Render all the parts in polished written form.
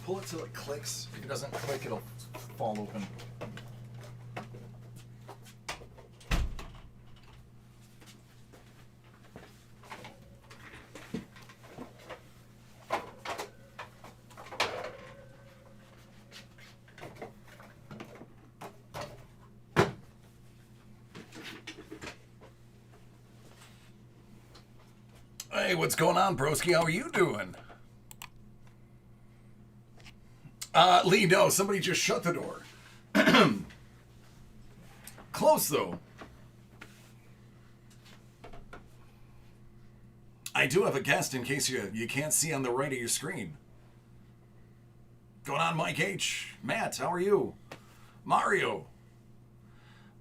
pull it till it clicks. If it doesn't click, it'll fall open. Hey, what's going on, broski? How are you doing? Lee, no, somebody just shut the door. Close, though. I do have a guest in case you can't see on the right of your screen. Going on, Mike H. Matt, how are you? Mario.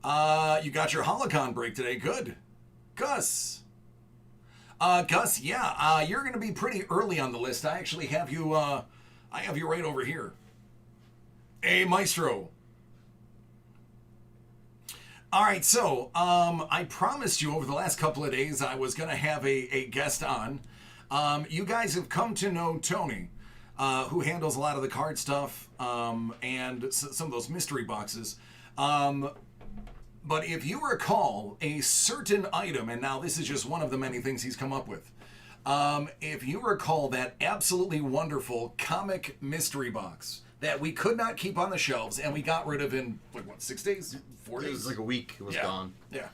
You got your Holocon break today. Good. Gus. Gus, yeah, you're going to be pretty early on the list. I actually have you, I have you right over here. Hey, Maestro. All right, so, I promised you over the last couple of days I was going to have a guest on. You guys have come to know Tony, who handles a lot of the card stuff, and some of those mystery boxes. But if you recall a certain item, and now this is just one of the many things he's come up with. If you recall that absolutely wonderful comic mystery box that we could not keep on the shelves and we got rid of in, like, what, 6 days? 4 days? It was like a week. It was gone. Yeah.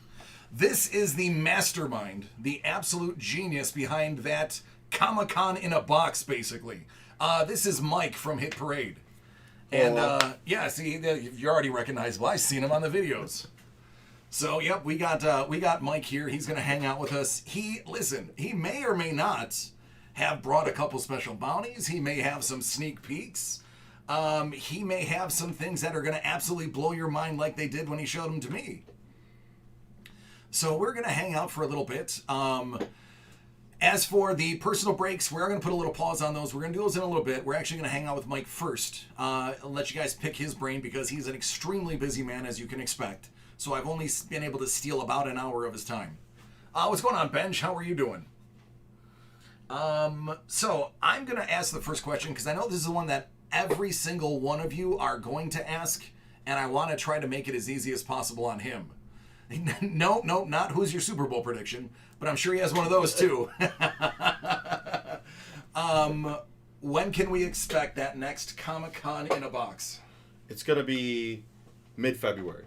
This is the mastermind, the absolute genius behind that Comic-Con in a box, basically. This is Mike from Hit Parade. And, yeah, see, you're already recognizable. I've seen him on the videos. So, yep, we got Mike here. He's going to hang out with us. He may or may not have brought a couple special bounties. He may have some sneak peeks. He may have some things that are going to absolutely blow your mind like they did when he showed them to me. So we're going to hang out for a little bit. As for the personal breaks, we're going to put a little pause on those. We're going to do those in a little bit. We're actually going to hang out with Mike first. I'll let you guys pick his brain because he's an extremely busy man, as you can expect. So I've only been able to steal about an hour of his time. What's going on, Benj? How are you doing? So I'm going to ask the first question because I know this is the one that every single one of you are going to ask, and I want to try to make it as easy as possible on him. No, not who's your Super Bowl prediction, but I'm sure he has one of those too. When can we expect that next Comic-Con in a box? It's going to be mid-February.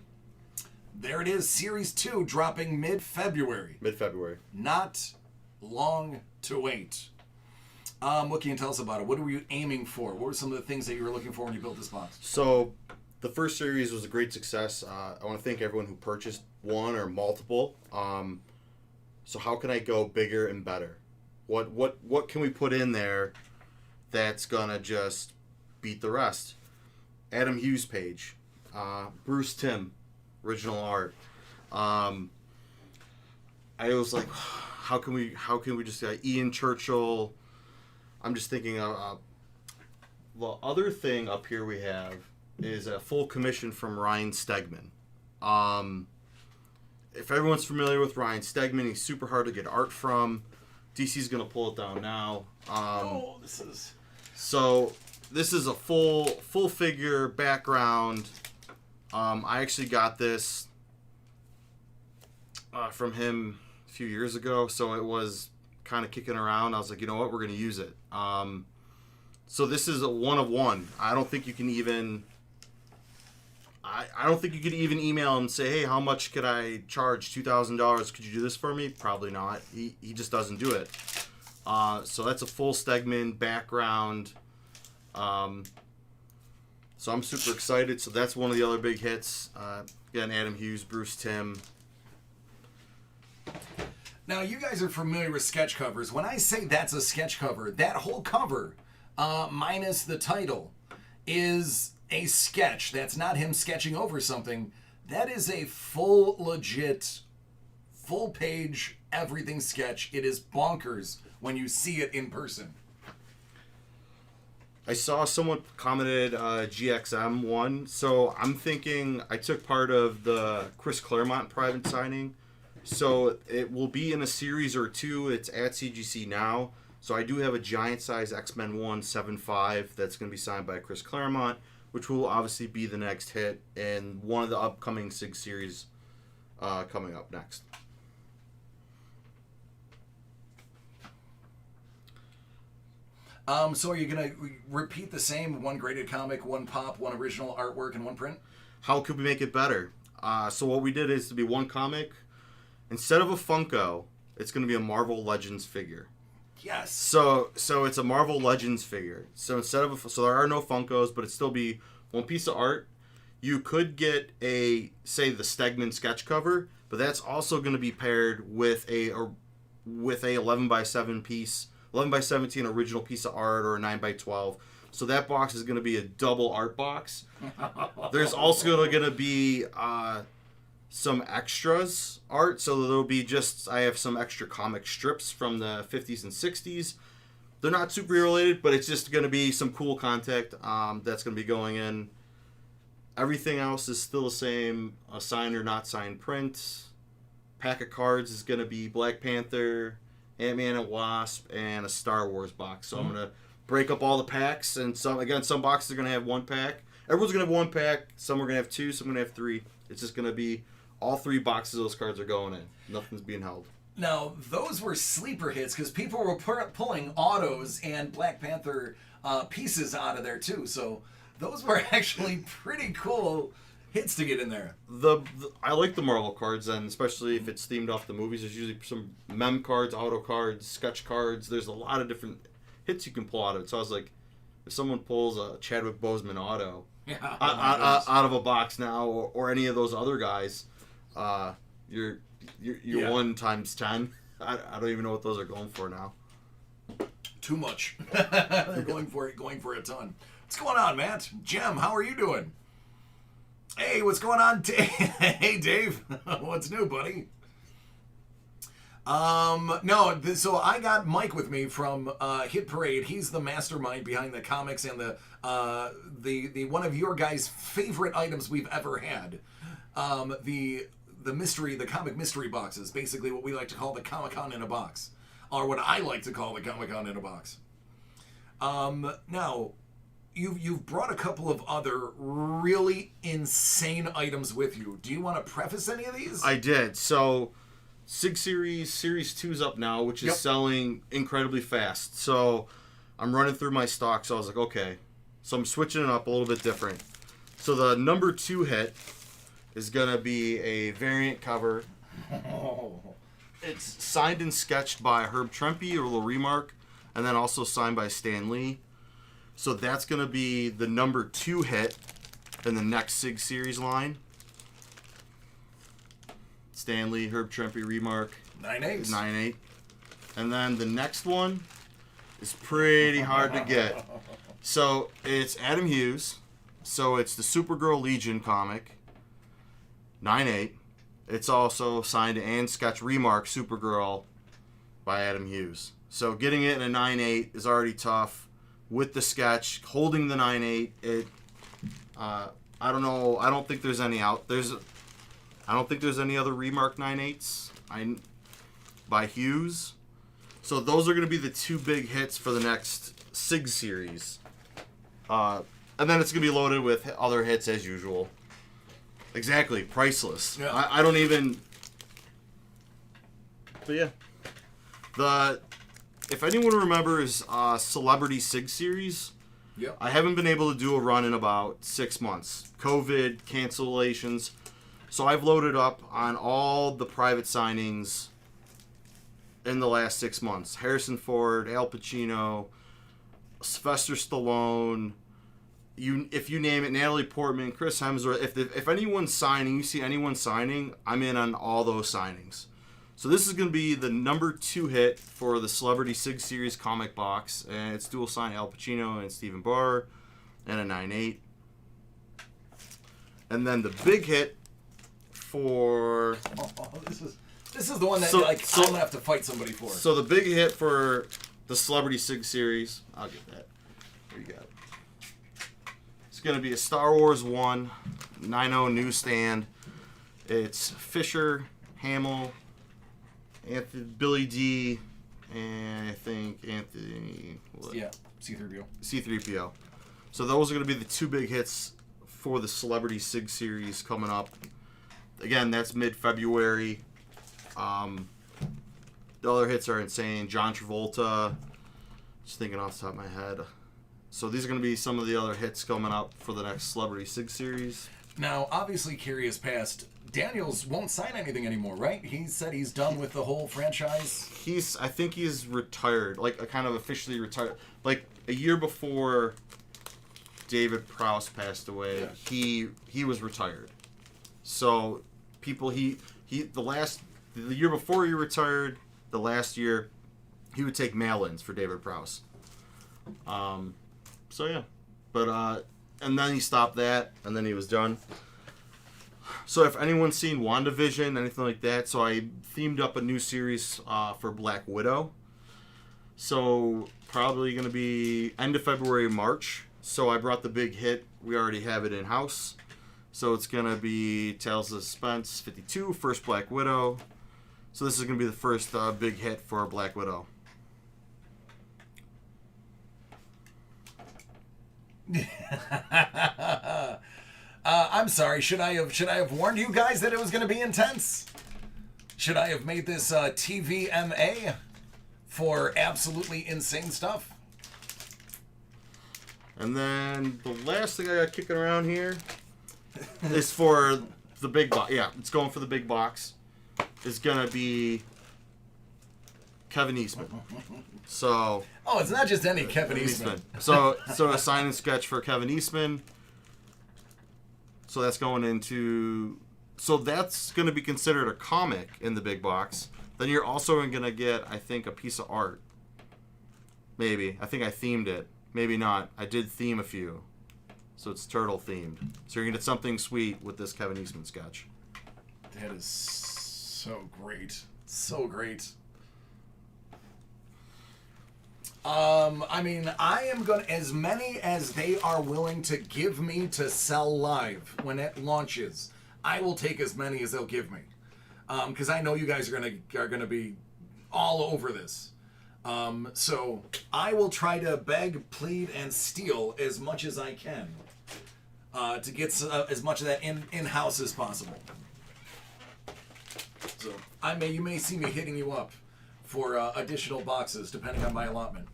There it is, Series 2 dropping mid-February. Mid-February. Not long to wait. What can you tell us about it? What were you aiming for? What were some of the things that you were looking for when you built this box? So, the first series was a great success. I want to thank everyone who purchased one or multiple. So how can I go bigger and better? What can we put in there that's gonna just beat the rest? Adam Hughes page, Bruce Timm, original art. I was like, how can we just Ian Churchill? I'm just thinking of the other thing up here we have is a full commission from Ryan Stegman. If everyone's familiar with Ryan Stegman, he's super hard to get art from. DC's gonna pull it down now. So this is a full figure background. I actually got this from him a few years ago, so it was kind of kicking around. I was like, you know what, we're gonna use it. So this is a one of one. I don't think you can even email and say, hey, how much could I charge? $2,000. Could you do this for me? Probably not. He just doesn't do it. So that's a full Stegman background. So I'm super excited. So that's one of the other big hits. Again, Adam Hughes, Bruce Timm. Now, you guys are familiar with sketch covers. When I say that's a sketch cover, that whole cover, minus the title, is a sketch. That's not him sketching over something. That is a full, legit, full-page, everything sketch. It is bonkers when you see it in person. I saw someone commented GXM one, so I'm thinking I took part of the Chris Claremont private signing. So it will be in a series or two. It's at CGC now. So I do have a giant size X-Men 175 that's going to be signed by Chris Claremont, which will obviously be the next hit in one of the upcoming SIG series coming up next. So are you going to repeat the same one graded comic, one pop, one original artwork, and one print? How could we make it better? So what we did is to be one comic. Instead of a Funko, it's going to be a Marvel Legends figure. Yes. So it's a Marvel Legends figure. So instead of so there are no Funkos, but it still be one piece of art. You could get the Stegman sketch cover, but that's also going to be paired with a 11x7 piece, 11x17 original piece of art, or a 9x12. So that box is going to be a double art box. There's also going to be some extras art. So there'll be I have some extra comic strips from the 50s and 60s. They're not super related, but it's just going to be some cool content that's going to be going in. Everything else is still the same. A signed or not signed print. Pack of cards is going to be Black Panther, Ant-Man and Wasp, and a Star Wars box. So I'm going to break up all the packs, and some boxes are going to have one pack. Everyone's going to have one pack. Some are going to have two. Some are going to have three. It's just going to be all three boxes those cards are going in. Nothing's being held. Now, those were sleeper hits because people were pulling autos and Black Panther pieces out of there too. So those were actually pretty cool hits to get in there. I like the Marvel cards, and especially if it's themed off the movies. There's usually some mem cards, auto cards, sketch cards. There's a lot of different hits you can pull out of it. So I was like, if someone pulls a Chadwick Boseman auto out of a box now, or any of those other guys, you're 1 times 10. I don't even know what those are going for now. Too much. They're going for a ton. What's going on, Matt? Jem, how are you doing? Hey, what's going on? Hey, Dave. What's new, buddy? So I got Mike with me from Hit Parade. He's the mastermind behind the comics and the one of your guys' favorite items we've ever had. The comic mystery boxes, basically what we like to call the Comic-Con in a box, or what I like to call the Comic-Con in a box. Now, you've brought a couple of other really insane items with you. Do you want to preface any of these? I did. So, SIG Series 2's up now, which is selling incredibly fast. So, I'm running through my stock, so I was like, okay. So I'm switching it up a little bit different. So the number 2 hit is going to be a variant cover. It's signed and sketched by Herb Trimpe, or little remark, and then also signed by Stan Lee. So that's going to be the number 2 hit in the next SIG series line. Stan Lee, Herb Trimpe, remark. 9/8. And then the next one is pretty hard to get. So it's Adam Hughes. So it's the Supergirl Legion comic. 9/8. It's also signed and sketch remark Supergirl by Adam Hughes. So getting it in a 9/8 is already tough. With the sketch, holding the 9/8, I don't know. I don't think there's any I don't think there's any other remark 9/8s by Hughes. So those are going to be the 2 big hits for the next SIG series. And then it's going to be loaded with other hits as usual. Exactly, priceless. Yeah. I don't even. But yeah, if anyone remembers Celebrity SIG series, I haven't been able to do a run in about 6 months. COVID, cancellations. So I've loaded up on all the private signings in the last 6 months. Harrison Ford, Al Pacino, Sylvester Stallone, if you name it, Natalie Portman, Chris Hemsworth. If anyone's signing, you see anyone signing, I'm in on all those signings. So this is going to be the number 2 hit for the Celebrity SIG Series comic box, and it's dual sign Al Pacino and Stephen Barr, and a 9/8. And then the big hit for this is the one that I'm gonna have to fight somebody for. So the big hit for the Celebrity SIG Series, I'll get that. There you go. It's going to be a Star Wars 1 9/0 newsstand. It's Fisher, Hamill, Billy D, and I think Anthony. Yeah, C-3PO. C-3PO. So those are going to be the two big hits for the Celebrity SIG series coming up. Again, that's mid-February. The other hits are insane. John Travolta. Just thinking off the top of my head. So these are going to be some of the other hits coming up for the next Celebrity SIG series. Now, obviously, Carrie has passed. Daniels won't sign anything anymore, right? He said he's done with the whole franchise. I think he's retired, like kind of officially retired. Like a year before David Prowse passed away, yeah. he was retired. So people the year before he retired, the last year, he would take mail-ins for David Prowse. So yeah, but and then he stopped that, and then he was done. So if anyone's seen WandaVision, anything like that, so I themed up a new series for Black Widow. So probably going to be end of February, March. So I brought the big hit. We already have it in-house. So it's going to be Tales of Suspense 52, first Black Widow. So this is going to be the first big hit for Black Widow. I'm sorry. Should I have warned you guys that it was going to be intense? Should I have made this TVMA for absolutely insane stuff? And then the last thing I got kicking around here is for the big box. Yeah, it's going for the big box. It's gonna be Kevin Eastman. So. Oh, it's not just any Kevin Eastman. So a sign and sketch for Kevin Eastman. So that's going into. So that's going to be considered a comic in the big box. Then you're also going to get, I think, a piece of art. Maybe. I think I themed it. Maybe not. I did theme a few. So it's turtle themed. So you're going to get something sweet with this Kevin Eastman sketch. That is so great. So great. I mean, I am going to, as many as they are willing to give me to sell live when it launches, I will take as many as they'll give me. Because I know you guys are gonna be all over this. So I will try to beg, plead, and steal as much as I can to get as much of that in-house as possible. So you may see me hitting you up for additional boxes depending on my allotment.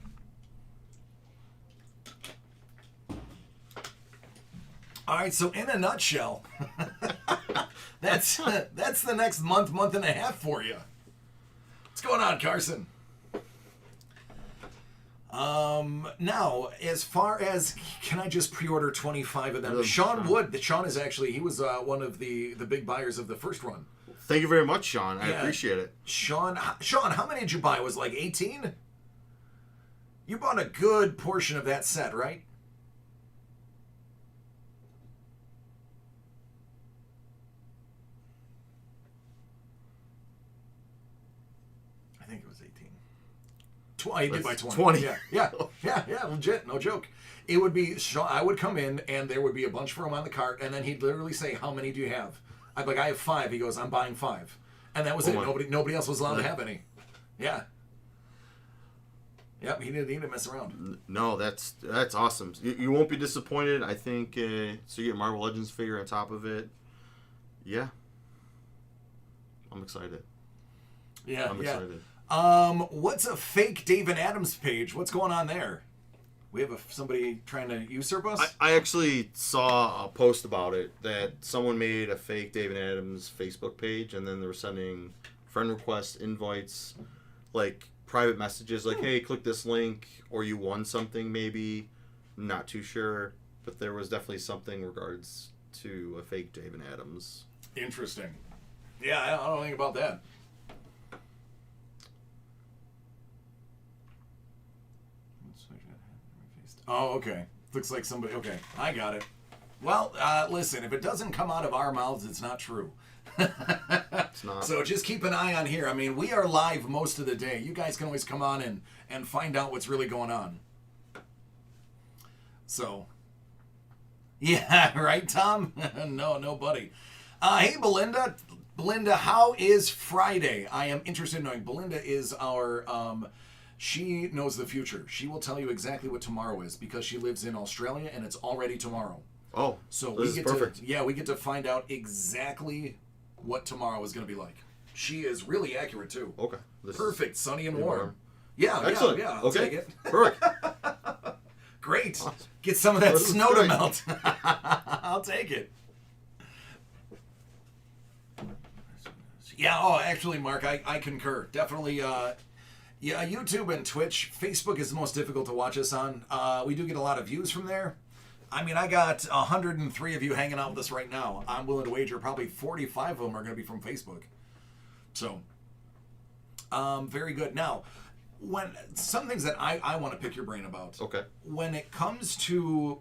All right, so in a nutshell, that's the next month and a half for you. What's going on, Carson? Now, as far as, can I just pre-order 25 of them? Sean Wood, Sean is actually, he was one of the big buyers of the first run. Thank you very much, Sean. I appreciate it. Sean, how many did you buy? Was it like 18? You bought a good portion of that set, right? I think it was 18. I did buy 20. Yeah, legit, no joke. It would be, Sean, I would come in and there would be a bunch for him on the cart, and then he'd literally say, "How many do you have?" I'd be like, "I have 5." He goes, "I'm buying 5." And that was it. Nobody else was allowed to have any. Yeah. Yep, he didn't mess around. No, that's awesome. You won't be disappointed. I think so. You get Marvel Legends figure on top of it. Yeah, I'm excited. Yeah, I'm excited. What's a fake David Adams page? What's going on there? We have somebody trying to usurp us? I actually saw a post about it, that someone made a fake David Adams Facebook page, and then they were sending friend requests, invites, like private messages, like, "Hey, click this link," or "You won something," maybe. Not too sure, but there was definitely something in regards to a fake David Adams. Interesting. Yeah, I don't know anything about that. Oh, okay. Looks like somebody... Okay, I got it. Well, listen, if it doesn't come out of our mouths, it's not true. It's not. So just keep an eye on here. I mean, we are live most of the day. You guys can always come on and find out what's really going on. So... Yeah, right, Tom? No, buddy. Hey, Belinda. Belinda, how is Friday? I am interested in knowing. Belinda is our, she knows the future. She will tell you exactly what tomorrow is because she lives in Australia and it's already tomorrow. Oh, so this we get is perfect. we get to find out exactly what tomorrow is going to be like. She is really accurate too. Okay. Perfect, sunny and warm. Yeah, excellent. Yeah, I'll okay. take it. Perfect. Great. Awesome. Get some of that This is snow to great. melt. I'll take it. Yeah, actually, Mark, I concur. Definitely, YouTube and Twitch. Facebook is the most difficult to watch us on. We do get a lot of views from there. I mean, I got 103 of you hanging out with us right now. I'm willing to wager probably 45 of them are going to be from Facebook. So, very good. Now, some things that I want to pick your brain about. Okay. When it comes to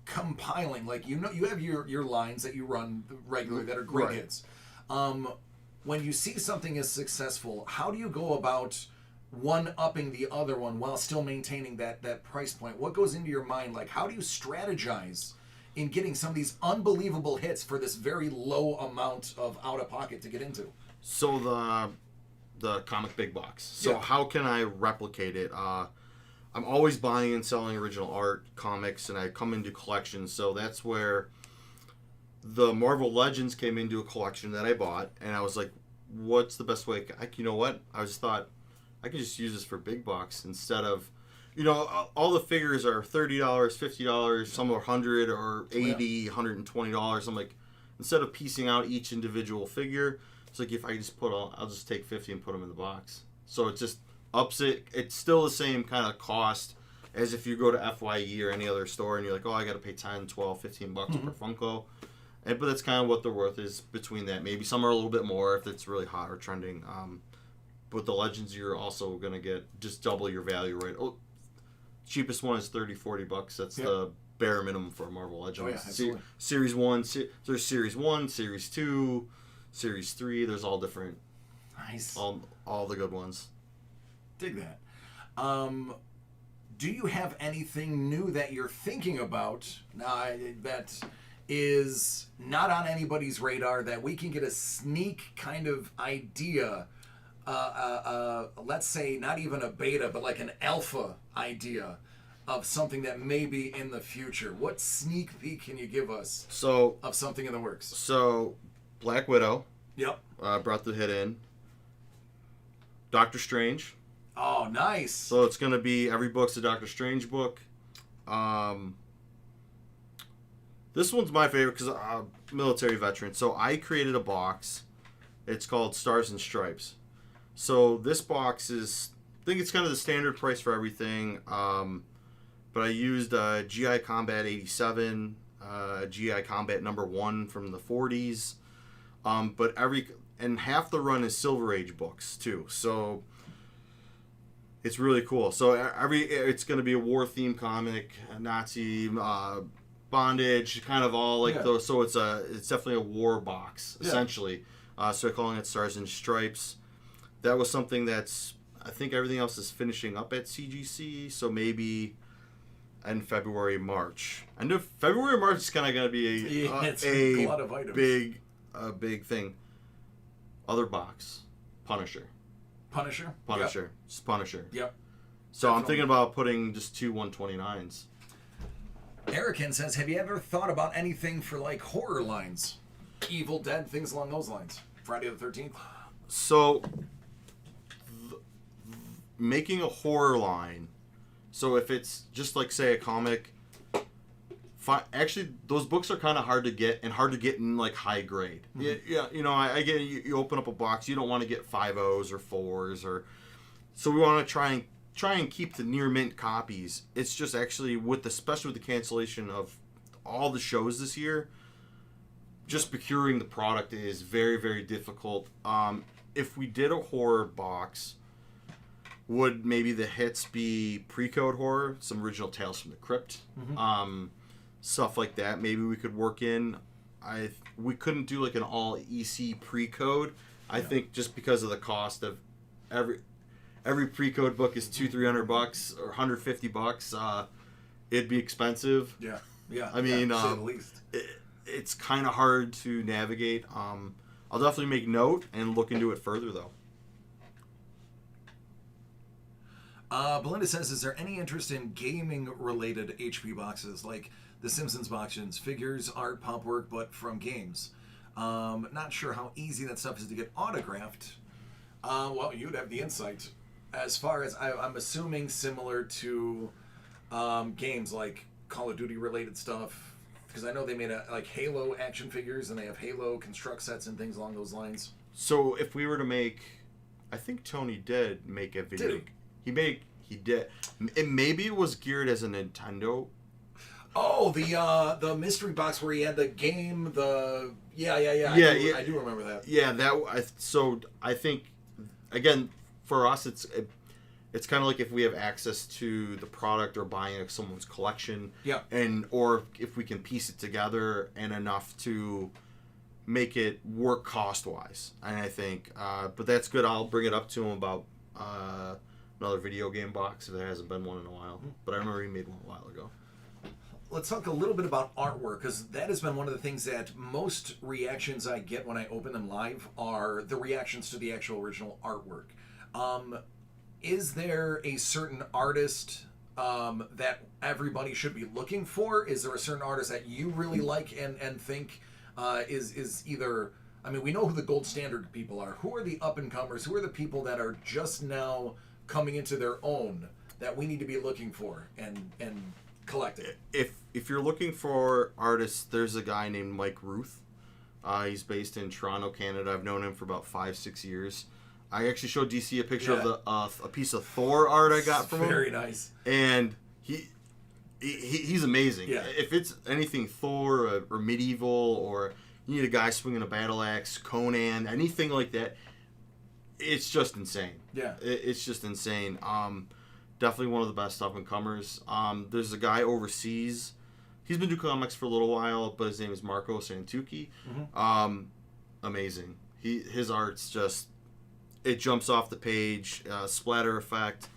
compiling, like you have your lines that you run regularly that are great Right. hits. When you see something is successful, how do you go about one-upping the other one while still maintaining that price point? What goes into your mind? Like, how do you strategize in getting some of these unbelievable hits for this very low amount of out-of-pocket to get into? So the comic big box. So Yeah. how can I replicate it? I'm always buying and selling original art comics, and I come into collections. So that's where the Marvel Legends came into a collection that I bought, and I was like, what's the best way? You know what? I just thought I could just use this for big box instead of, all the figures are $30, $50, some are $100 or $80, $120. I'm like, instead of piecing out each individual figure, it's like if I just I'll just take 50 and put them in the box. So it just ups it. It's still the same kind of cost as if you go to FYE or any other store and you're like, oh, I got to pay 10, 12, 15 bucks per Funko. But that's kind of what the worth is between that. Maybe some are a little bit more if it's really hot or trending. But the Legends, you're also going to get just double your value rate. Oh, cheapest one is 30, 40 bucks. That's the bare minimum for a Marvel Legends. Oh, yeah, absolutely. Series 1, there's Series 1, Series 2, Series 3. There's all different. Nice. All the good ones. Dig that. Do you have anything new that you're thinking about that is not on anybody's radar that we can get a sneak kind of idea? Let's say not even a beta, but like an alpha idea of something that may be in the future. What sneak peek can you give us of something in the works? So, Black Widow. Yep. Brought the hit in. Doctor Strange. Oh, nice. So it's going to be every book's a Doctor Strange book. This one's my favorite because I'm a military veteran. So I created a box. It's called Stars and Stripes. So this box is, I think it's kind of the standard price for everything. But I used GI Combat 87, GI Combat number 1 from the 40s. And half the run is Silver Age books too. So it's really cool. So it's going to be a war themed comic, Nazi bondage, kind of all like those. So it's definitely a war box essentially. So they're calling it Stars and Stripes. That was something that's, I think everything else is finishing up at CGC. So maybe in February, March. I know February, March is kind of going to be a lot of items. big thing. Other box, Punisher. Punisher. Just Punisher. Yep. So definitely. I'm thinking about putting just 2 129s. Erican says, have you ever thought about anything for like horror lines? Evil Dead, things along those lines. Friday the 13th? So, making a horror line. So if it's just like, say, a comic. Actually, those books are kind of hard to get in like high grade. Mm-hmm. Yeah, I get it. You open up a box, you don't want to get 5.0s or 4s so we want to try and keep the near mint copies. It's just actually especially with the cancellation of all the shows this year, just procuring the product is very, very difficult. If we did a horror box, would maybe the hits be pre-code horror, some original Tales from the Crypt, stuff like that? Maybe we could work in. We couldn't do like an all EC pre-code. I think just because of the cost of every pre-code book is $200-300 or $150. It'd be expensive. Yeah. I mean, to say the least. it's kind of hard to navigate. I'll definitely make note and look into it further, though. Belinda says, is there any interest in gaming-related HP boxes, like the Simpsons boxes, figures, art, pop work, but from games? Not sure how easy that stuff is to get autographed. Well, you'd have the insight. As far as, I'm assuming similar to games like Call of Duty-related stuff, because I know they made like Halo action figures, and they have Halo construct sets and things along those lines. So if we were to make, I think Tony did make a video. Did he? He did. Maybe it was geared as a Nintendo. Oh, the mystery box where he had the game. Yeah. I do remember that. Yeah, so I think, again, for us, it's kind of like if we have access to the product or buying someone's collection. Yeah. Or if we can piece it together and enough to make it work cost wise. And I think, but that's good. I'll bring it up to him about another video game box if there hasn't been one in a while. But I remember he made one a while ago. Let's talk a little bit about artwork, because that has been one of the things that most reactions I get when I open them live are the reactions to the actual original artwork. Is there a certain artist that everybody should be looking for? Is there a certain artist that you really like and think is either... I mean, we know who the gold standard people are. Who are the up-and-comers? Who are the people that are just now coming into their own that we need to be looking for and collecting? If you're looking for artists, there's a guy named Mike Ruth. He's based in Toronto, Canada. I've known him for about 5-6 years. I actually showed DC a picture of a piece of Thor art I got from him. Very nice. And he's amazing. Yeah. If it's anything Thor or medieval, or you need a guy swinging a battle axe, Conan, anything like that, it's just insane. Yeah. It's just insane. Definitely one of the best up-and-comers. There's a guy overseas. He's been doing comics for a little while, but his name is Marco Santucci. Mm-hmm. Amazing. His art's just... It jumps off the page. Splatter effect.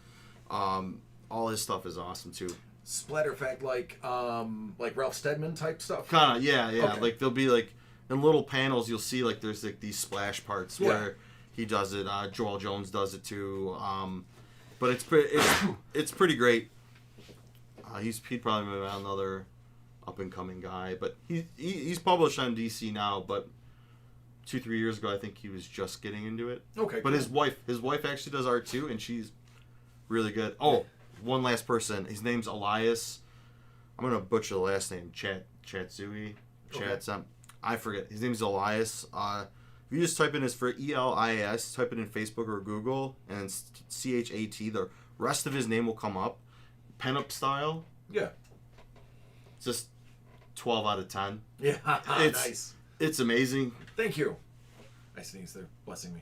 All his stuff is awesome, too. Splatter effect like Ralph Steadman type stuff? Kind of, yeah. Okay. Like, there'll be, like... In little panels, you'll see, like, there's, like, these splash parts where he does it. Joel Jones does it, too. But it's pretty great. He'd probably be another up-and-coming guy. But he's published on DC now, but 2-3 years ago, I think he was just getting into it. Okay. But cool. his wife actually does art, too, and she's really good. One last person. His name's Elias. I'm going to butcher the last name. Chatsui. Okay. I forget. His name's Elias. If you just type in his for ELIAS, type it in Facebook or Google, and it's CHAT, the rest of his name will come up. Pen-up style. Yeah. Just 12 out of 10. Yeah, nice. It's amazing. Thank you. I sneeze. They're blessing me.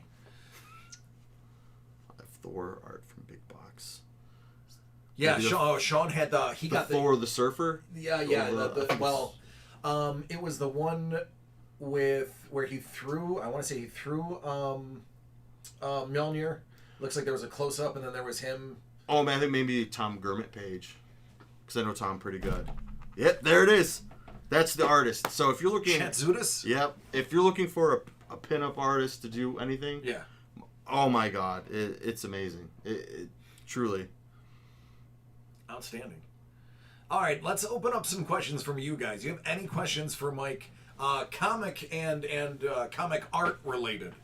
I have Thor art from Big Box. Yeah, Sean had he got Thor the Surfer. Yeah. It was the one where he threw. I want to say he threw Mjolnir. Looks like there was a close up, and then there was him. Oh man, I think maybe Tom Gurmit page, because I know Tom pretty good. Yep, there it is. That's the artist. So if you're looking, Chatsudis? Yep. If you're looking for a pin-up artist to do anything, yeah. Oh my God, it's amazing. Truly. Outstanding. All right, let's open up some questions from you guys. You have any questions for Mike, comic and comic art related?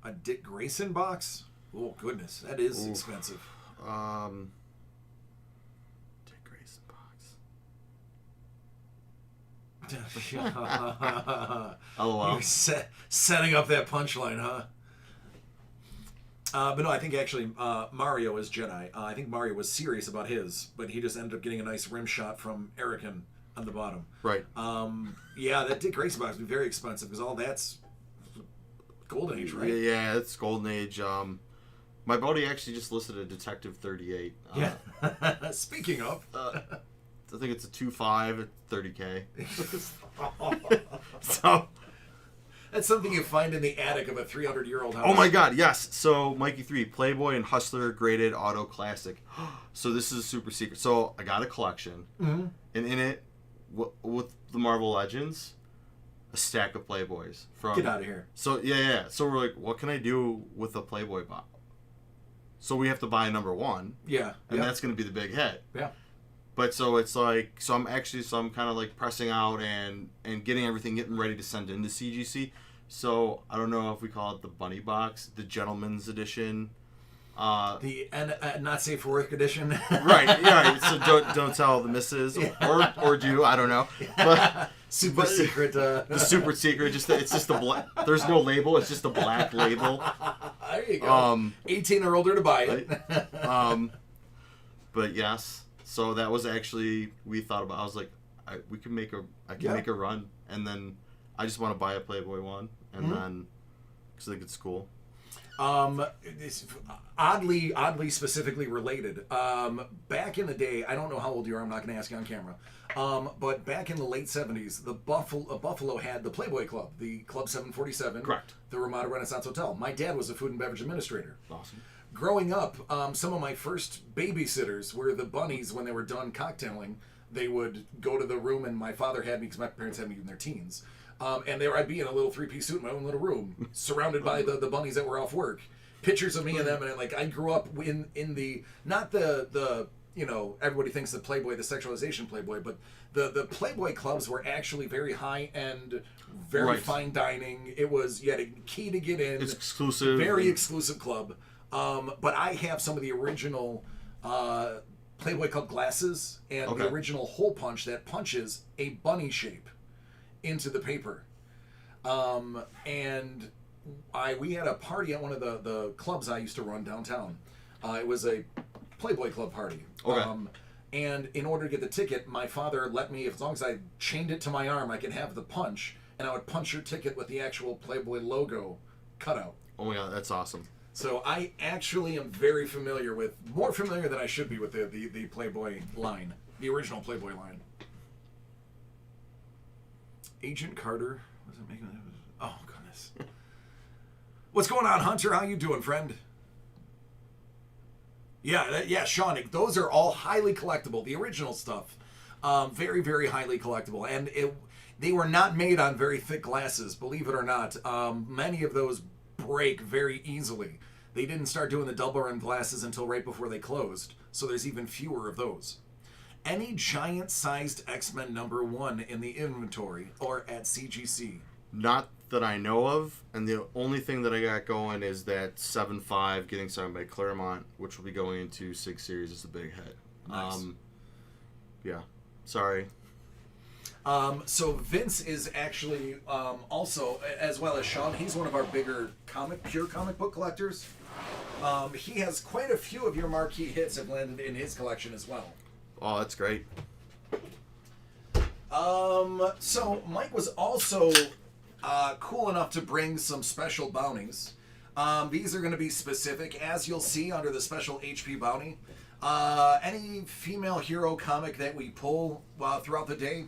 A Dick Grayson box? Oh goodness, that is expensive. Dick Grayson box. LOL. You're setting up that punchline, huh? But no, I think actually Mario is Jedi. I think Mario was serious about his, but he just ended up getting a nice rim shot from Erican on the bottom. Right. Yeah, that Dick Grayson box would be very expensive because all that's Golden Age, right? Yeah, it's Golden Age. My buddy actually just listed a Detective 38. Yeah. Speaking of. I think it's a 2.5 at $30K. So. That's something you find in the attic of a 300-year-old house. Oh my God, yes. So Mikey 3, Playboy and Hustler graded auto classic. So this is a super secret. So I got a collection, and in it, with the Marvel Legends, a stack of Playboys. Get out of here. So yeah. So we're like, what can I do with a Playboy box? So we have to buy number 1. Yeah. And that's going to be the big hit. Yeah. But so it's like, I'm kind of like pressing out and getting ready to send into CGC. So I don't know if we call it the bunny box, the gentleman's edition. The not safe for work edition. Right. Yeah. So don't tell the missus or do, I don't know. But super secret. The super secret. It's just a black. There's no label. It's just a black label. There you go. 18 or older to buy it. Right? But yes. So that was actually, we thought about, I was like, I can make a run, and then I just want to buy a Playboy one, and then, because I think it's cool. It's oddly specifically related. Back in the day, I don't know how old you are, I'm not going to ask you on camera, but back in the late 70s, Buffalo had the Playboy Club, the Club 747. Correct. The Ramada Renaissance Hotel. My dad was a food and beverage administrator. Awesome. Growing up, some of my first babysitters were the bunnies. When they were done cocktailing, they would go to the room, and my father had me, because my parents had me in their teens. And there I'd be in a little 3-piece suit in my own little room, surrounded by the bunnies that were off work. Pictures of me and them, and like I grew up in the, not the everybody thinks the Playboy, the sexualization Playboy, but the Playboy clubs were actually very high end, very fine dining. It was, you had a key to get in. It's exclusive. Very exclusive club. But I have some of the original Playboy Club glasses and the original hole punch that punches a bunny shape into the paper. And we had a party at one of the clubs I used to run downtown. It was a Playboy Club party. Okay. And in order to get the ticket, my father let me, as long as I chained it to my arm, I could have the punch, and I would punch your ticket with the actual Playboy logo cutout. Oh my God, that's awesome. So I actually am very familiar with, more familiar than I should be with the Playboy line, the original Playboy line. Agent Carter, was it making? Oh goodness. What's going on, Hunter? How you doing, friend? Yeah, Sean. Those are all highly collectible. The original stuff, very, very highly collectible, and they were not made on very thick glasses, believe it or not. Many of those break very easily. They didn't start doing the double rim glasses until right before they closed, so there's even fewer of those. Any giant-sized X-Men #1 in the inventory or at CGC? Not that I know of, and the only thing that I got going is that 7.5 getting signed by Claremont, which will be going into 6 Series is a big hit. Nice. Yeah. Sorry. So Vince is actually also, as well as Sean, he's one of our bigger pure comic book collectors. He has quite a few of your marquee hits have landed in his collection as well. Oh, that's great. So Mike was also cool enough to bring some special bounties. These are going to be specific, as you'll see under the special HP bounty. Any female hero comic that we pull throughout the day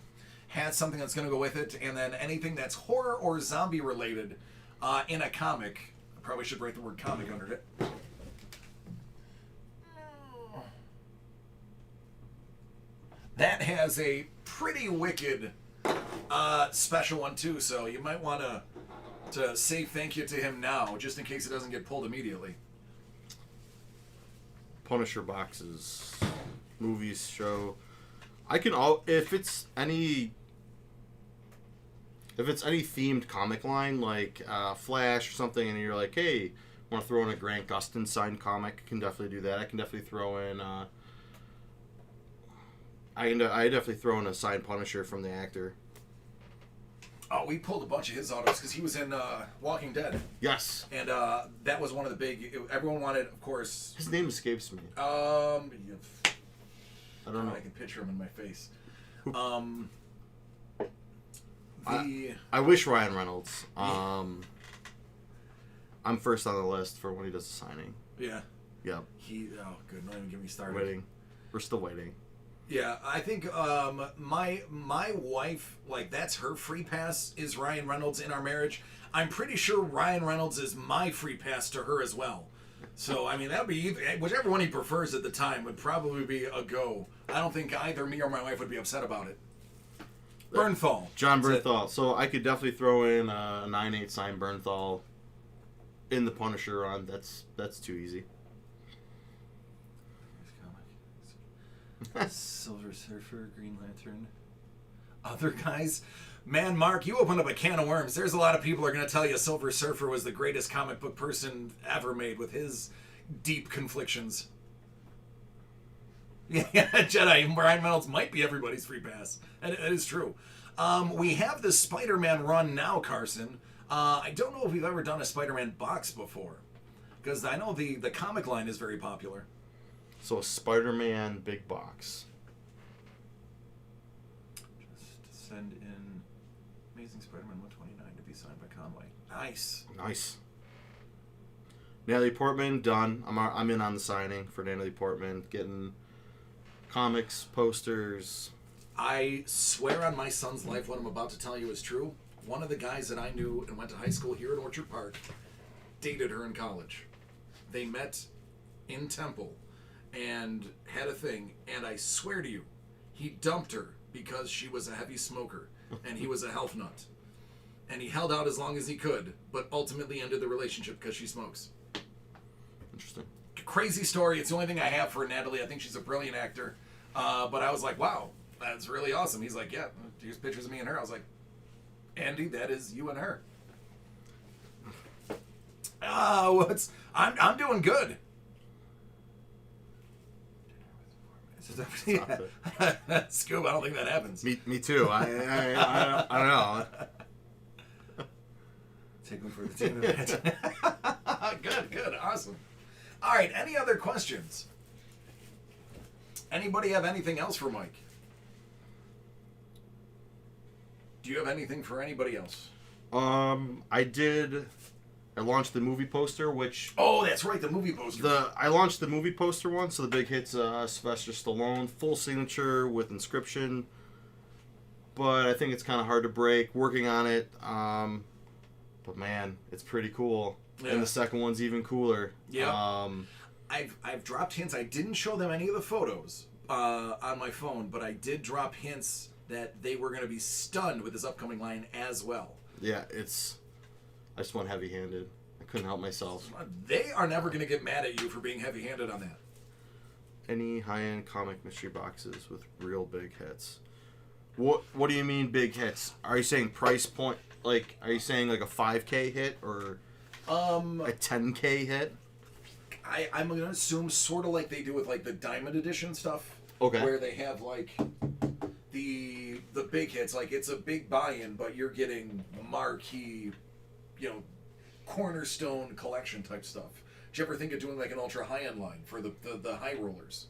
has something that's going to go with it, and then anything that's horror or zombie related in a comic. I probably should write the word comic under it. That has a pretty wicked special one too, so you might want to say thank you to him now, just in case it doesn't get pulled immediately. Punisher boxes, movies, show. If it's any themed comic line like Flash or something, and you're like, hey, want to throw in a Grant Gustin signed comic, I can definitely do that. I can definitely throw in. I definitely throw in a signed Punisher from the actor. Oh, we pulled a bunch of his autos because he was in Walking Dead. Yes. And that was one of the big. Everyone wanted, of course. His name escapes me. I don't know. I can picture him in my face. I wish Ryan Reynolds. I'm first on the list for when he does the signing. Yeah. Yep. Oh, good. Don't even get me started. Waiting. We're still waiting. Yeah, I think my wife, like, that's her free pass is Ryan Reynolds in our marriage. I'm pretty sure Ryan Reynolds is my free pass to her as well. So I mean that would be whichever one he prefers at the time would probably be a go. I don't think either me or my wife would be upset about it. Bernthal. John That's Bernthal. So I could definitely throw in a 9/8 sign Bernthal in the Punisher run. That's too easy. Silver Surfer, Green Lantern. Other guys? Man, Mark, you opened up a can of worms. There's a lot of people are going to tell you Silver Surfer was the greatest comic book person ever made with his deep conflictions. Yeah, Jedi. Ryan Reynolds might be everybody's free pass. That is true. We have the Spider-Man run now, Carson. I don't know if we've ever done a Spider-Man box before. Because I know the comic line is very popular. So a Spider-Man big box. Just send in Amazing Spider-Man 129 to be signed by Conway. Nice. Nice. Natalie Portman, done. I'm in on the signing for Natalie Portman. Getting comics, posters. I swear on my son's life what I'm about to tell you is true. One of the guys that I knew and went to high school here in Orchard Park dated her in college. They met in Temple and had a thing, and I swear to you, he dumped her because she was a heavy smoker and he was a health nut. And he held out as long as he could, but ultimately ended the relationship because she smokes. Interesting. Crazy story. It's the only thing I have for Natalie. I think she's a brilliant actor. But I was like, wow, that's really awesome. He's like, yeah, here's pictures of me and her. I was like, Andy, that is you and her. I'm doing good. Yeah. Scoob, I don't think that happens. Me too. I don't know. Take me for the team event. Good, awesome. All right, any other questions? Anybody have anything else for Mike? Do you have anything for anybody else? I launched the movie poster, which... Oh, that's right, the movie poster. I launched the movie poster one, so the big hit's Sylvester Stallone, full signature with inscription. But I think it's kind of hard to break. Working on it. But man, it's pretty cool. Yeah. And the second one's even cooler. Yeah. I've dropped hints. I didn't show them any of the photos on my phone, but I did drop hints that they were going to be stunned with this upcoming line as well. Yeah, I just went heavy-handed. I couldn't help myself. They are never going to get mad at you for being heavy-handed on that. Any high-end comic mystery boxes with real big hits. What do you mean big hits? Are you saying price point? Like, are you saying like a 5K hit or a 10K hit? I'm going to assume sort of like they do with like the Diamond Edition stuff. Okay. Where they have like the big hits. Like it's a big buy-in, but you're getting marquee, cornerstone collection type stuff. Did you ever think of doing like an ultra high-end line for the high rollers?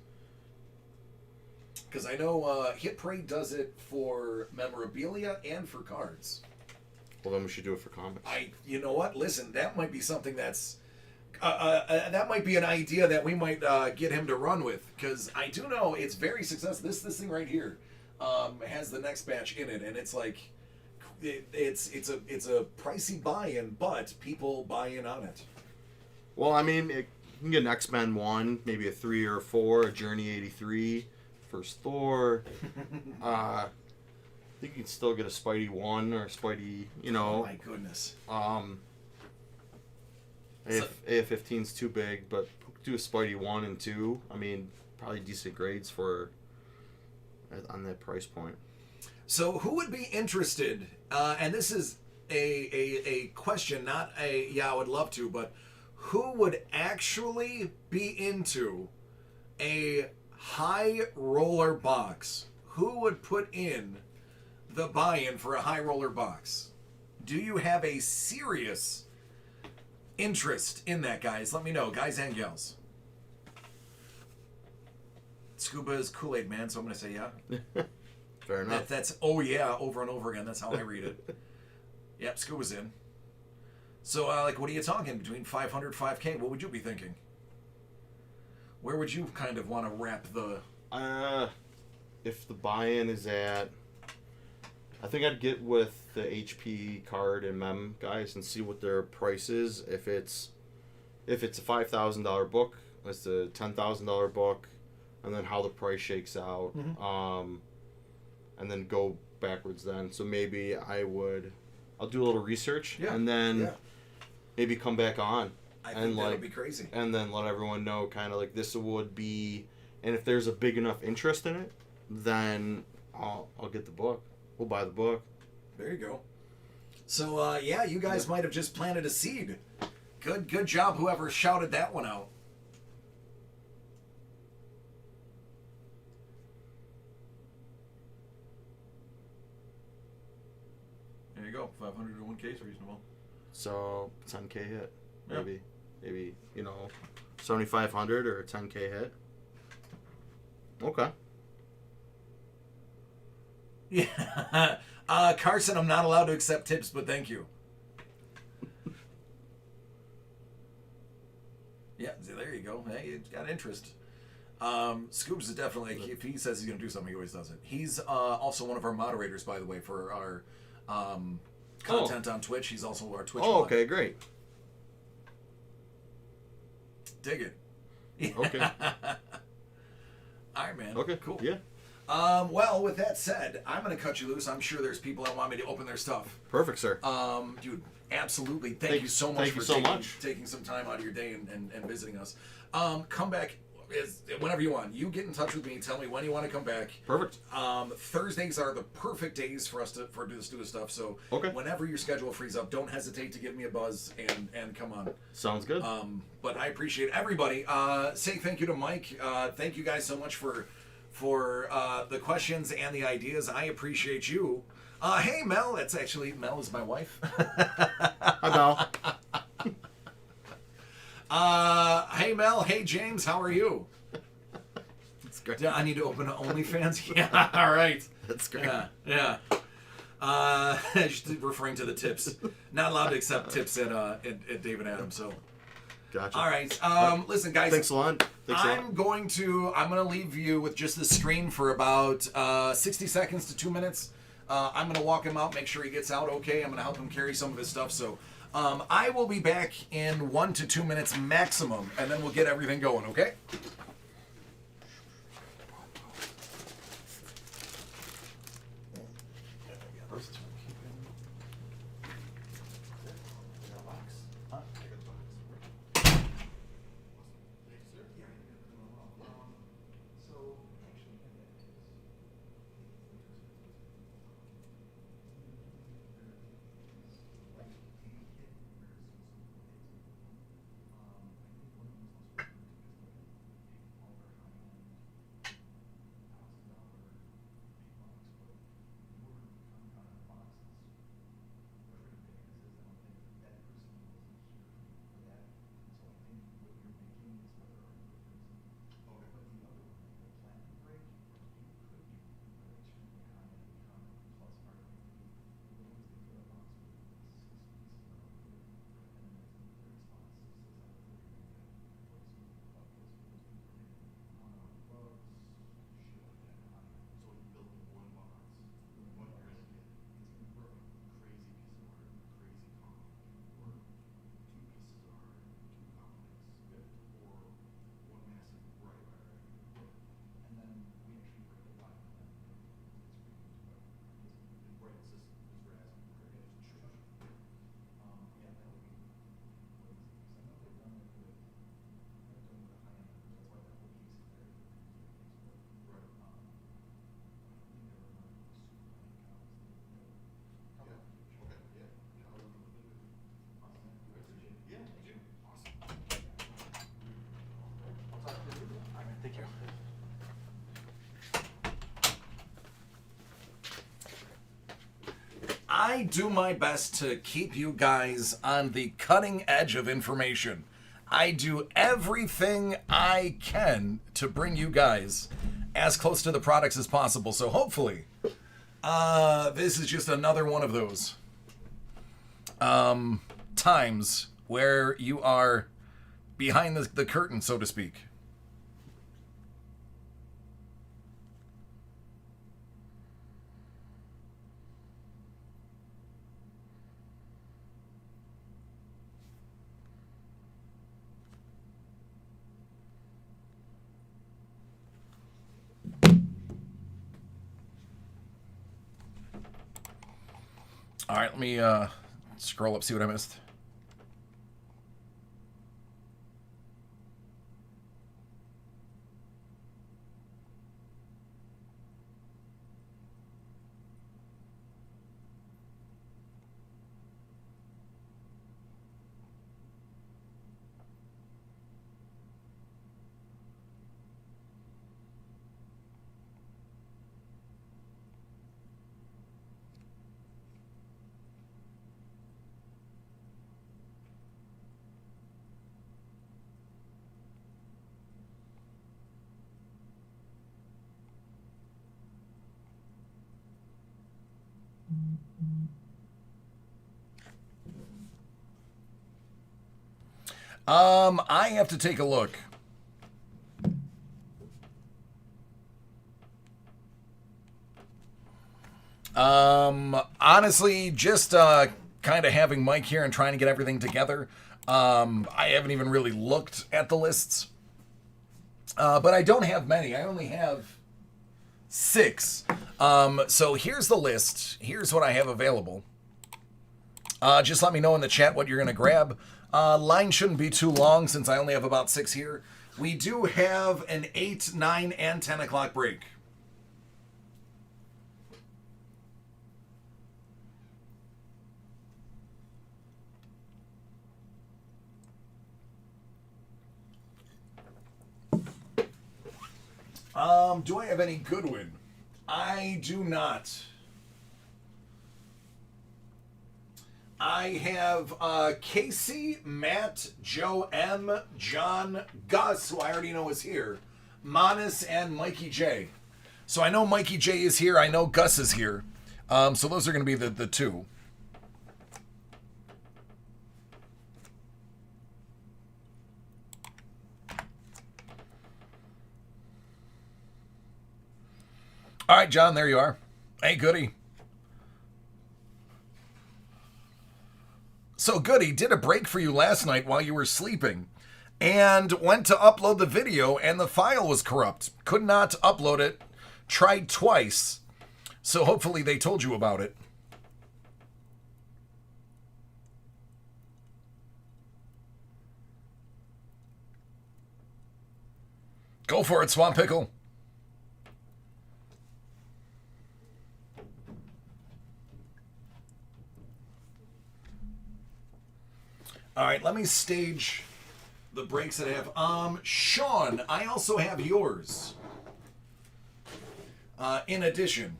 Because I know Hit Parade does it for memorabilia and for cards. Well, then we should do it for comics. You know what? Listen, that might be something that's... that might be an idea that we might get him to run with. Because I do know it's very successful. This thing right here has the next batch in it. And it's like... It's a pricey buy-in, but people buy in on it. Well, I mean, you can get an X-Men 1, maybe a 3 or a 4, a Journey 83, First Thor. I think you can still get a Spidey 1 or a Spidey, Oh my goodness. AF-15's too big, but do a Spidey 1 and 2. I mean, probably decent grades on that price point. So who would be interested, and this is a question, not a, I would love to, but who would actually be into a high roller box? Who would put in the buy-in for a high roller box? Do you have a serious interest in that, guys? Let me know, guys and gals. Scuba is Kool-Aid man, so I'm going to say yeah. Fair enough. That's oh yeah over and over again. That's how I read it. Yep, Scuba's in. So, what are you talking? Between 500, 5K? What would you be thinking? Where would you kind of want to wrap the... if the buy-in is at, I think I'd get with the HP card and mem guys and see what their price is. If it's a $5,000 book, it's a $10,000 book, and then how the price shakes out, and then go backwards. Then so maybe I'll do a little research, and then maybe come back on. I think that would be crazy. And then let everyone know kind of like this would be, and if there's a big enough interest in it, then I'll get the book. We'll buy the book. There you go. So you guys might have just planted a seed. Good job, whoever shouted that one out. There you go. 500 to 1K is reasonable. So 10K hit, maybe 7,500 or a 10K hit. Okay. Yeah. Carson, I'm not allowed to accept tips, but thank you. Yeah, there you go. Hey, it's got interest. Scoops is definitely, if he says he's going to do something, he always does it. He's also one of our moderators, by the way, for our content on Twitch. He's also our Twitch mod. Okay, great. Dig it. Okay. All right, man. Okay, cool. Yeah. Well, with that said, I'm going to cut you loose. I'm sure there's people that want me to open their stuff. Perfect, sir. Dude, absolutely. Thank you so much for taking some time out of your day and visiting us. Come back whenever you want. You get in touch with me. Tell me when you want to come back. Perfect. Thursdays are the perfect days for us to do this stuff. So whenever your schedule frees up, don't hesitate to give me a buzz and come on. Sounds good. But I appreciate everybody. Say thank you to Mike. Thank you guys so much for the questions and the ideas. I appreciate you. Hey, Mel. That's actually, Mel is my wife. Hi, Mel. Hey, Mel. Hey, James. How are you? That's great. I need to open an OnlyFans? Yeah, all right. That's great. Yeah. Just referring to the tips. Not allowed to accept tips at David Adams, so. Gotcha. All right. Listen, guys. Thanks a lot. I'm going to leave you with just the screen for about 60 seconds to 2 minutes. I'm going to walk him out, make sure he gets out okay. I'm going to help him carry some of his stuff. So I will be back in 1 to 2 minutes maximum, and then we'll get everything going, okay? I do my best to keep you guys on the cutting edge of information. I do everything I can to bring you guys as close to the products as possible. So hopefully, this is just another one of those times where you are behind the curtain, so to speak. All right, let me scroll up, see what I missed. I have to take a look. Honestly, just kind of having Mike here and trying to get everything together. I haven't even really looked at the lists. But I don't have many. I only have 6. So here's the list. Here's what I have available. Just let me know in the chat what you're going to grab. Line shouldn't be too long since I only have about 6 here. We do have an 8, 9, and 10 o'clock break. Do I have any Goodwin? I do not. I have Casey, Matt, Joe M, John, Gus, who I already know is here, Manis, and Mikey J. So I know Mikey J is here. I know Gus is here. So those are going to be the 2. All right, John, there you are. Hey, goody. So, Goody, did a break for you last night while you were sleeping and went to upload the video and the file was corrupt. Could not upload it. Tried twice. So hopefully they told you about it. Go for it, Swamp Pickle. All right, let me stage the breaks that I have. Sean, I also have yours. In addition.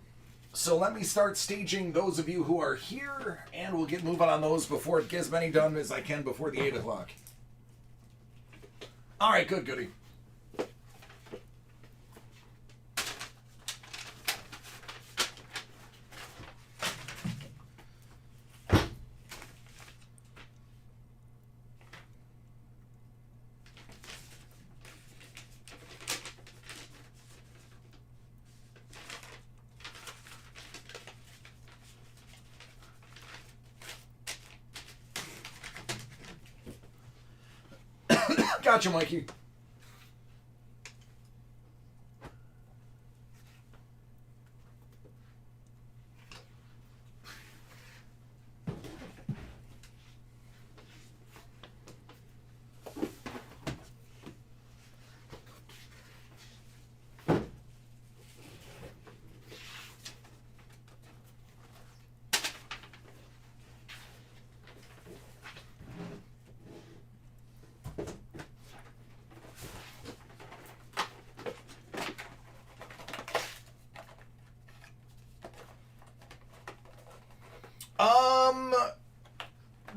So let me start staging those of you who are here, and we'll get moving on those before it gets many done as I can before the 8 o'clock. All right, good, goody. Gotcha, Mikey.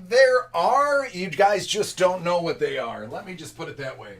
There are, you guys just don't know what they are. Let me just put it that way.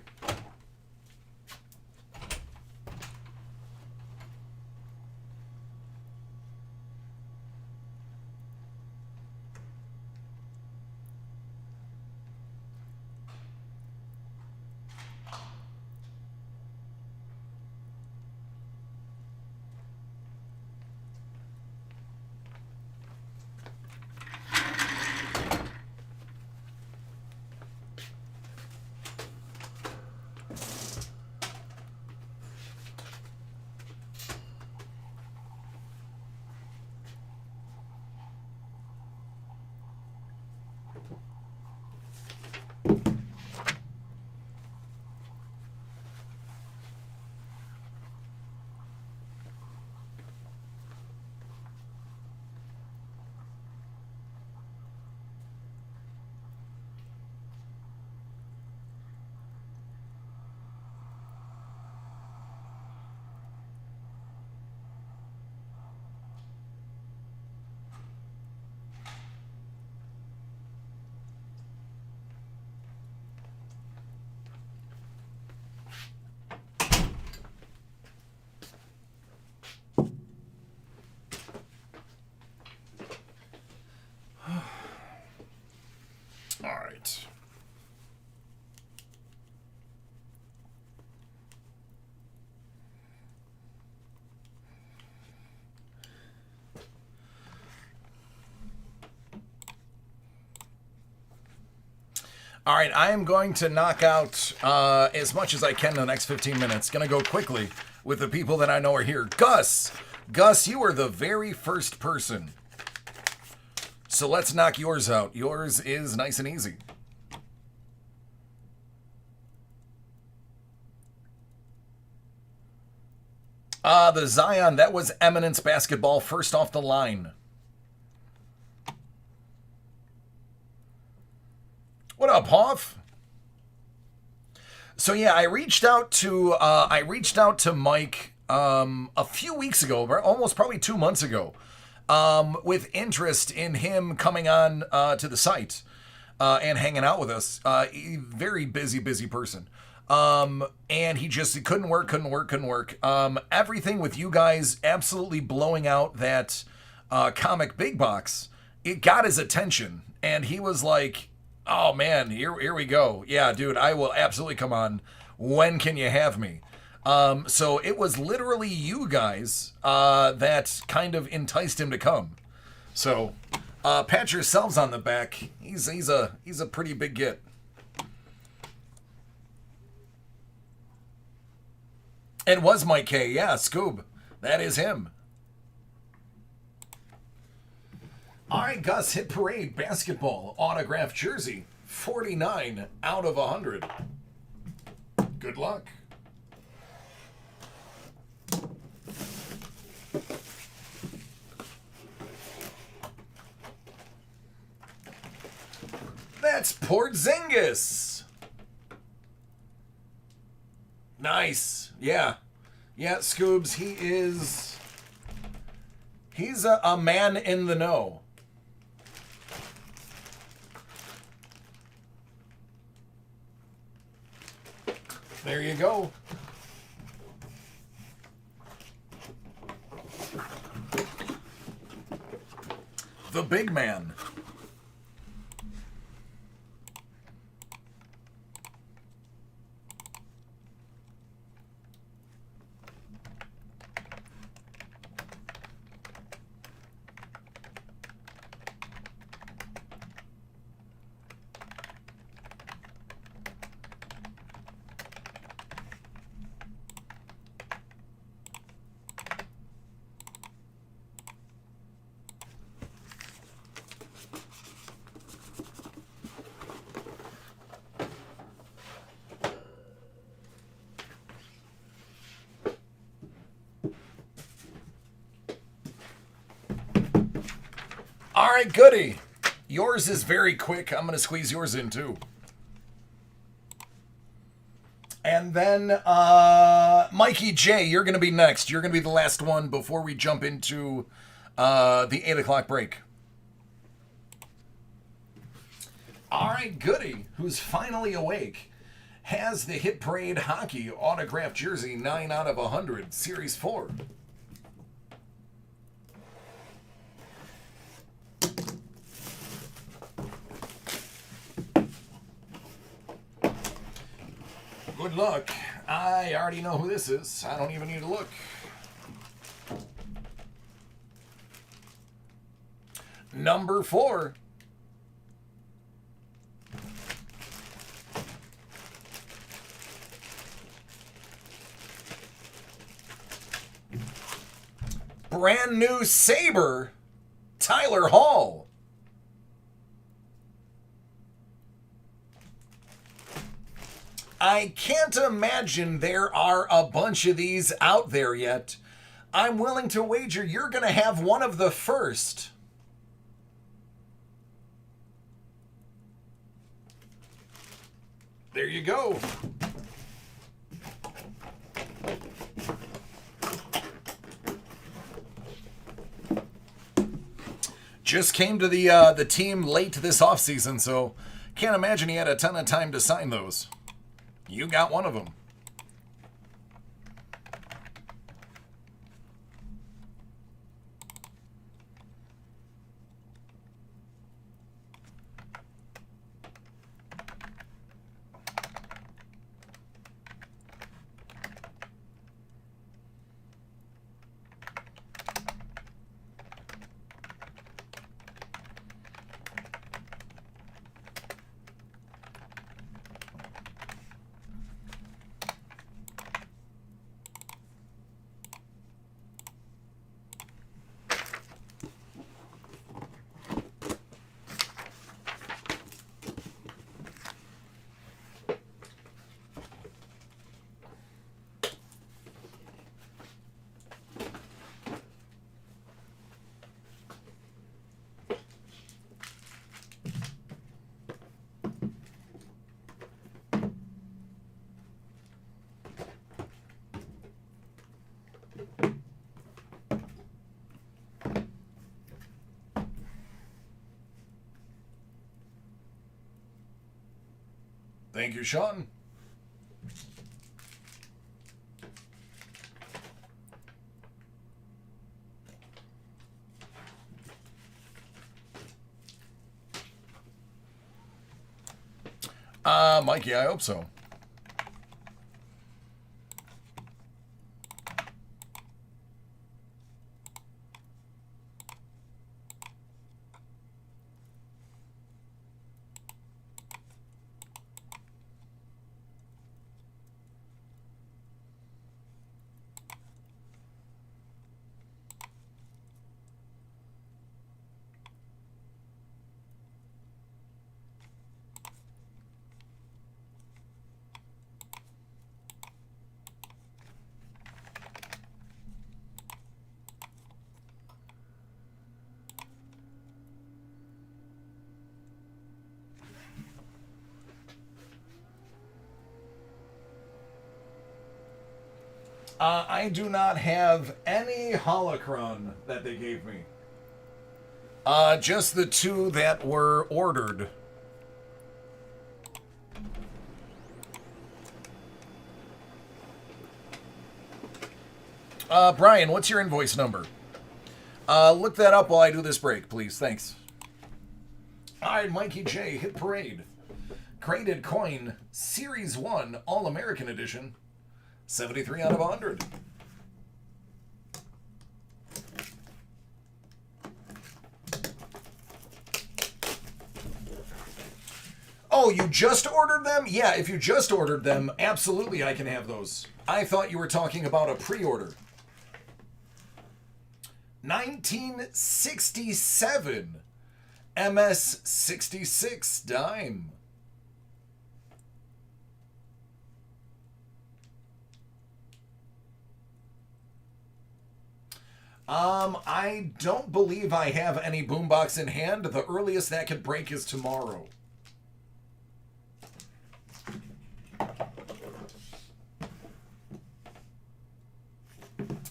All right, I am going to knock out as much as I can in the next 15 minutes. Going to go quickly with the people that I know are here. Gus! Gus, you are the very first person. So let's knock yours out. Yours is nice and easy. The Zion, that was Eminence Basketball, first off the line. What up, Hoff? So yeah, I reached out to Mike a few weeks ago, almost probably 2 months ago, with interest in him coming on to the site and hanging out with us. Very busy person. And he couldn't work. Everything with you guys absolutely blowing out that comic big box, it got his attention, and he was like, oh man, here we go. Yeah, dude, I will absolutely come on. When can you have me? So it was literally you guys that kind of enticed him to come. So pat yourselves on the back. He's a pretty big get. It was Mike K. Yeah, Scoob. That is him. All right, Gus, Hit Parade Basketball autographed jersey, 49 out of 100. Good luck. That's Porzingis. Nice. Yeah. Yeah, Scoobs, he's a man in the know. There you go. The big man. All right, goody. Yours is very quick. I'm going to squeeze yours in, too. And then, Mikey J, you're going to be next. You're going to be the last one before we jump into the 8 o'clock break. All right, goody, who's finally awake, has the Hit Parade Hockey autographed jersey, 9 out of 100, Series 4. Good luck. I already know who this is. I don't even need to look. Number 4. Brand new Sabre, Tyler Hall. I can't imagine there are a bunch of these out there yet. I'm willing to wager you're going to have one of the first. There you go. Just came to the team late this offseason, so can't imagine he had a ton of time to sign those. You got one of them. Thank you, Sean. Mikey, I hope so. I do not have any holocron that they gave me. Just the two that were ordered. Brian, what's your invoice number? Look that up while I do this break, please. Thanks. All right, Mikey J, Hit Parade. Created coin, Series 1, All-American Edition. 73 out of 100. Oh, you just ordered them? Yeah, if you just ordered them, absolutely I can have those. I thought you were talking about a pre-order. 1967 MS-66 dime. I don't believe I have any boombox in hand. The earliest that could break is tomorrow.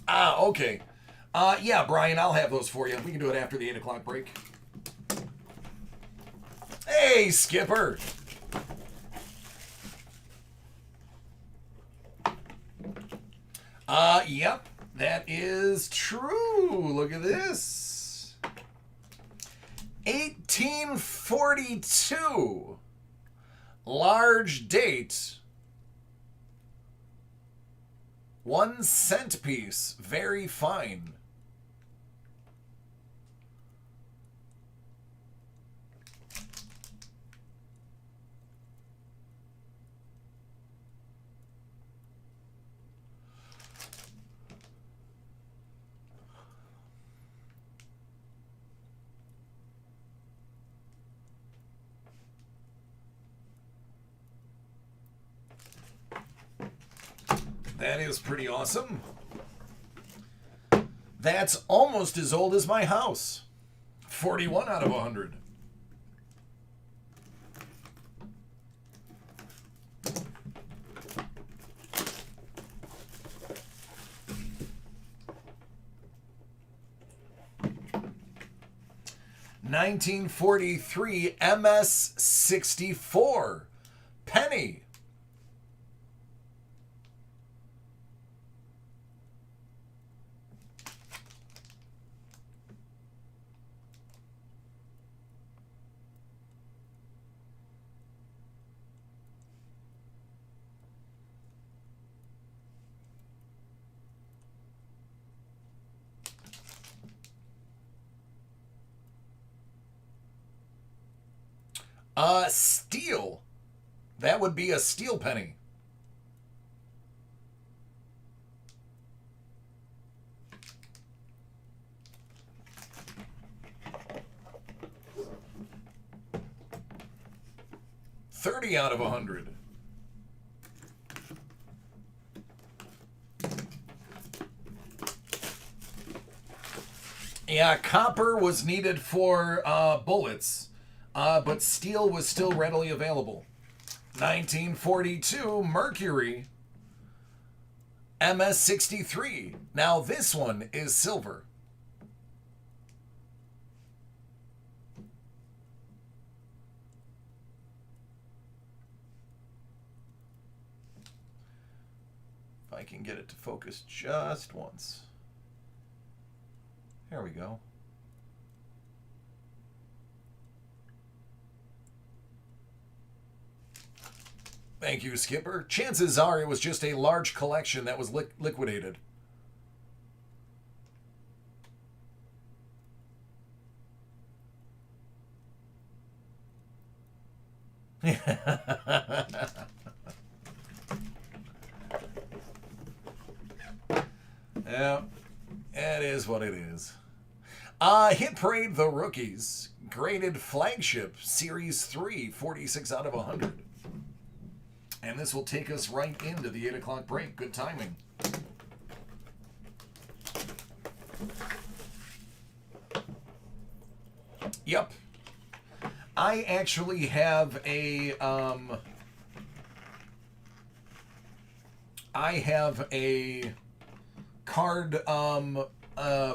Okay. Yeah, Brian, I'll have those for you. We can do it after the 8 o'clock break. Hey, Skipper. Yep, that is true. Look at this. 1842. Large date. 1 cent piece. Very fine. That is pretty awesome. That's almost as old as my house. 41 out of 100. $1943 MS-64 penny. Steel. That would be a steel penny. $30 out of 100. Yeah, copper was needed for bullets. But steel was still readily available. 1942 Mercury MS-63. Now this one is silver. I can get it to focus just once. There we go. Thank you, Skipper. Chances are it was just a large collection that was liquidated. Yeah, it is what it is. Hit Parade The Rookies. Graded Flagship Series 3, 46 out of 100. And this will take us right into the 8 o'clock break. Good timing. Yep. I actually have a card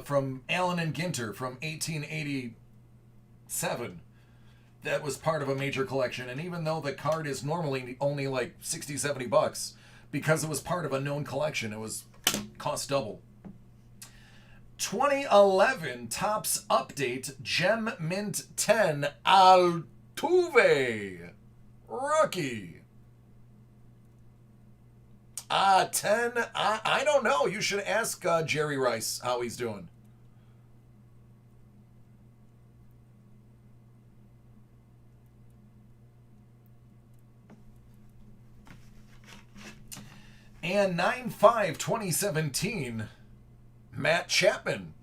from Allen and Ginter from 1887 that was part of a major collection, and even though the card is normally only like 60, 70 bucks, because it was part of a known collection, it was cost double. 2011 Topps Update Gem Mint 10 Altuve Rookie. 10, I don't know. You should ask Jerry Rice how he's doing. And 9/5/2017, Matt Chapman.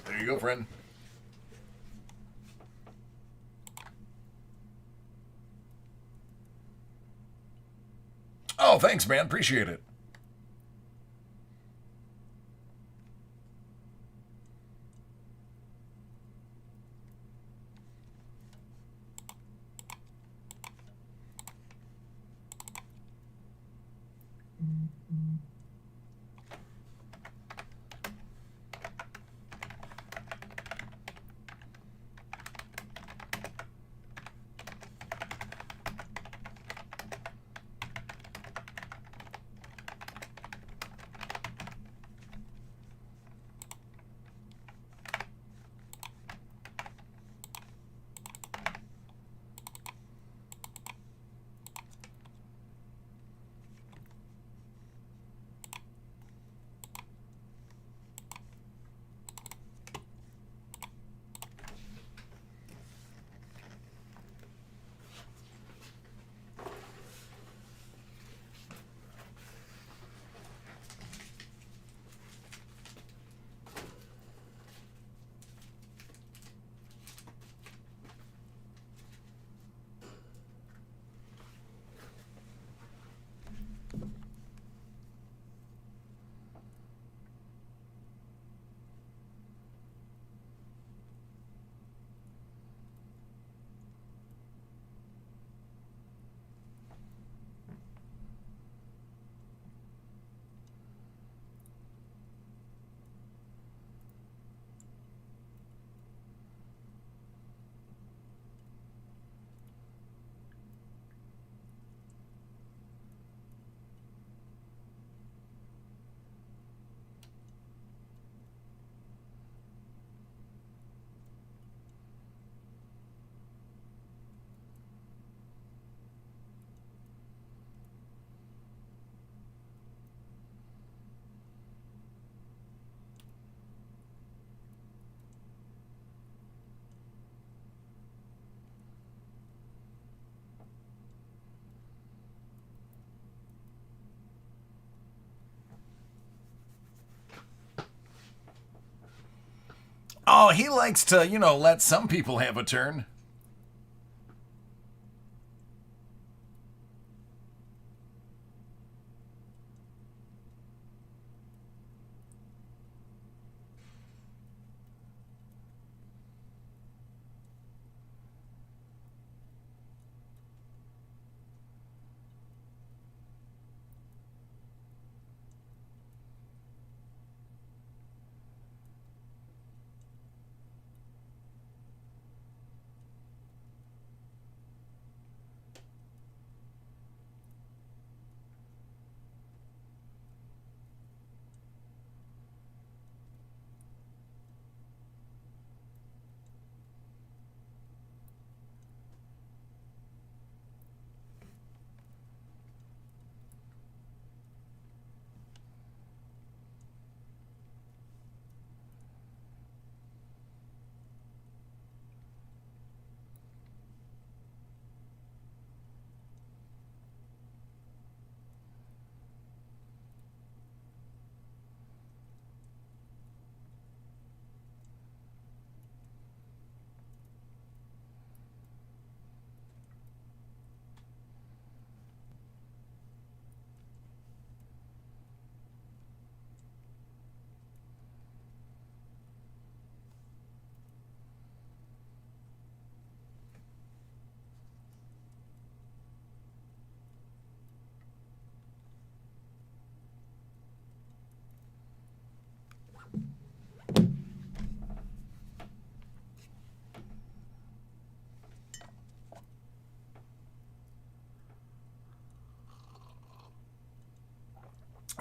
There you go, friend. Oh, thanks, man. Appreciate it. Oh, he likes to, let some people have a turn.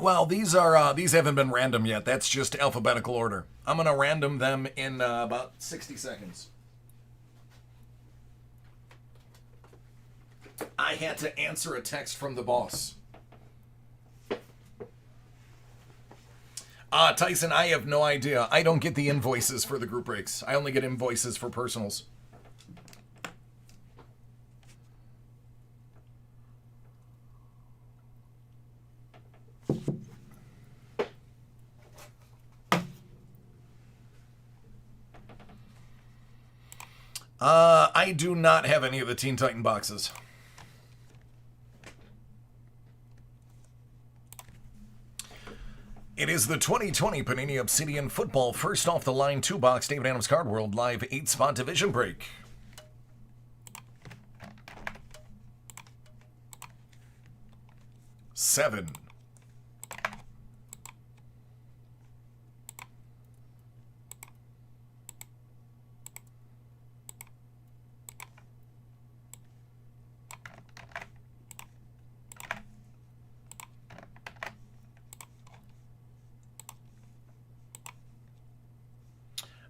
Well, these haven't been random yet. That's just alphabetical order. I'm gonna random them in about 60 seconds. I had to answer a text from the boss. Tyson, I have no idea. I don't get the invoices for the group breaks. I only get invoices for personals. I do not have any of the Teen Titan boxes. It is the 2020 Panini Obsidian Football First Off the Line 2-box David Adams Card World Live 8-spot division break. Seven.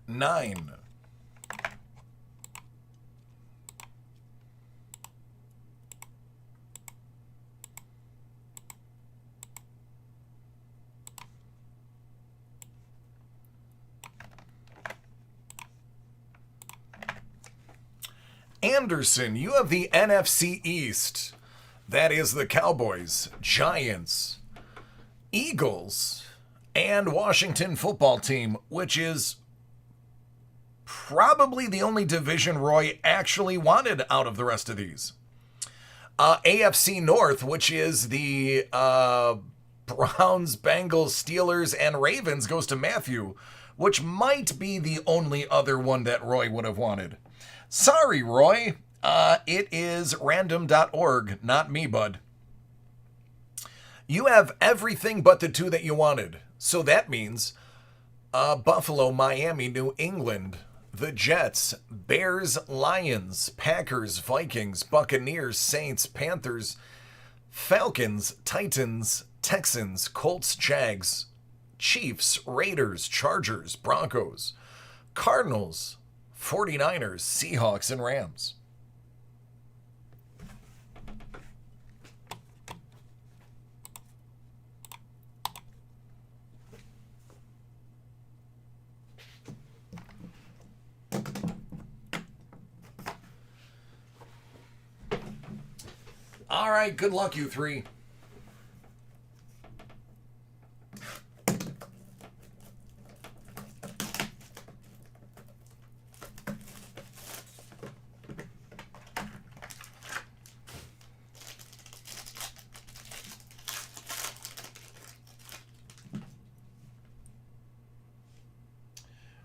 Nine. Anderson, you have the NFC East. That is the Cowboys, Giants, Eagles, and Washington football team, which is probably the only division Roy actually wanted out of the rest of these. AFC North, which is the Browns, Bengals, Steelers, and Ravens, goes to Matthew, which might be the only other one that Roy would have wanted. Sorry, Roy. It is random.org, not me, bud. You have everything but the two that you wanted. So that means Buffalo, Miami, New England, the Jets, Bears, Lions, Packers, Vikings, Buccaneers, Saints, Panthers, Falcons, Titans, Texans, Colts, Jags, Chiefs, Raiders, Chargers, Broncos, Cardinals, 49ers, Seahawks, and Rams. All right, good luck, you three.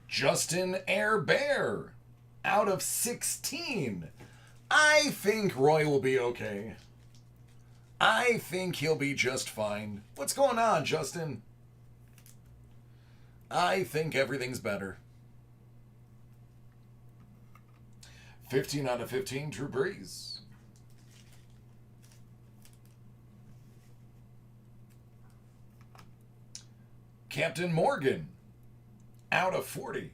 Justin Air Bear, out of 16. I think Roy will be okay. I think he'll be just fine. What's going on, Justin? I think everything's better. 15 out of 15, Drew Brees. Captain Morgan, out of 40.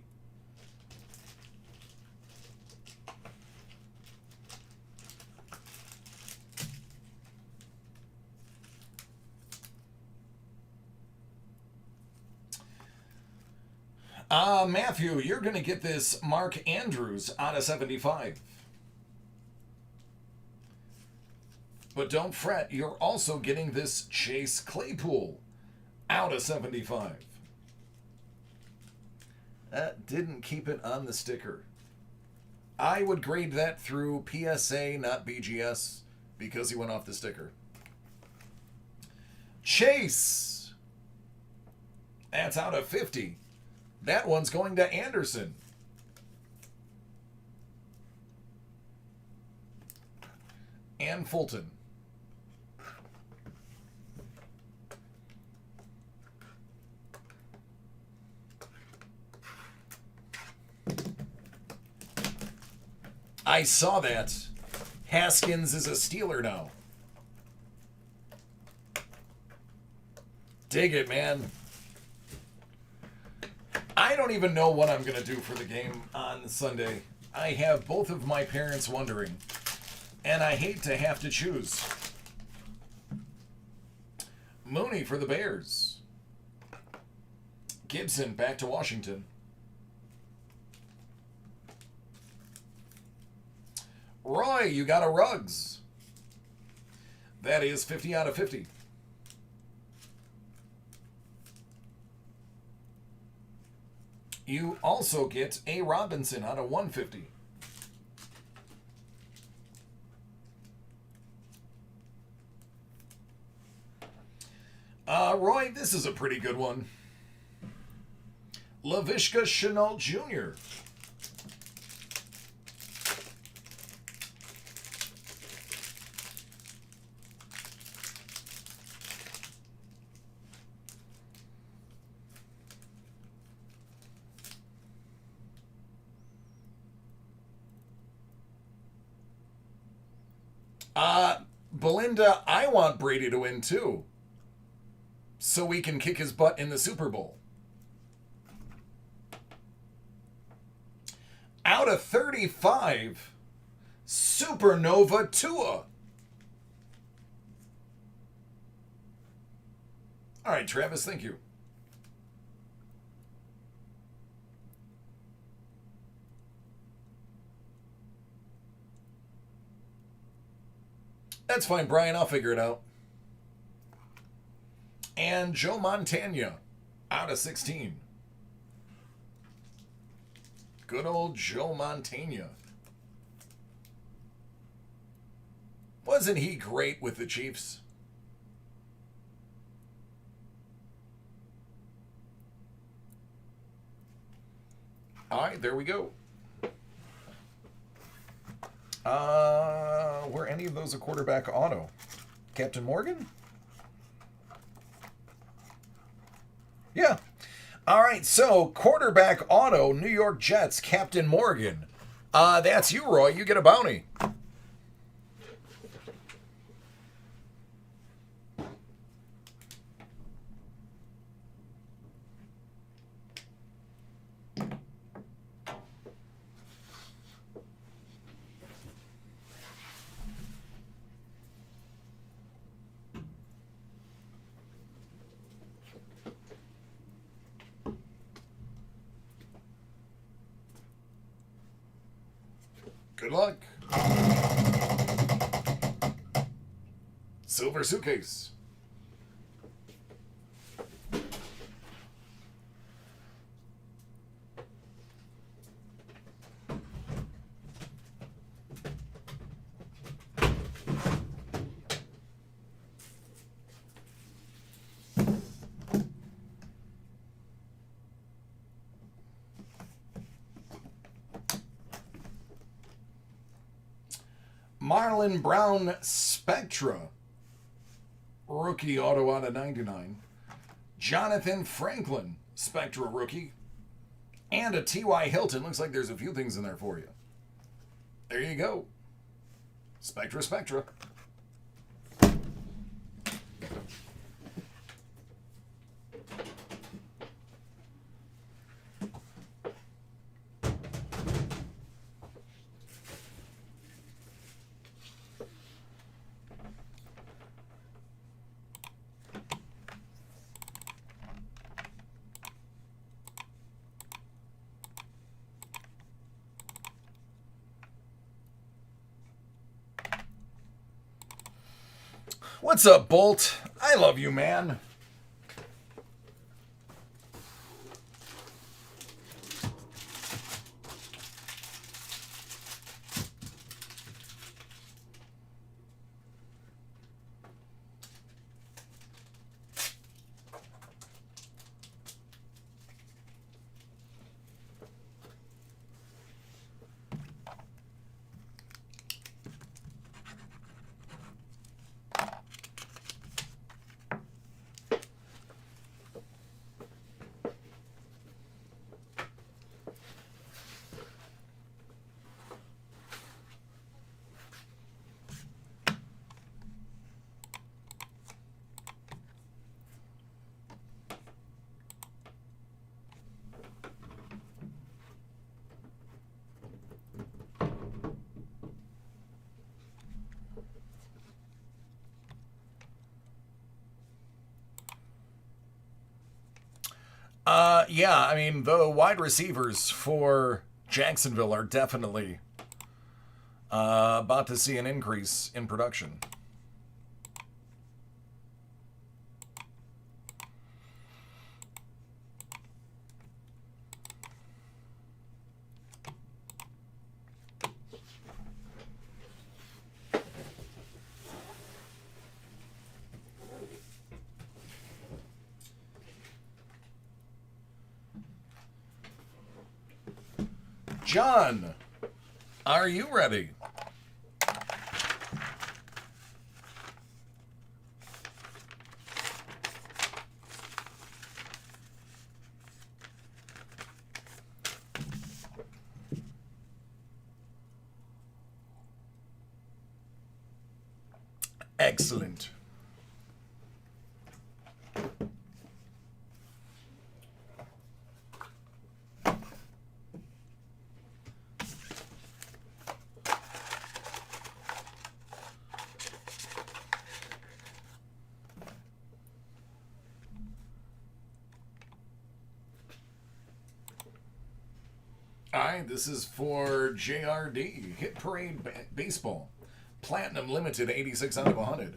Matthew, you're going to get this Mark Andrews out of 75. But don't fret, you're also getting this Chase Claypool out of 75. That didn't keep it on the sticker. I would grade that through PSA, not BGS, because he went off the sticker. Chase. That's out of 50. That one's going to Anderson. And Fulton. I saw that. Haskins is a Steeler now. Dig it, man. I don't even know what I'm going to do for the game on Sunday. I have both of my parents wondering, and I hate to have to choose. Mooney for the Bears. Gibson back to Washington. Roy, you got a Ruggs. That is 50 out of 50. You also get a Robinson out of 150. Roy, this is a pretty good one. Laviska Shenault Jr. Belinda, I want Brady to win too, so we can kick his butt in the Super Bowl. Out of 35, Supernova Tua. All right, Travis, thank you. That's fine, Brian. I'll figure it out. And Joe Montana, out of 16. Good old Joe Montana. Wasn't he great with the Chiefs? All right, there we go. Were any of those a quarterback auto? Captain Morgan? Yeah. All right, so quarterback auto, New York Jets, Captain Morgan. That's you, Roy. You get a bounty. Good luck. Silver suitcase. Marlon Brown Spectra. Rookie auto out of 99. Jonathan Franklin Spectra rookie. And a T.Y. Hilton. Looks like there's a few things in there for you. There you go. Spectra, Spectra. What's up, Bolt? I love you, man. Yeah, I mean, the wide receivers for Jacksonville are definitely about to see an increase in production. John, are you ready? Excellent. All right, this is for JRD, Hit Parade Baseball. Platinum Limited, 86 out of 100.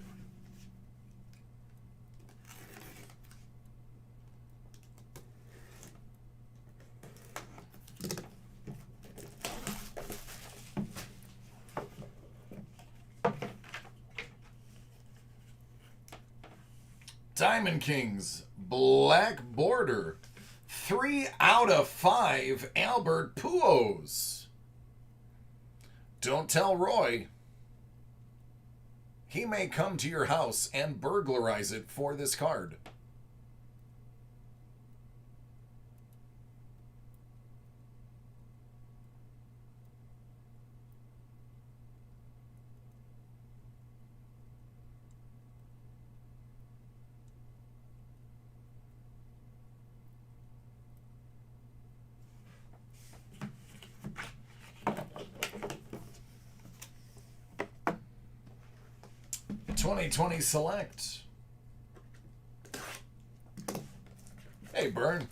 Diamond Kings, Black Border, 3 out of 5, Albert Pujols. Don't tell Roy. He may come to your house and burglarize it for this card. '20 Select. Hey, Burn.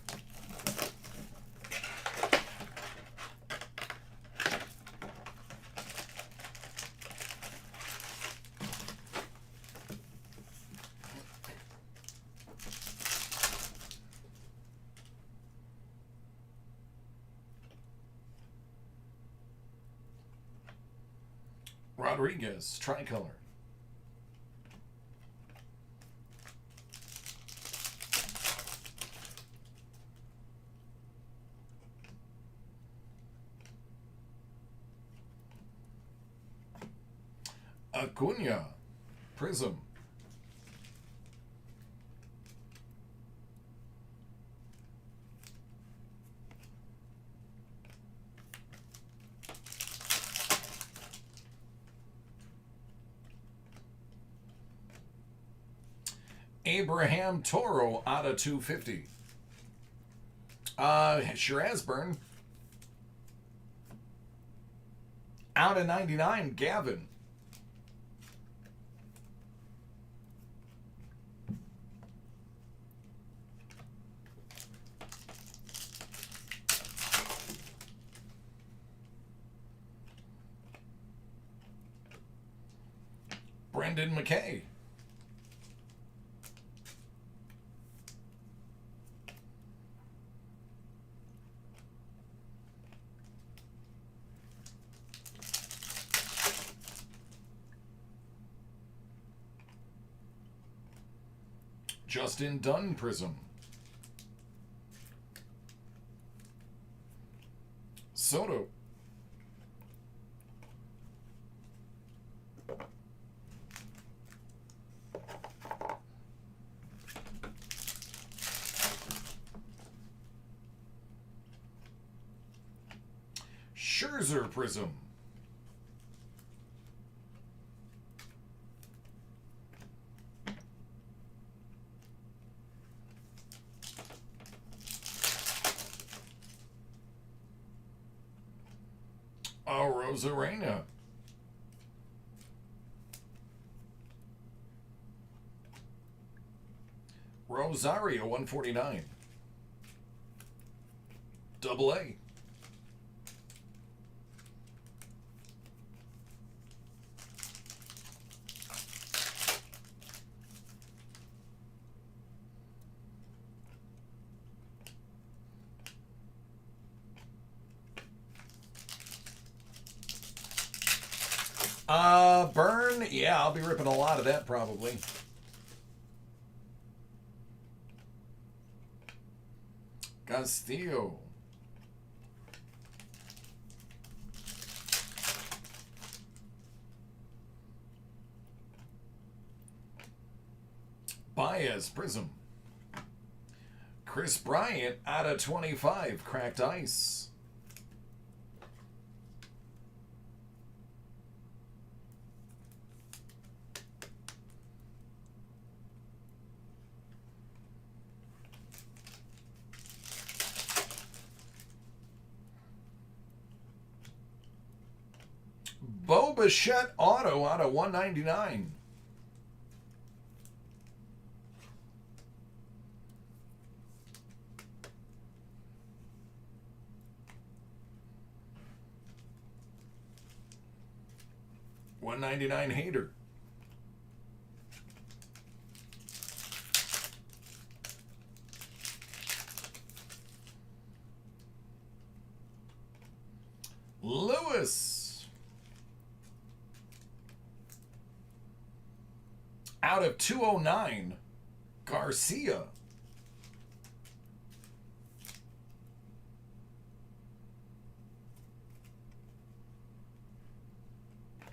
Rodriguez, tricolor. Acuna, Prism. Abraham Toro out of 250. Shirazburn out of 99. Gavin. Brendan McKay. Justin Dunn Prism. Soto. Scherzer Prism. Rosarena. Rosario 149. Double A. Burn. Yeah, I'll be ripping a lot of that probably. Castillo. Baez, Prism. Chris Bryant out of 25, cracked ice. Bo Bichette auto out of 199. $199 Hater. Lewis. Out of 209, Garcia.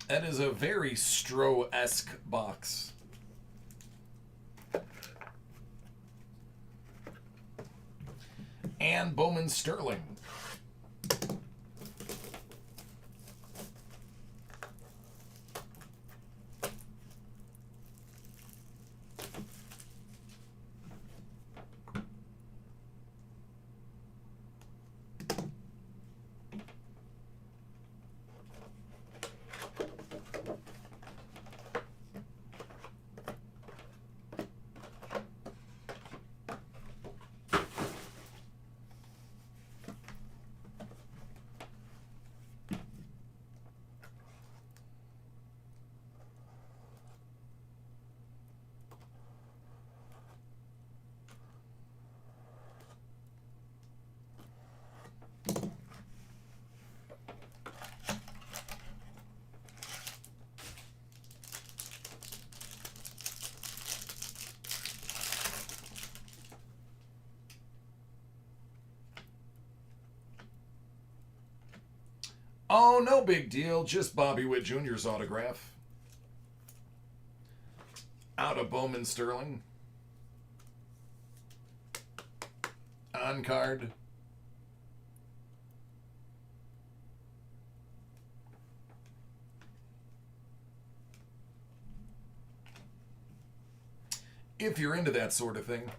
That is a very Stro-esque box. And Bowman Sterling. Oh, no big deal. Just Bobby Witt Jr.'s autograph. Out of Bowman Sterling. On card. If you're into that sort of thing.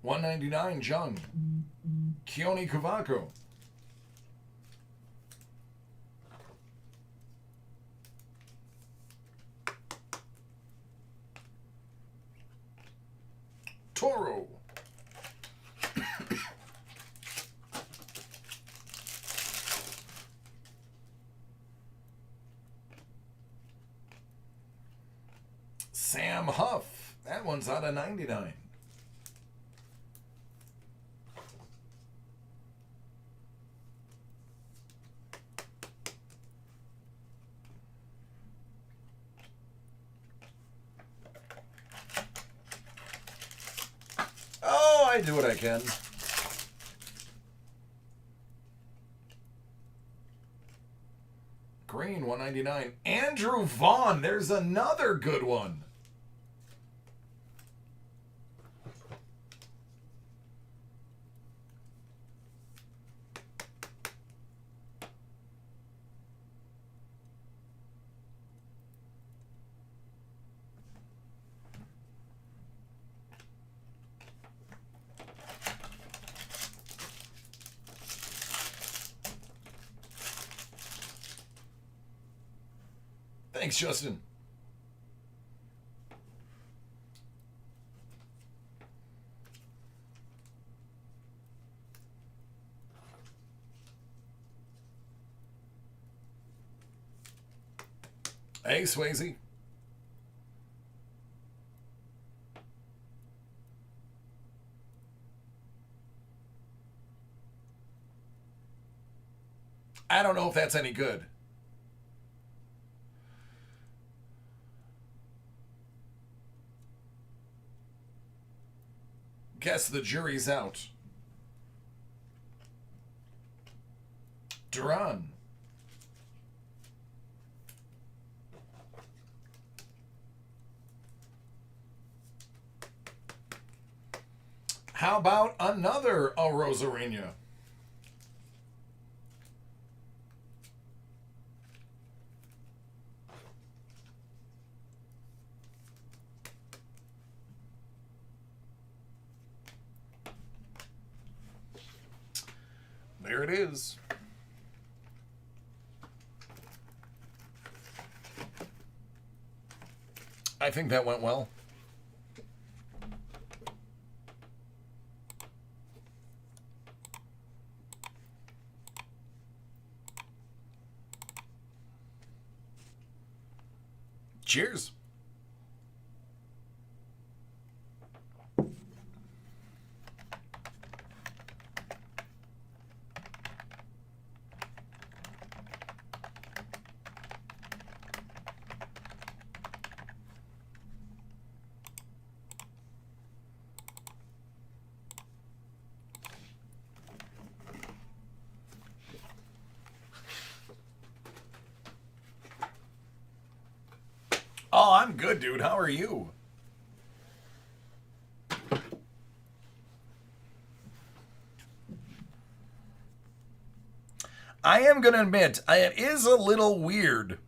$199 Jung. Keone Kavako. Toro. Sam Huff. That one's out of 99. I do what I can. Green, 199. Andrew Vaughn, there's another good one. Thanks, Justin. Hey, Swayze. I don't know if that's any good. Guess the jury's out. Duran. How about another A Rosarina? There it is. I think that went well. Cheers. Oh, I'm good, dude. How are you? I am going to admit, it is a little weird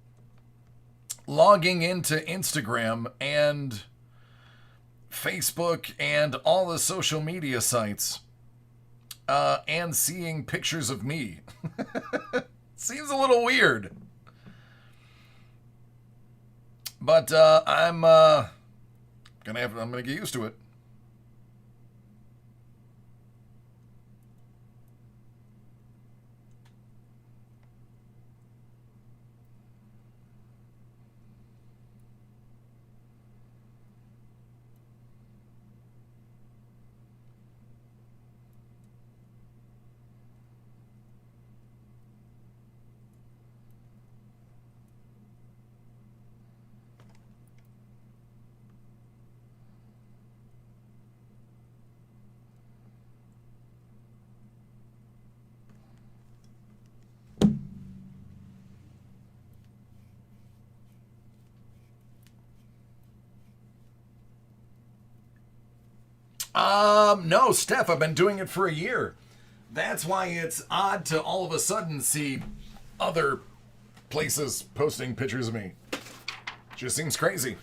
logging into Instagram and Facebook and all the social media sites and seeing pictures of me. Seems a little weird. But I'm gonna get used to it. No, Steph, I've been doing it for a year. That's why it's odd to all of a sudden see other places posting pictures of me. Just seems crazy.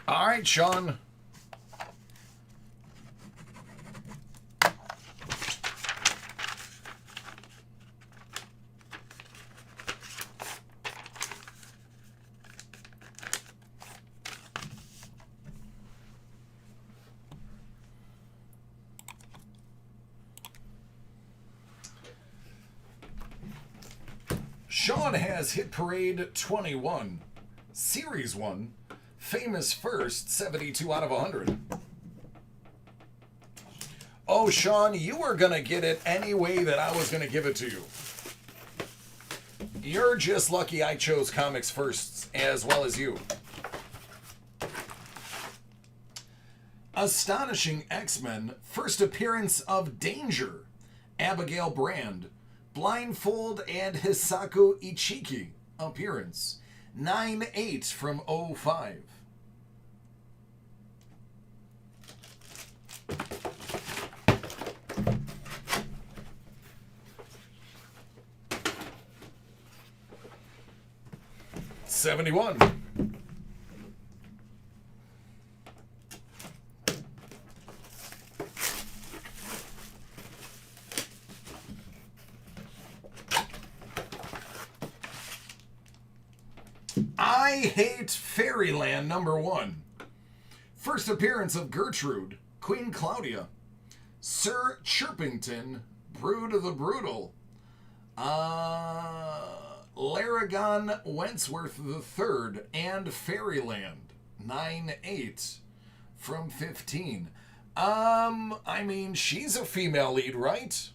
All right, Sean. Sean has Hit Parade 21, Series 1, Famous First, 72 out of 100. Oh, Sean, you were going to get it any way that I was going to give it to you. You're just lucky I chose comics first, as well as you. Astonishing X-Men, first appearance of Danger, Abigail Brand, Blindfold, and Hisaku Ichiki. appearance. 9-8 from 05. $71. I Hate Fairyland #1. First appearance of Gertrude, Queen Claudia, Sir Chirpington, Brood of the Brutal, Laragon Wentworth III, and Fairyland. 9-8 from 15. I mean, she's a female lead, right?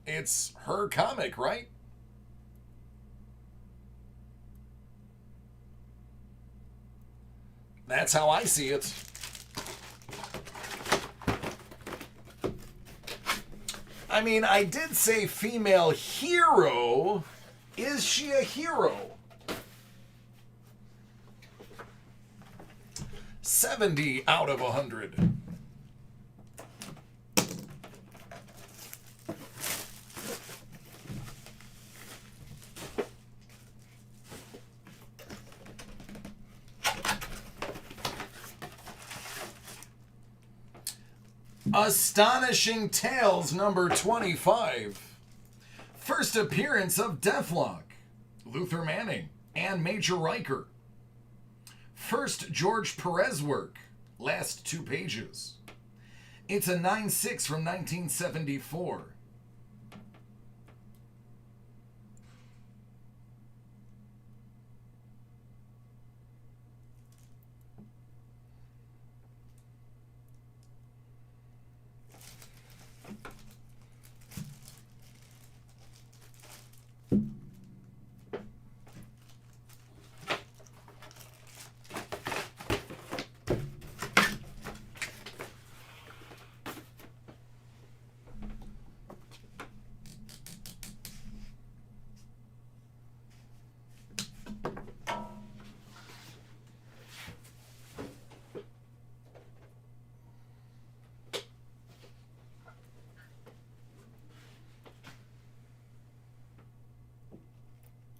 It's her comic, right? That's how I see it. I mean, I did say female hero. Is she a hero? 70 out of 100. Astonishing Tales #25. First appearance of Deathlock, Luther Manning, and Major Riker. First George Perez work, last 2 pages. It's a 9-6 from 1974.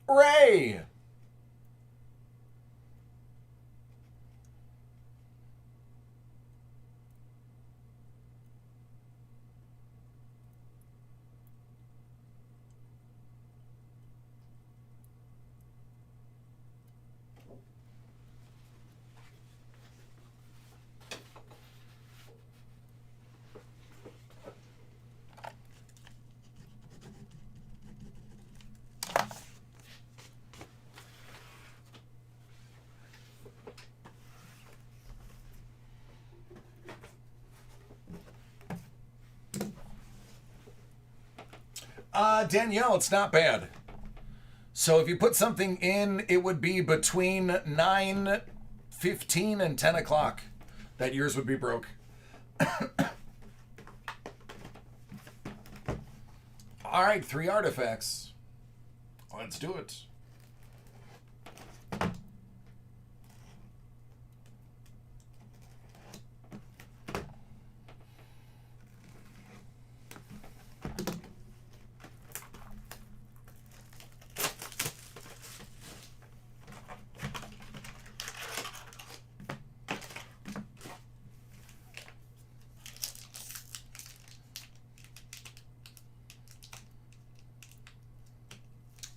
Ray! Danielle, it's not bad. So if you put something in, it would be between 9:15 and 10 o'clock that yours would be broke. All right, 3 artifacts. Let's do it.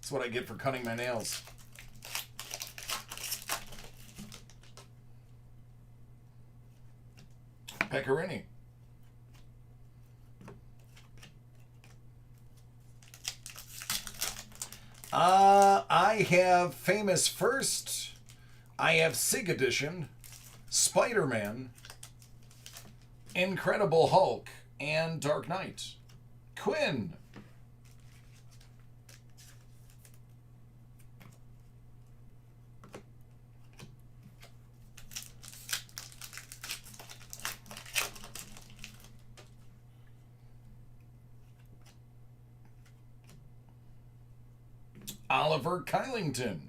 That's what I get for cutting my nails. Pecorini. I have Famous First. I have Sig Edition, Spider-Man, Incredible Hulk, and Dark Knight. Quinn. Oliver Kylington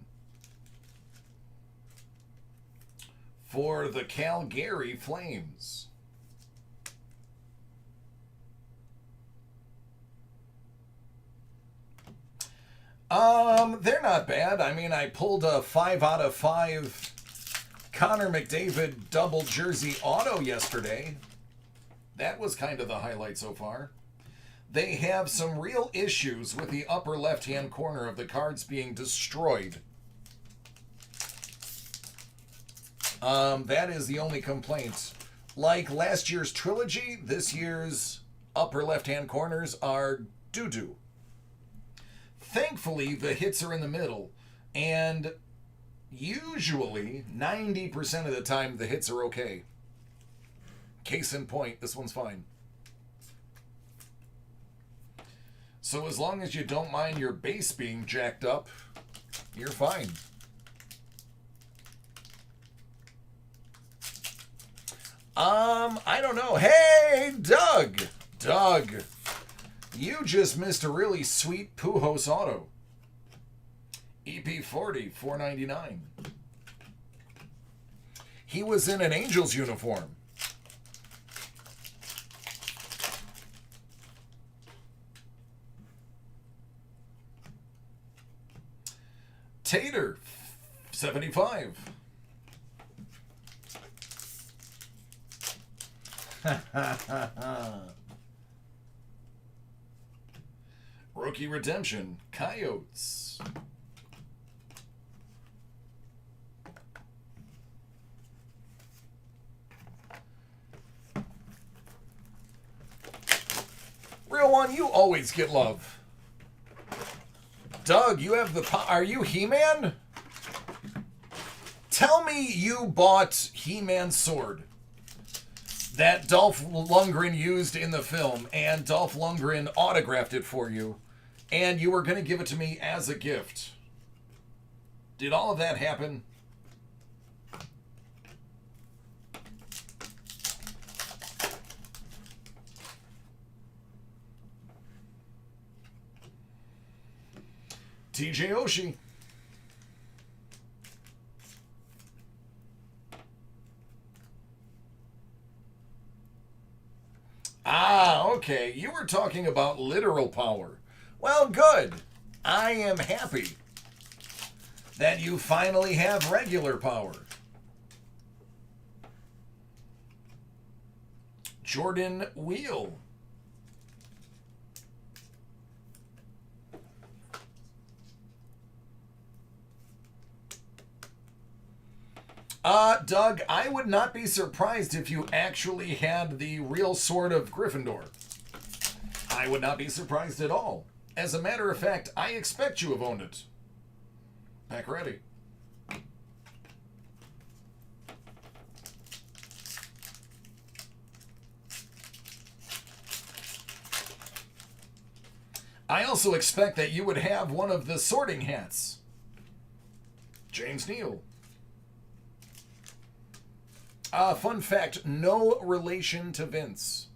for the Calgary Flames. They're not bad. I mean, I pulled a 5 out of 5 Connor McDavid double jersey auto yesterday. That was kind of the highlight so far. They have some real issues with the upper left-hand corner of the cards being destroyed. That is the only complaint. Like last year's trilogy, this year's upper left-hand corners are doo-doo. Thankfully, the hits are in the middle, and usually 90% of the time the hits are okay. Case in point, this one's fine. So as long as you don't mind your base being jacked up, you're fine. I don't know. Hey, Doug! Doug! You just missed a really sweet Pujols auto. EP40, $4.99. He was in an Angels uniform. Tater, 75. Rookie Redemption, Coyotes. Real one, you always get love. Doug, you have the... Are you He-Man? Tell me you bought He-Man's sword that Dolph Lundgren used in the film, and Dolph Lundgren autographed it for you, and you were going to give it to me as a gift. Did all of that happen? TJ Oshie. Ah, okay. You were talking about literal power. Well, good. I am happy that you finally have regular power. Jordan Wheel. Doug, I would not be surprised if you actually had the real sword of Gryffindor. I would not be surprised at all. As a matter of fact, I expect you have owned it. Pack ready. I also expect that you would have one of the sorting hats. James Neal. Fun fact, no relation to Vince.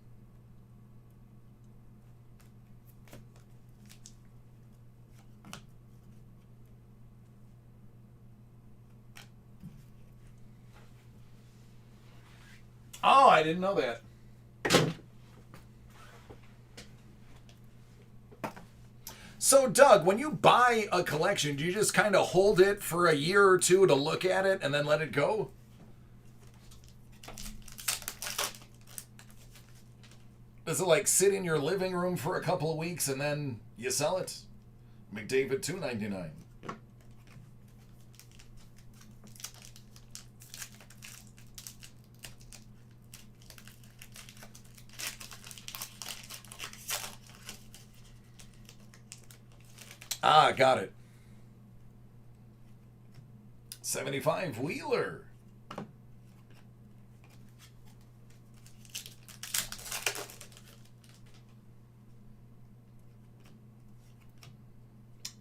Oh, I didn't know that. So, Doug, when you buy a collection, do you just kind of hold it for a year or two to look at it and then let it go? Does it like sit in your living room for a couple of weeks and then you sell it? McDavid, $2.99. Ah, got it. 75 Wheeler.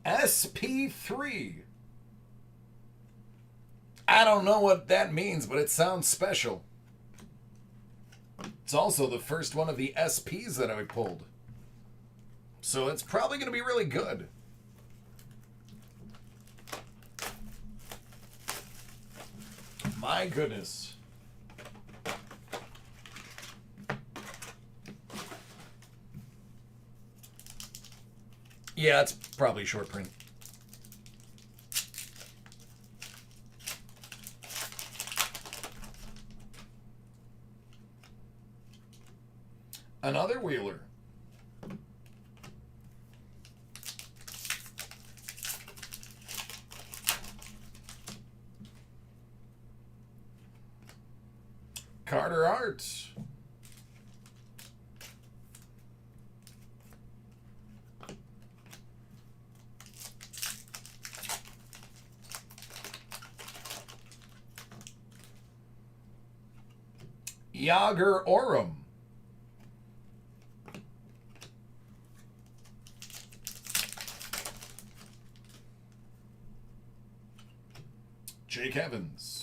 SP3. I don't know what that means, but it sounds special. It's also the first one of the SPs that I pulled. So it's probably going to be really good. My goodness. Yeah, it's probably short print. Another Wheeler. Carter Arts. Yager Orem. Jake Evans.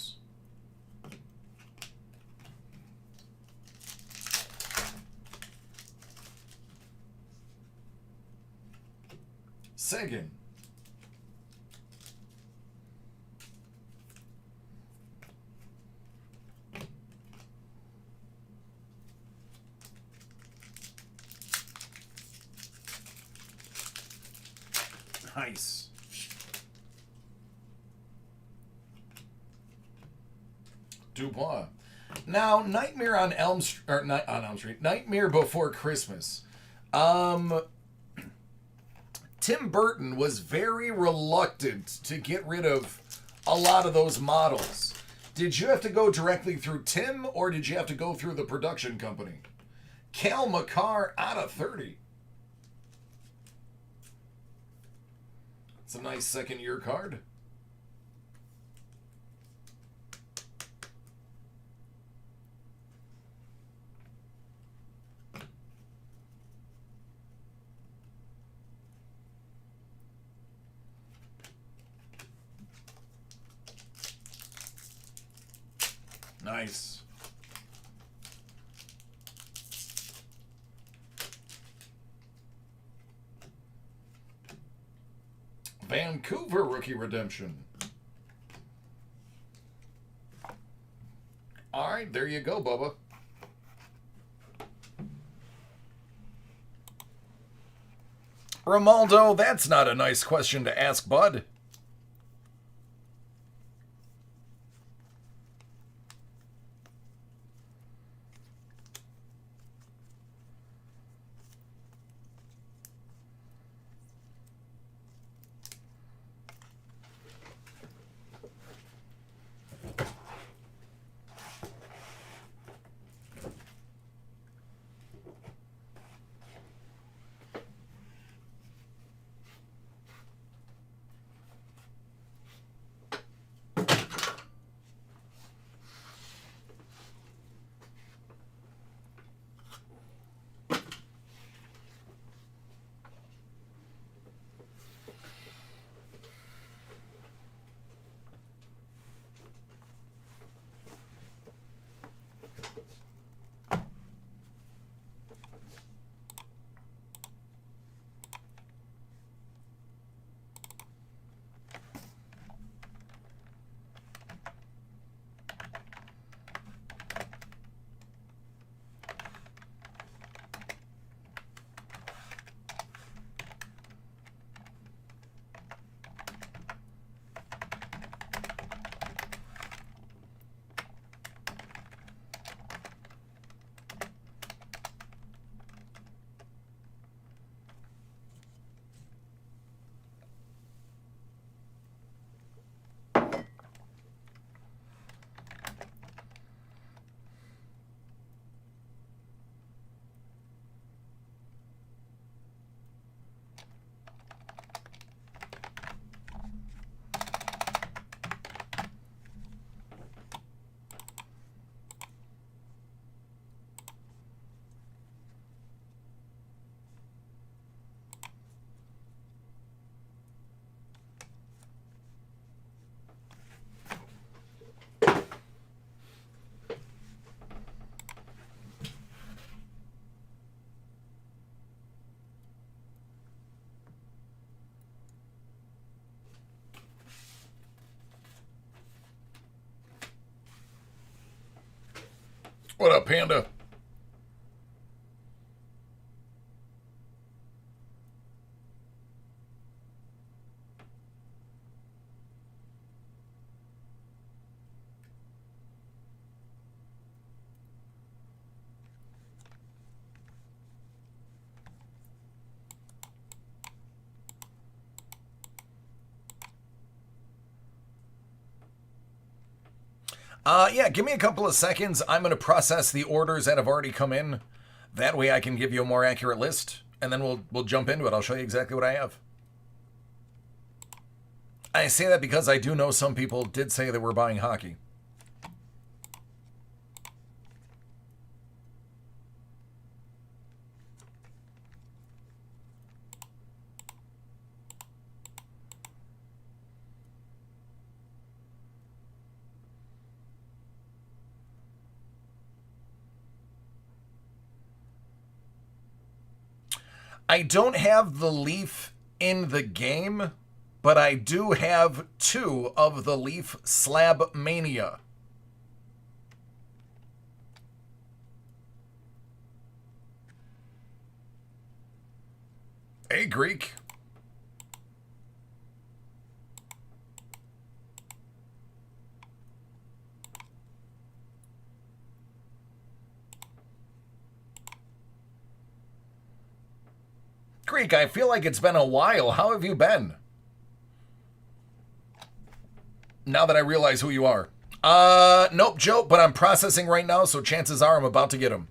Sagan. Nice. Dubois. Now, Nightmare on Elm Street, or not on Elm Street, Nightmare Before Christmas. Tim Burton was very reluctant to get rid of a lot of those models. Did you have to go directly through Tim, or did you have to go through the production company? Cal McCarr out of 30. It's a nice second-year card. Nice. Vancouver rookie redemption. All right, there you go, Bubba. Romaldo, that's not a nice question to ask, bud. What up, Panda? Yeah, give me a couple of seconds. I'm going to process the orders that have already come in. That way I can give you a more accurate list, and then we'll jump into it. I'll show you exactly what I have. I say that because I do know some people did say that we're buying hockey. I don't have the Leaf in the game, but I do have 2 of the Leaf Slab Mania. Hey, Greek. Greek, I feel like it's been a while. How have you been? Now that I realize who you are. Nope, Joe, but I'm processing right now, so chances are I'm about to get him.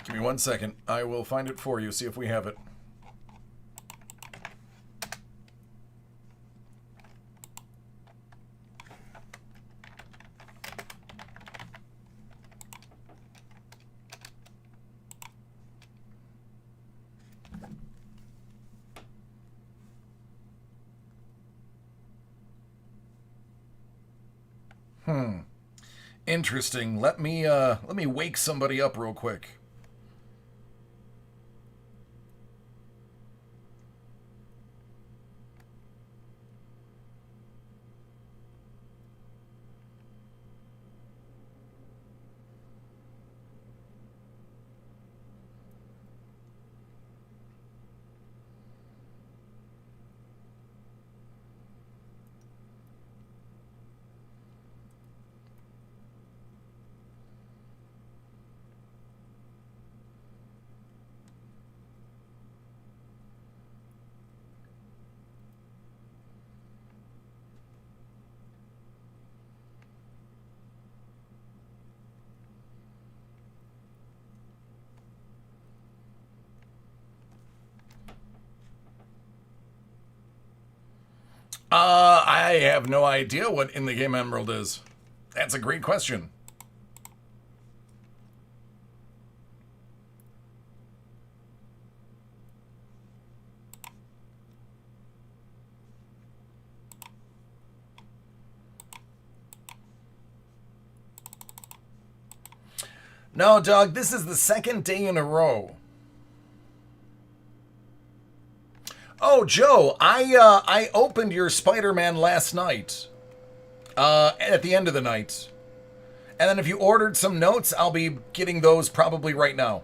Give me 1 second. I will find it for you, see if we have it. Interesting. Let me wake somebody up real quick. I have no idea what In the Game Emerald is. That's a great question. No, Doug, this is the 2nd day in a row. Oh, Joe, I opened your Spider-Man last night. At the end of the night. And then if you ordered some notes, I'll be getting those probably right now.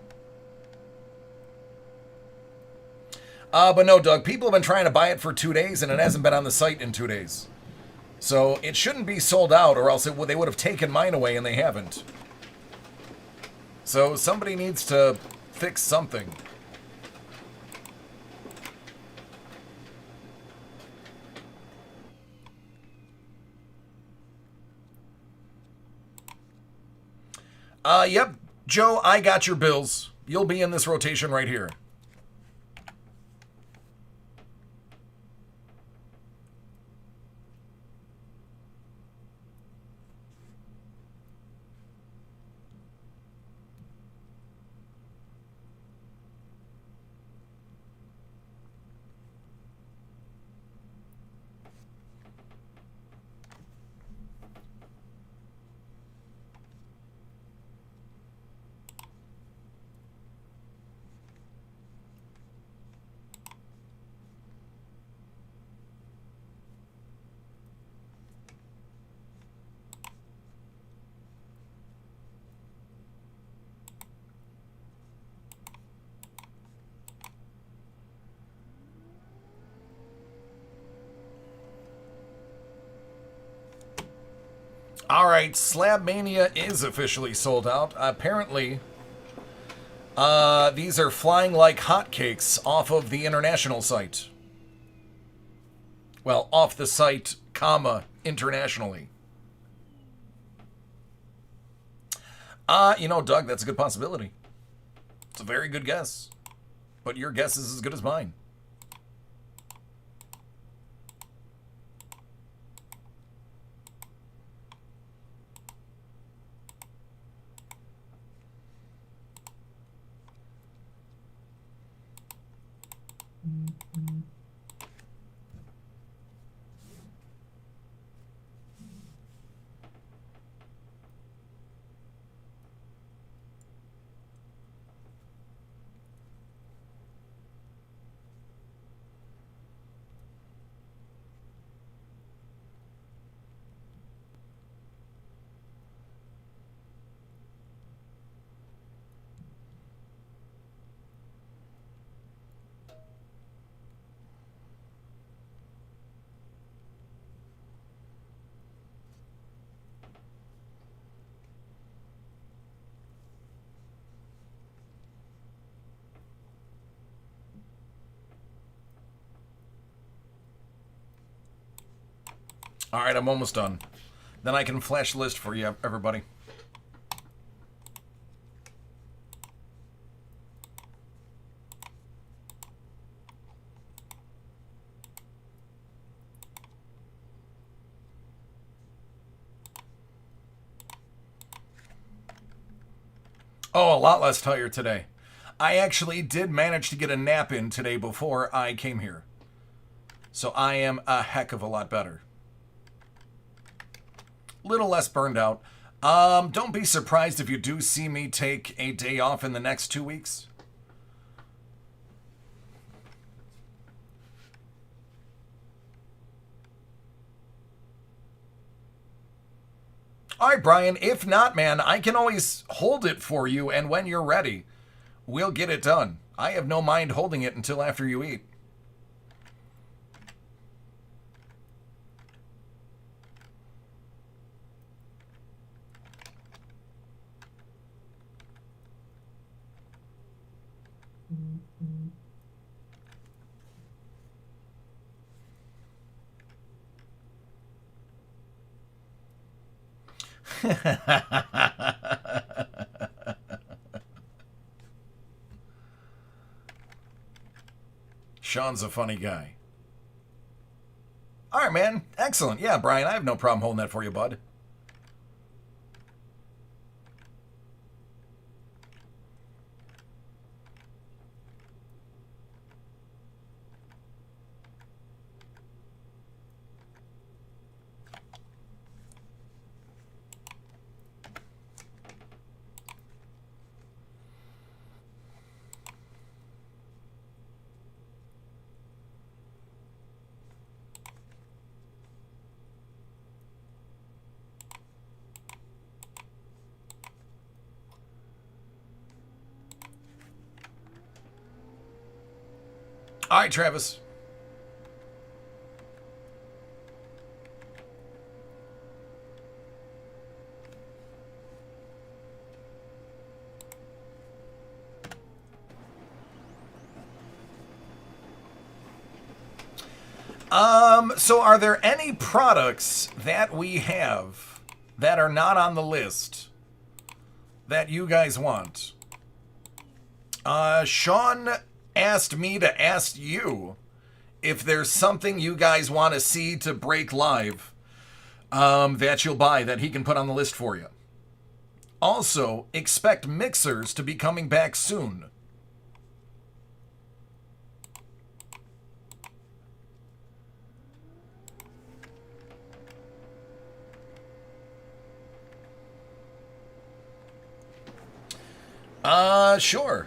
But no, Doug, people have been trying to buy it for 2 days, and it hasn't been on the site in 2 days. So it shouldn't be sold out, or else they would have taken mine away, and they haven't. So somebody needs to fix something. Yep, Joe, I got your bills. You'll be in this rotation right here. All right, Slab Mania is officially sold out. Apparently, these are flying like hotcakes off of the international site. Well, off the site, comma, internationally. You know, Doug, that's a good possibility. It's a very good guess. But your guess is as good as mine. All right, I'm almost done. Then I can flash the list for you, everybody. Oh, a lot less tired today. I actually did manage to get a nap in today before I came here. So I am a heck of a lot better. Little less burned out. Don't be surprised if you do see me take a day off in the next 2 weeks. All right, Brian, if not, man, I can always hold it for you, and when you're ready, we'll get it done. I have no mind holding it until after you eat. Sean's a funny guy. All right, man. Excellent. Yeah, Brian, I have no problem holding that for you, bud. All right, Travis. So are there any products that we have that are not on the list that you guys want. Sean asked me to ask you if there's something you guys want to see to break live that you'll buy that he can put on the list for you. Also, expect mixers to be coming back soon. Sure.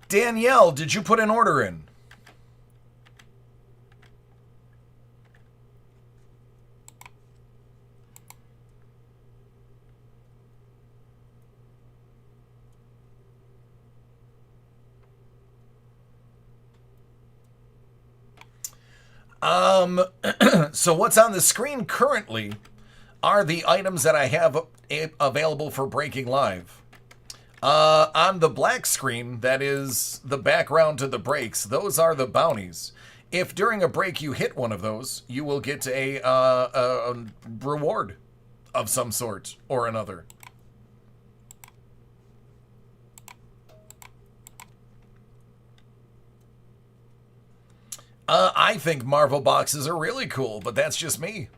Danielle, did you put an order in? So what's on the screen currently are the items that I have available for breaking live. On the black screen, that is the background to the breaks, those are the bounties. If during a break you hit one of those, you will get a reward of some sort or another. I think Marvel boxes are really cool, but that's just me.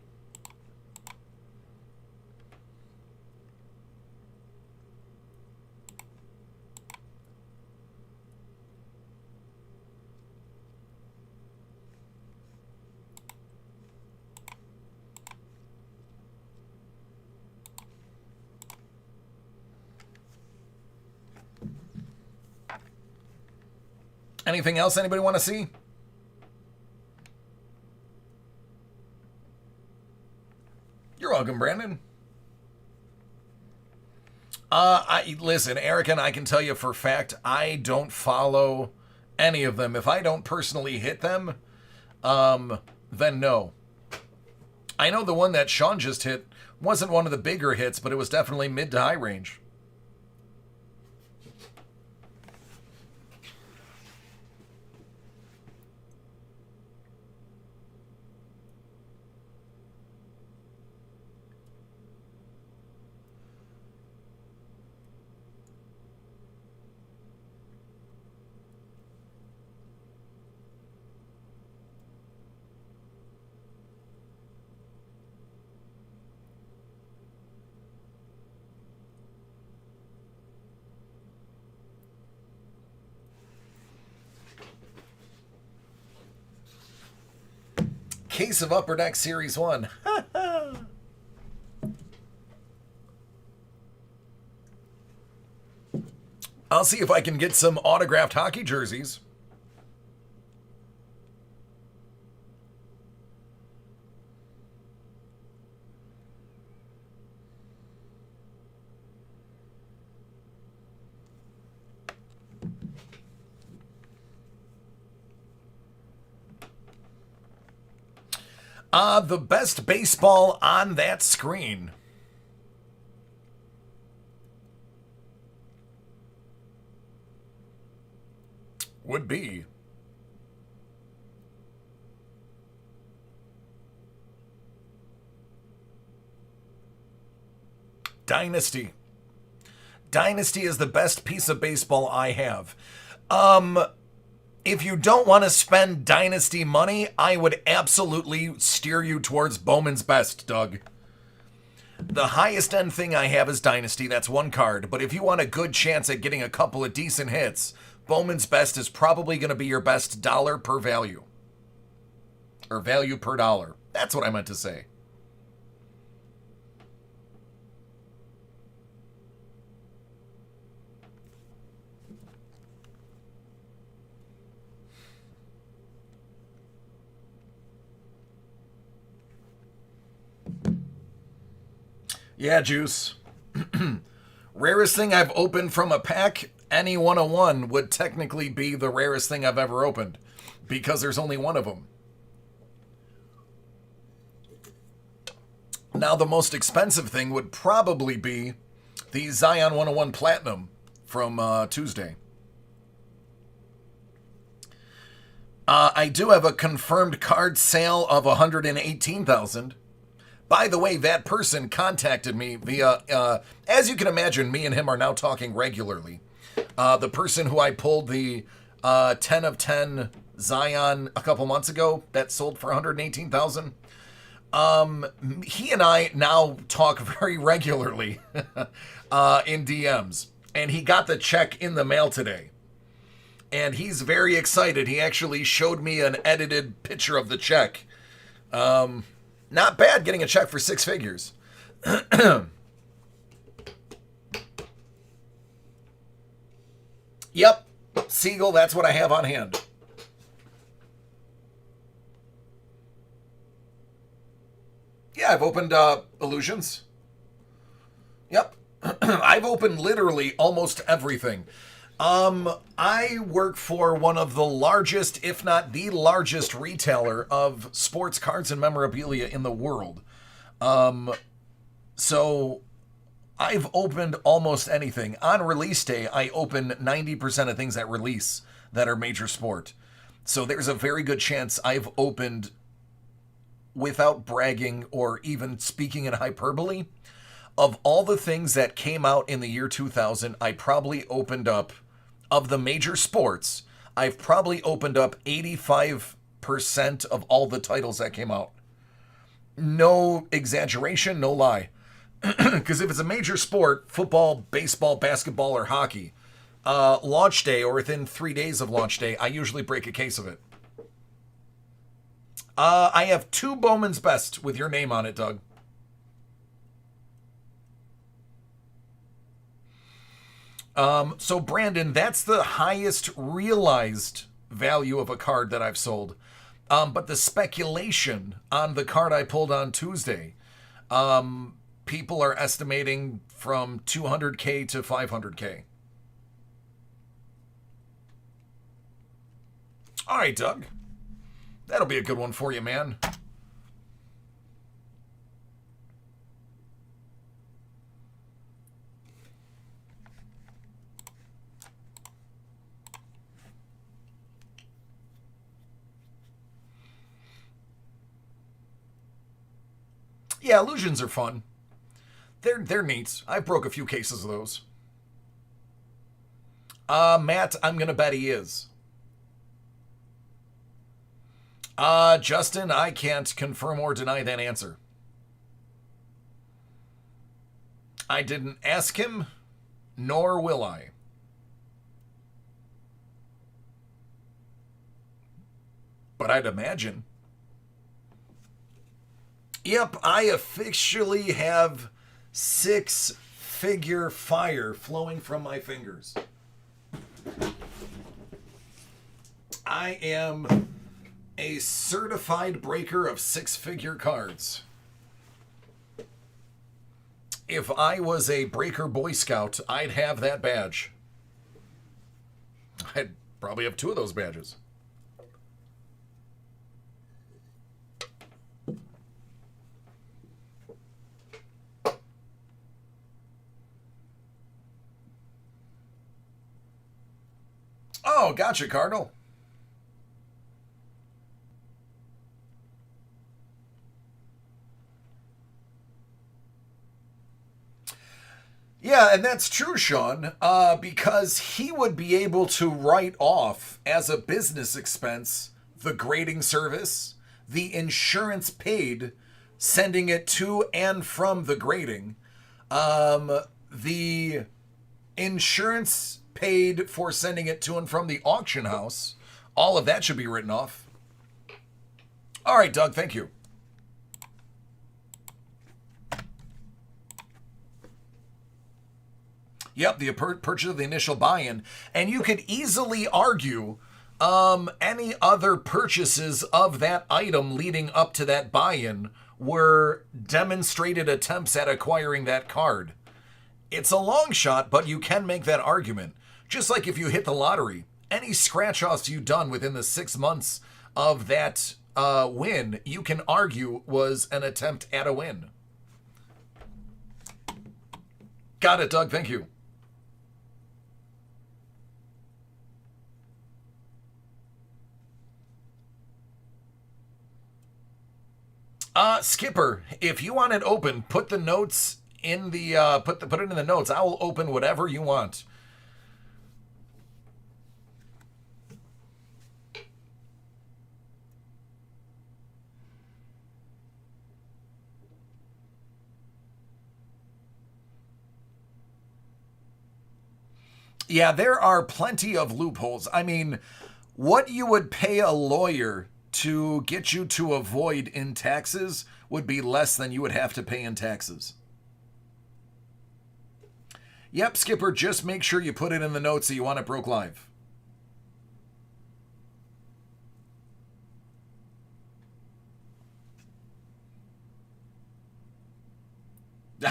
Anything else anybody want to see? You're welcome, Brandon. Listen, Eric, and I can tell you for a fact, I don't follow any of them. If I don't personally hit them, then no. I know the one that Sean just hit wasn't one of the bigger hits, but it was definitely mid to high range. Case of Upper Deck Series 1. I'll see if I can get some autographed hockey jerseys. The best baseball on that screen would be Dynasty. Dynasty is the best piece of baseball I have. If you don't want to spend Dynasty money, I would absolutely steer you towards Bowman's Best, Doug. The highest end thing I have is Dynasty. That's one card. But if you want a good chance at getting a couple of decent hits, Bowman's Best is probably going to be your best dollar per value. Or value per dollar. That's what I meant to say. Yeah, Juice. Rarest thing I've opened from a pack, any 101 would technically be the rarest thing I've ever opened, because there's only one of them. Now, the most expensive thing would probably be the Zion 101 Platinum from Tuesday. I do have a confirmed card sale of $118,000. By the way, that person contacted me via, as you can imagine, me and him are now talking regularly. The person who I pulled the 10 of 10 Zion a couple months ago that sold for $118,000. He and I now talk very regularly in DMs, and he got the check in the mail today. And he's very excited. He actually showed me an edited picture of the check. Not bad getting a check for 6 figures. Yep, Siegel, that's what I have on hand. Yeah, I've opened Illusions. Yep. I've opened literally almost everything. I work for one of the largest, if not the largest retailer of sports cards and memorabilia in the world. So I've opened almost anything. On release day, I open 90% of things at release that are major sport. So there's a very good chance I've opened, without bragging or even speaking in hyperbole, of all the things that came out in the year 2000, I probably opened up, of the major sports, I've probably opened up 85% of all the titles that came out. No exaggeration, no lie. Because if it's a major sport, football, baseball, basketball, or hockey, launch day or within 3 days of launch day, I usually break a case of it. I have 2 Bowman's Best with your name on it, Doug. So Brandon, that's the highest realized value of a card that I've sold. But the speculation on the card I pulled on Tuesday, people are estimating from 200K to 500K. All right, Doug. That'll be a good one for you, man. Yeah, illusions are fun. They're neat. I broke a few cases of those. Matt, I'm gonna bet he is. Justin, I can't confirm or deny that answer. I didn't ask him, nor will I. But I'd imagine. Yep, I officially have 6-figure fire flowing from my fingers. I am a certified breaker of 6-figure cards. If I was a breaker Boy Scout, I'd have that badge. I'd probably have 2 of those badges. Oh, gotcha, Cardinal. Yeah, and that's true, Sean, because he would be able to write off as a business expense the grading service, the insurance paid sending it to and from the grading, the insurance paid for sending it to and from the auction house. All of that should be written off. All right, Doug, thank you. Yep, the purchase of the initial buy-in. And you could easily argue any other purchases of that item leading up to that buy-in were demonstrated attempts at acquiring that card. It's a long shot, but you can make that argument. Just like if you hit the lottery, any scratch-offs you've done within the 6 months of that win, you can argue was an attempt at a win. Got it, Doug. Thank you. Skipper, if you want it open, put the notes in the put it in the notes. I will open whatever you want. Yeah, there are plenty of loopholes. I mean, what you would pay a lawyer to get you to avoid in taxes would be less than you would have to pay in taxes. Yep, Skipper, just make sure you put it in the notes that you want it broke live.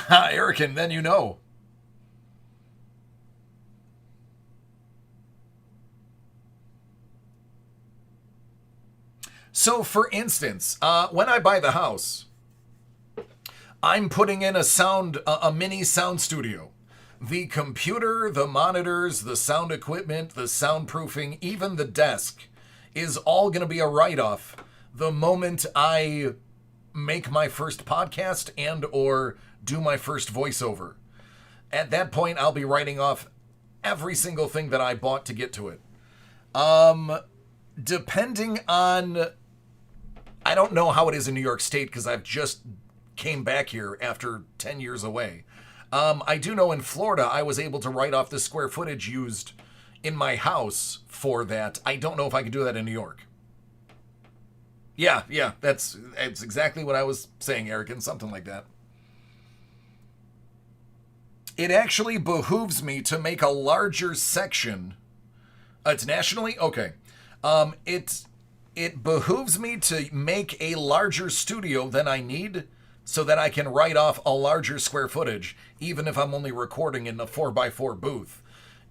Eric, and then you know. So, for instance, when I buy the house, I'm putting in a mini sound studio. The computer, the monitors, the sound equipment, the soundproofing, even the desk is all going to be a write-off the moment I make my first podcast and or do my first voiceover. At that point, I'll be writing off every single thing that I bought to get to it. Depending on... I don't know how it is in New York State because I've just came back here after 10 years away. I do know in Florida I was able to write off the square footage used in my house for that. I don't know if I could do that in New York. Yeah, that's exactly what I was saying, Eric, and something like that. It actually behooves me to make a larger section. It's nationally? Okay. It behooves me to make a larger studio than I need so that I can write off a larger square footage, even if I'm only recording in a 4x4 booth.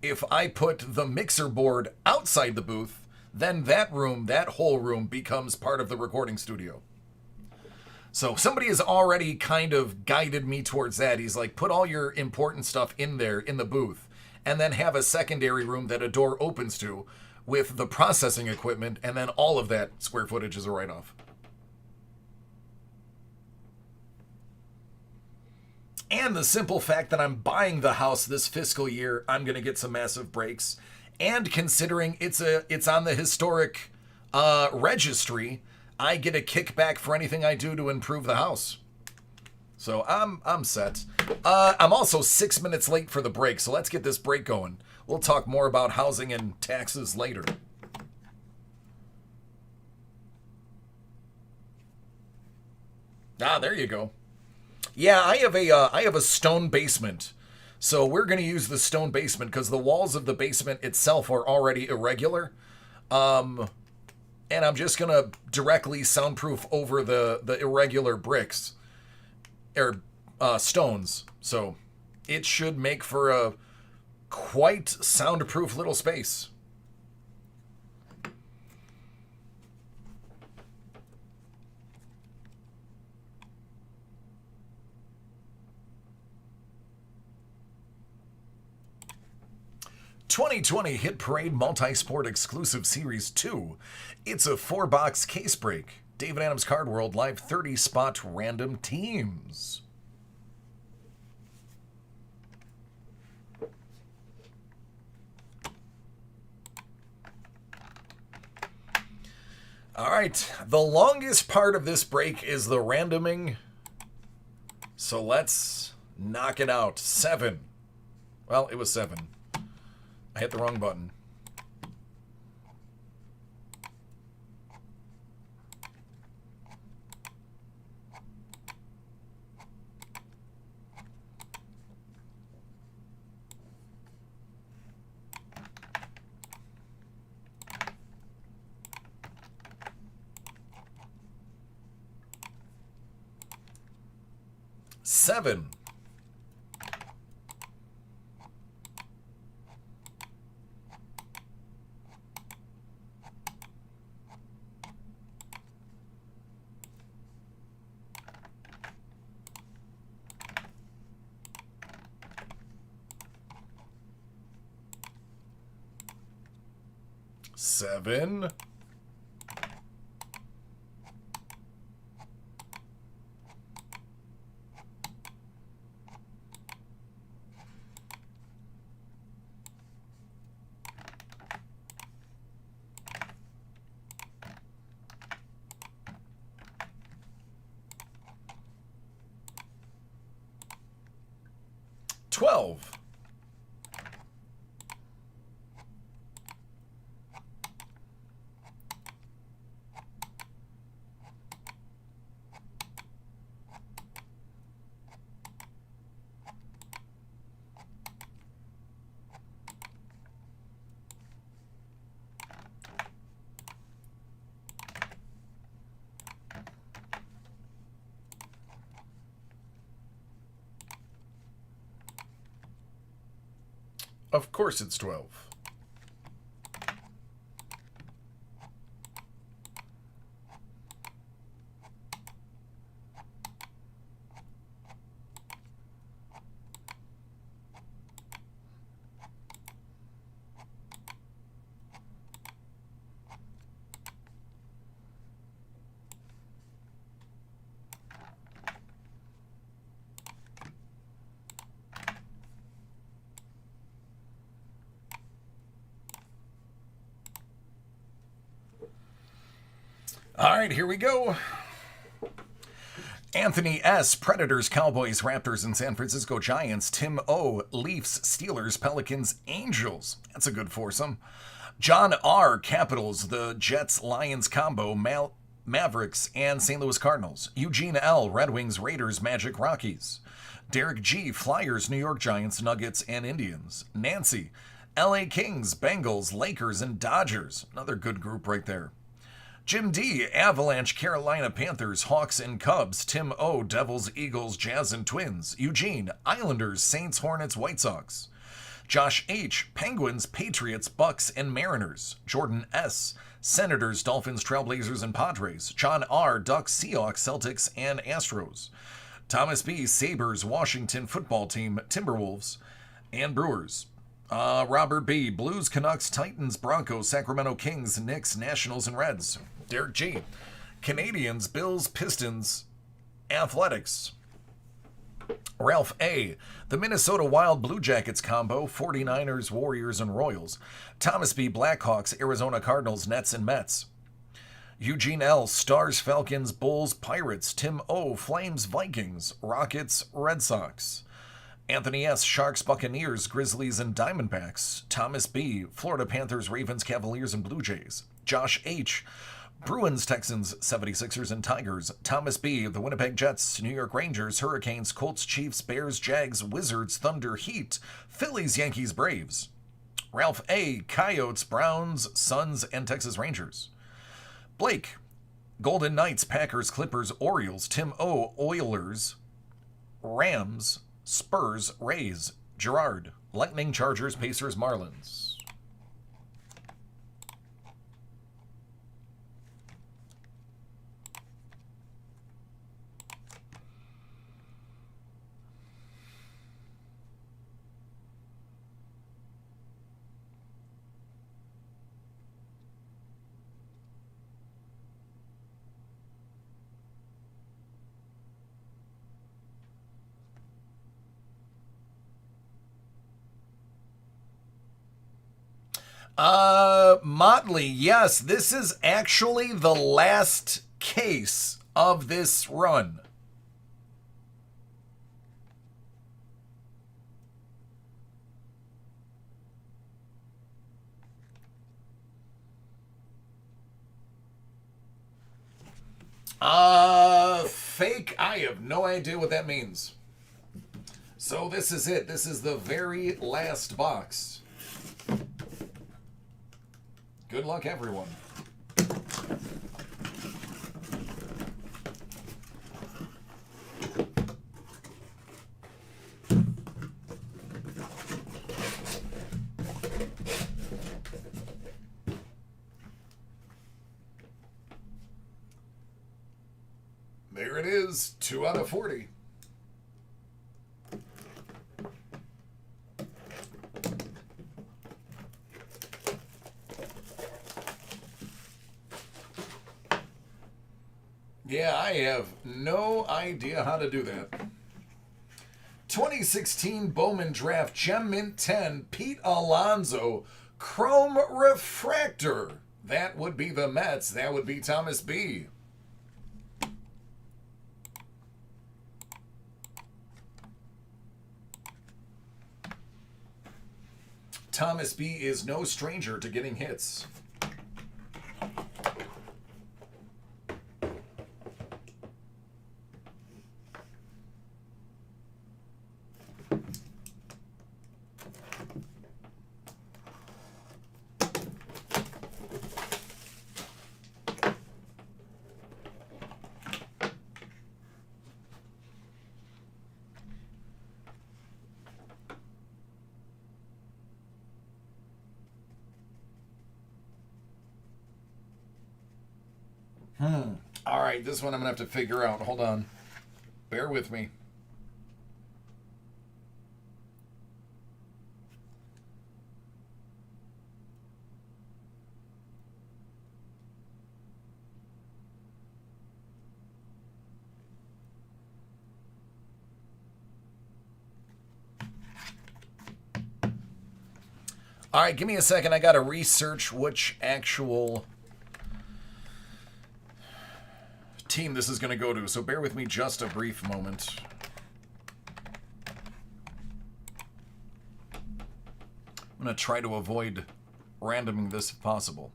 If I put the mixer board outside the booth, then that whole room becomes part of the recording studio. So somebody has already kind of guided me towards that. He's like, put all your important stuff in there in the booth, and then have a secondary room that a door opens to, with the processing equipment, and then all of that square footage is a write-off. And the simple fact that I'm buying the house this fiscal year, I'm going to get some massive breaks. And considering it's on the historic registry, I get a kickback for anything I do to improve the house. So I'm set. I'm also 6 minutes late for the break, so let's get this break going. We'll talk more about housing and taxes later. There you go. Yeah, I have a stone basement. So we're going to use the stone basement because the walls of the basement itself are already irregular. And I'm just going to directly soundproof over the irregular bricks or stones. So it should make for a quite soundproof little space. "2020 Hit Parade Multi-Sport Exclusive Series 2. It's a 4-box case break. David Adams Card World Live 30-spot random teams." All right, the longest part of this break is the randoming. So let's knock it out. 7. Well, it was 7. I hit the wrong button. Seven. 7. 12. Of course it's 12. All right, here we go. Anthony S., Predators, Cowboys, Raptors, and San Francisco Giants. Tim O., Leafs, Steelers, Pelicans, Angels. That's a good foursome. John R., Capitals, the Jets, Lions combo, Mavericks, and St. Louis Cardinals. Eugene L., Red Wings, Raiders, Magic, Rockies. Derek G., Flyers, New York Giants, Nuggets, and Indians. Nancy, LA Kings, Bengals, Lakers, and Dodgers. Another good group right there. Jim D., Avalanche, Carolina Panthers, Hawks, and Cubs. Tim O., Devils, Eagles, Jazz, and Twins. Eugene, Islanders, Saints, Hornets, White Sox. Josh H., Penguins, Patriots, Bucks, and Mariners. Jordan S., Senators, Dolphins, Trailblazers, and Padres. John R., Ducks, Seahawks, Celtics, and Astros. Thomas B., Sabres, Washington Football Team, Timberwolves, and Brewers. Robert B., Blues, Canucks, Titans, Broncos, Sacramento Kings, Knicks, Nationals, and Reds. Derek G., Canadians, Bills, Pistons, Athletics. Ralph A., the Minnesota Wild Blue Jackets combo, 49ers, Warriors, and Royals. Thomas B., Blackhawks, Arizona Cardinals, Nets, and Mets. Eugene L., Stars, Falcons, Bulls, Pirates. Tim O., Flames, Vikings, Rockets, Red Sox. Anthony S., Sharks, Buccaneers, Grizzlies, and Diamondbacks. Thomas B., Florida Panthers, Ravens, Cavaliers, and Blue Jays. Josh H., Bruins, Texans, 76ers, and Tigers. Thomas B., the Winnipeg Jets, New York Rangers, Hurricanes, Colts, Chiefs, Bears, Jags, Wizards, Thunder, Heat, Phillies, Yankees, Braves. Ralph A., Coyotes, Browns, Suns, and Texas Rangers. Blake, Golden Knights, Packers, Clippers, Orioles. Tim O., Oilers, Rams, Spurs, Rays. Gerard, Lightning, Chargers, Pacers, Marlins. Motley, yes, this is actually the last case of this run. Fake, I have no idea what that means. So this is it. This is the very last box. Good luck, everyone. There it is, 2 out of 40. Yeah, I have no idea how to do that. 2016 Bowman Draft Gem Mint 10 Pete Alonso Chrome Refractor. That would be the Mets. That would be Thomas B. Thomas B is no stranger to getting hits. All right, this one I'm going to have to figure out. Hold on. Bear with me. All right, give me a second. I got to research which actual team this is going to go to, so bear with me just a brief moment. I'm going to try to avoid randoming this if possible.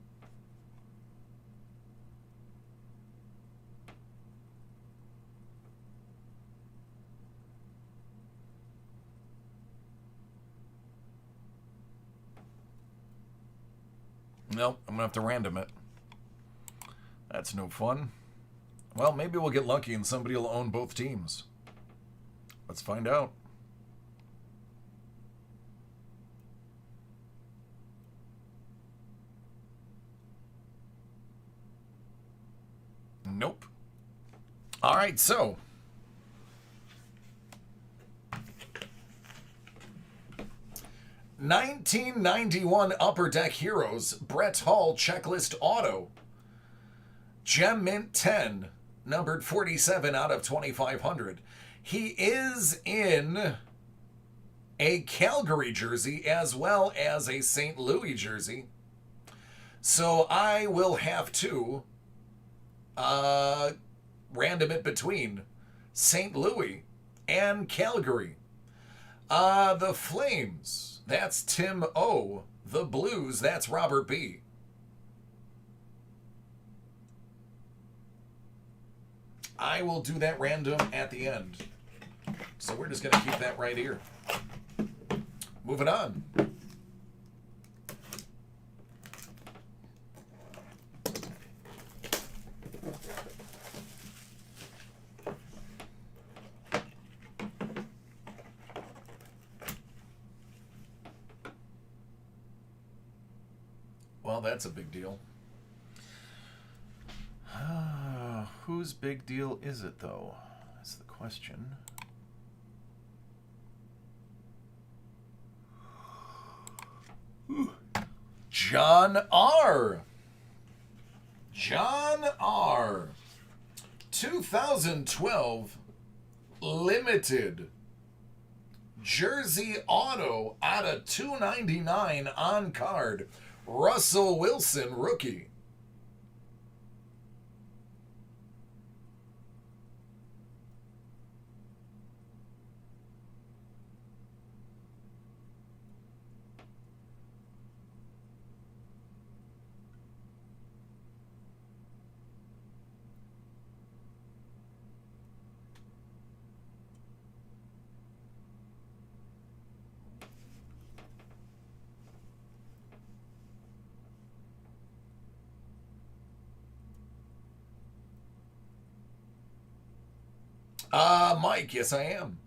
Nope, I'm going to have to random it. That's no fun. Well, maybe we'll get lucky and somebody will own both teams. Let's find out. Nope. All right, so. '91 Upper Deck Heroes, Brett Hall Checklist Auto. Gem Mint 10, numbered 47 out of 2,500. He is in a Calgary jersey as well as a St. Louis jersey. So I will have to random it between St. Louis and Calgary. The Flames, that's Tim O. The Blues, that's Robert B. I will do that random at the end. So we're just going to keep that right here. Moving on. Well, that's a big deal. Whose big deal is it, though? That's the question. John R. John R. 2012 Limited Jersey Auto out of 299 on card. Russell Wilson, rookie. Mike, yes I am.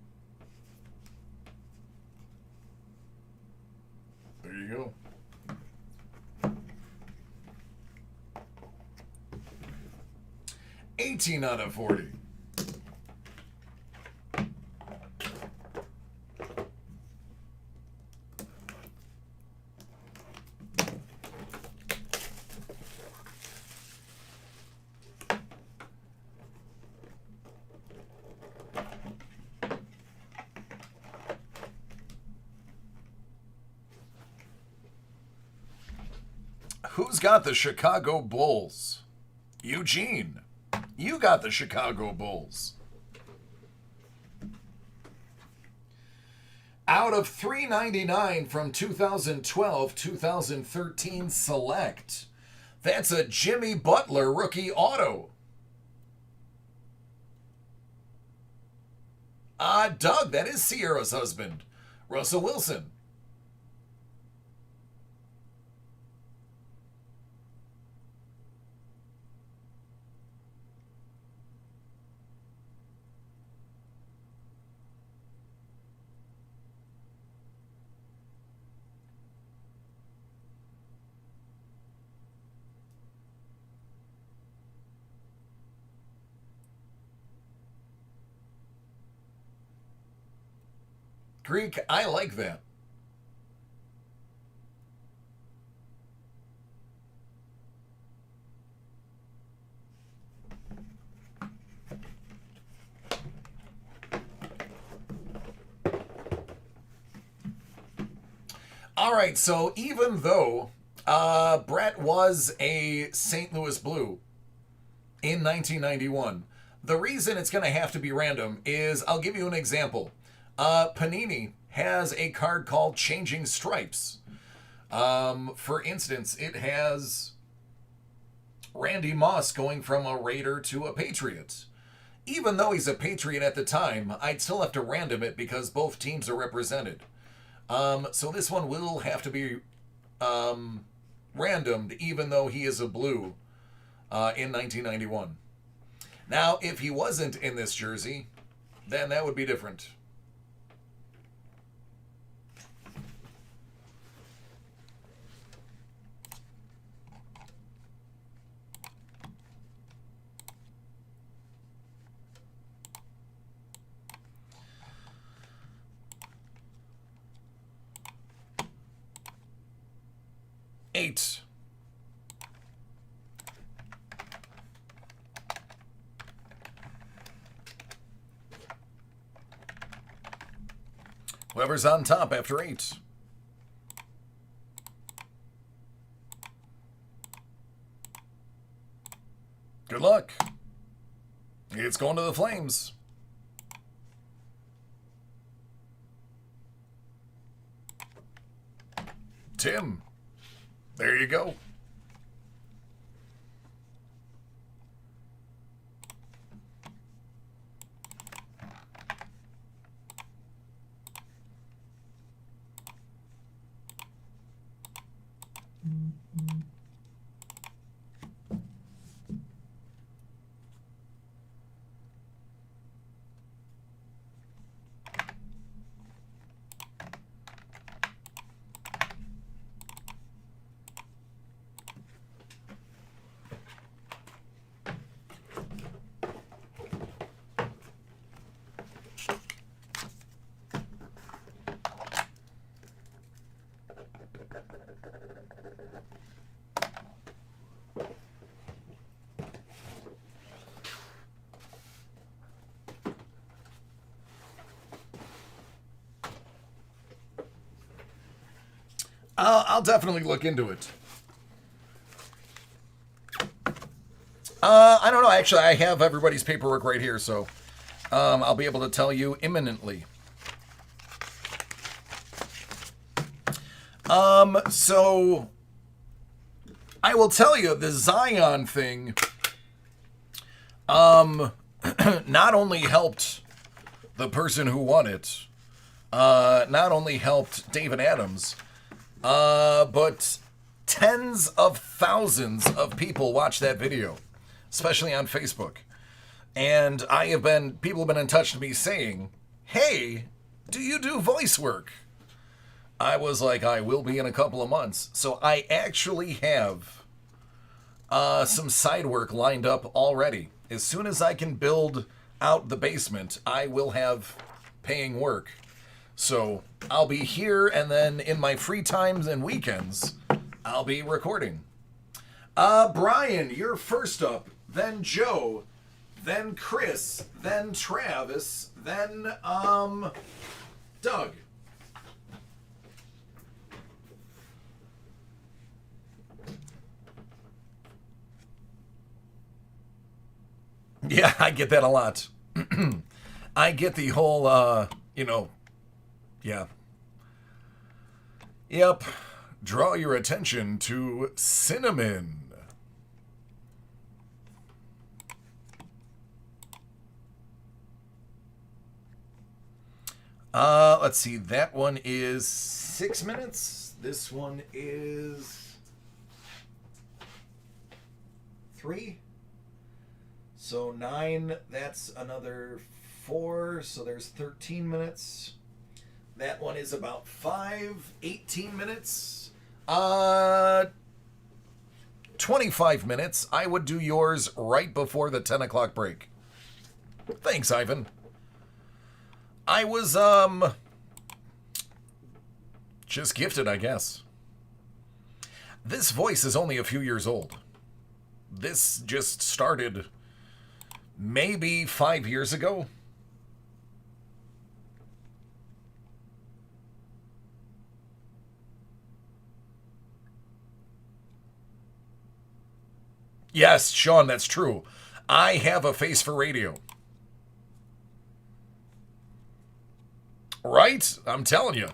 There you go. 18 out of 40. Who's got the Chicago Bulls? Eugene, you got the Chicago Bulls. Out of $3.99 from 2012-2013 Select. That's a Jimmy Butler rookie auto. Doug, that is Sierra's husband, Russell Wilson. Greek, I like that. All right, so even though Brett was a St. Louis Blue in 1991, the reason it's going to have to be random is, I'll give you an example. Panini has a card called Changing Stripes. For instance, it has Randy Moss going from a Raider to a Patriot. Even though he's a Patriot at the time, I'd still have to random it because both teams are represented. So this one will have to be randomed, even though he is a Blue in 1991. Now, if he wasn't in this jersey, then that would be different. Eight. Whoever's on top after 8. Good luck. It's going to the Flames. Tim. There you go. I'll definitely look into it. I don't know. Actually, I have everybody's paperwork right here, so I'll be able to tell you imminently. So I will tell you the Zion thing not only helped the person who won it, not only helped David Adams, but tens of thousands of people watch that video, especially on Facebook. And people have been in touch with me saying, hey, do you do voice work? I was like, I will be in a couple of months. So I actually have some side work lined up already. As soon as I can build out the basement, I will have paying work. So I'll be here, and then in my free times and weekends, I'll be recording. Brian, you're first up, then Joe, then Chris, then Travis, then Doug. Yeah, I get that a lot. I get the whole, yeah. Yep. Draw your attention to cinnamon. Let's see. That one is 6 minutes. This one is 3. So 9. That's another 4. So there's 13 minutes. That one is about 18 minutes. 25 minutes. I would do yours right before the 10 o'clock break. Thanks, Ivan. I was, just gifted, I guess. This voice is only a few years old. This just started maybe 5 years ago. Yes, Sean, that's true. I have a face for radio. Right? I'm telling you.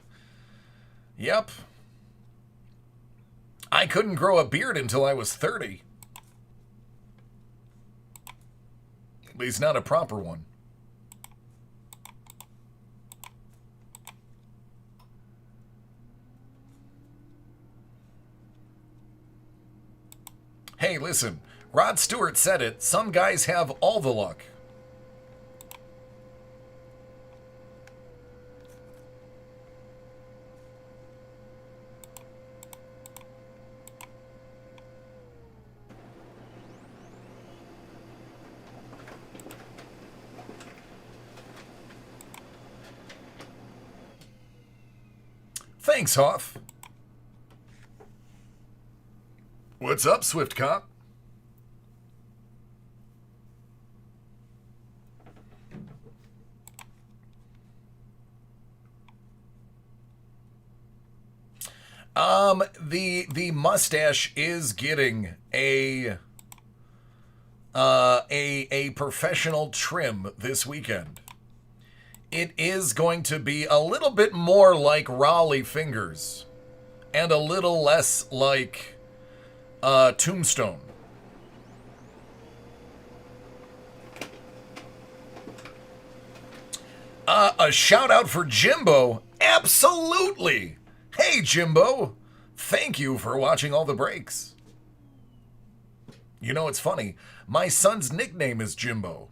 Yep. I couldn't grow a beard until I was 30. At least not a proper one. Hey, listen. Rod Stewart said it. Some guys have all the luck. Thanks, Hoff. What's up, Swift Cop? The mustache is getting a professional trim this weekend. It is going to be a little bit more like Raleigh Fingers and a little less like Tombstone. A shout out for Jimbo. Absolutely. Hey, Jimbo. Thank you for watching all the breaks. You know, it's funny. My son's nickname is Jimbo.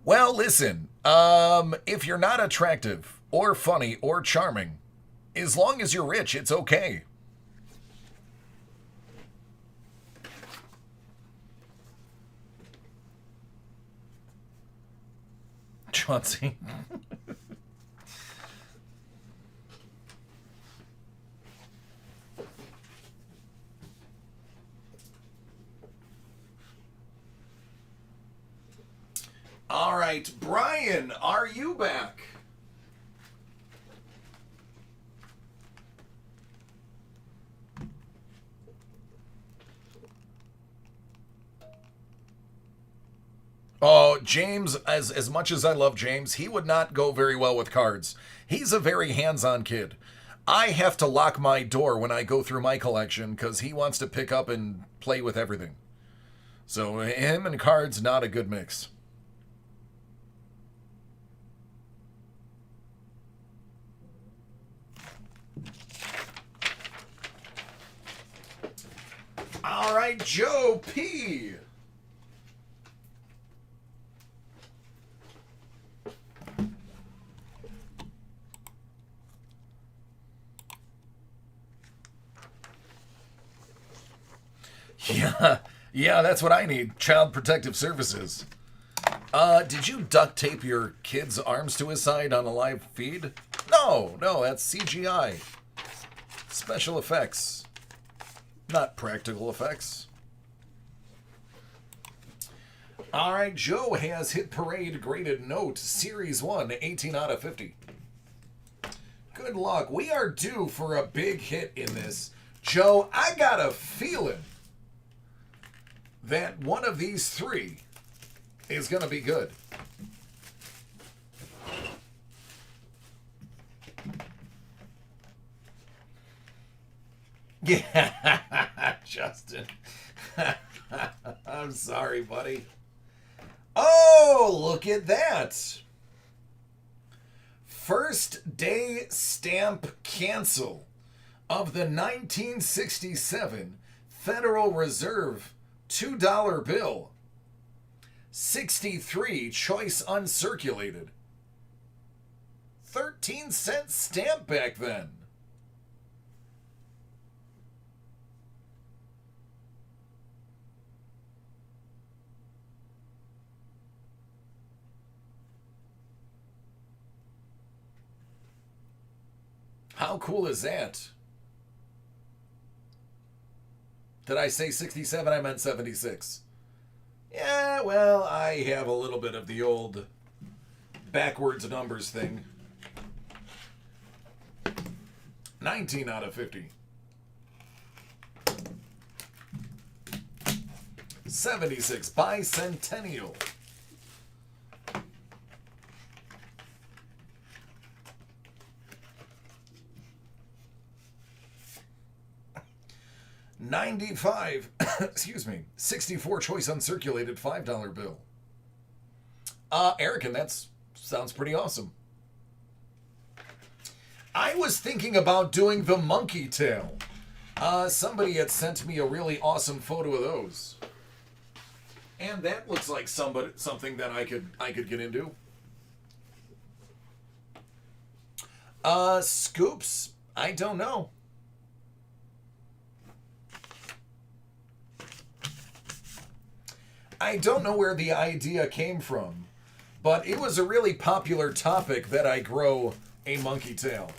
Well, listen. If you're not attractive or funny or charming, as long as you're rich, it's okay. Chauncey. All right, Brian, are you back? Oh, James, as much as I love James, he would not go very well with cards. He's a very hands-on kid. I have to lock my door when I go through my collection because he wants to pick up and play with everything. So him and cards, not a good mix. All right, Joe P. Yeah, that's what I need. Child Protective Services. Did you duct tape your kid's arms to his side on a live feed? No, that's CGI. Special effects. Not practical effects. All right, Joe has Hit Parade graded note. Series 1, 18 out of 50. Good luck. We are due for a big hit in this. Joe, I got a feeling that one of these three is going to be good. Yeah, Justin. I'm sorry, buddy. Oh, look at that. First day stamp cancel of the 1967 Federal Reserve $2 bill. 63 choice uncirculated. 13-cent stamp back then. How cool is that? Did I say 67? I meant 76. Yeah, well, I have a little bit of the old backwards numbers thing. 19 out of 50. 76 bicentennial. $95, excuse me, 64 choice uncirculated $5 bill. Eric, and that sounds pretty awesome. I was thinking about doing the monkey tail. Somebody had sent me a really awesome photo of those. And that looks like something that I could get into. Scoops, I don't know. I don't know where the idea came from, but it was a really popular topic that I grow a monkey tail.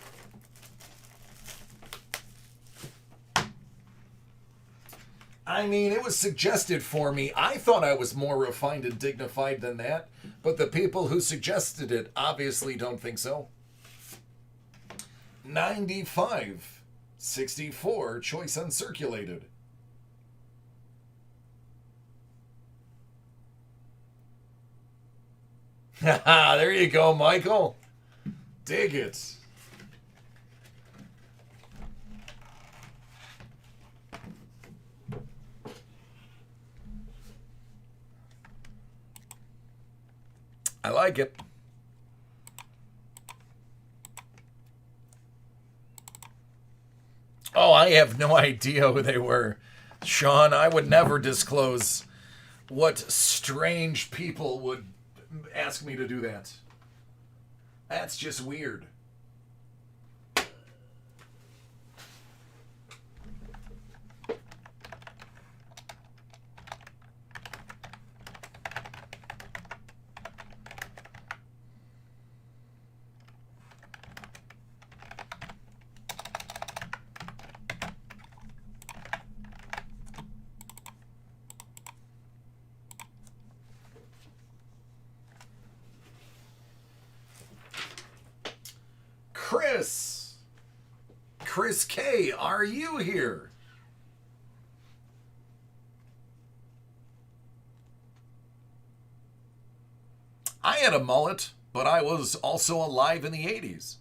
I mean, it was suggested for me. I thought I was more refined and dignified than that, but the people who suggested it obviously don't think so. 95, 64 choice uncirculated. There you go, Michael. Dig it. I like it. Oh, I have no idea who they were. Sean, I would never disclose what strange people would ask me to do that. That's just weird. Chris K, are you here? I had a mullet, but I was also alive in the 80s.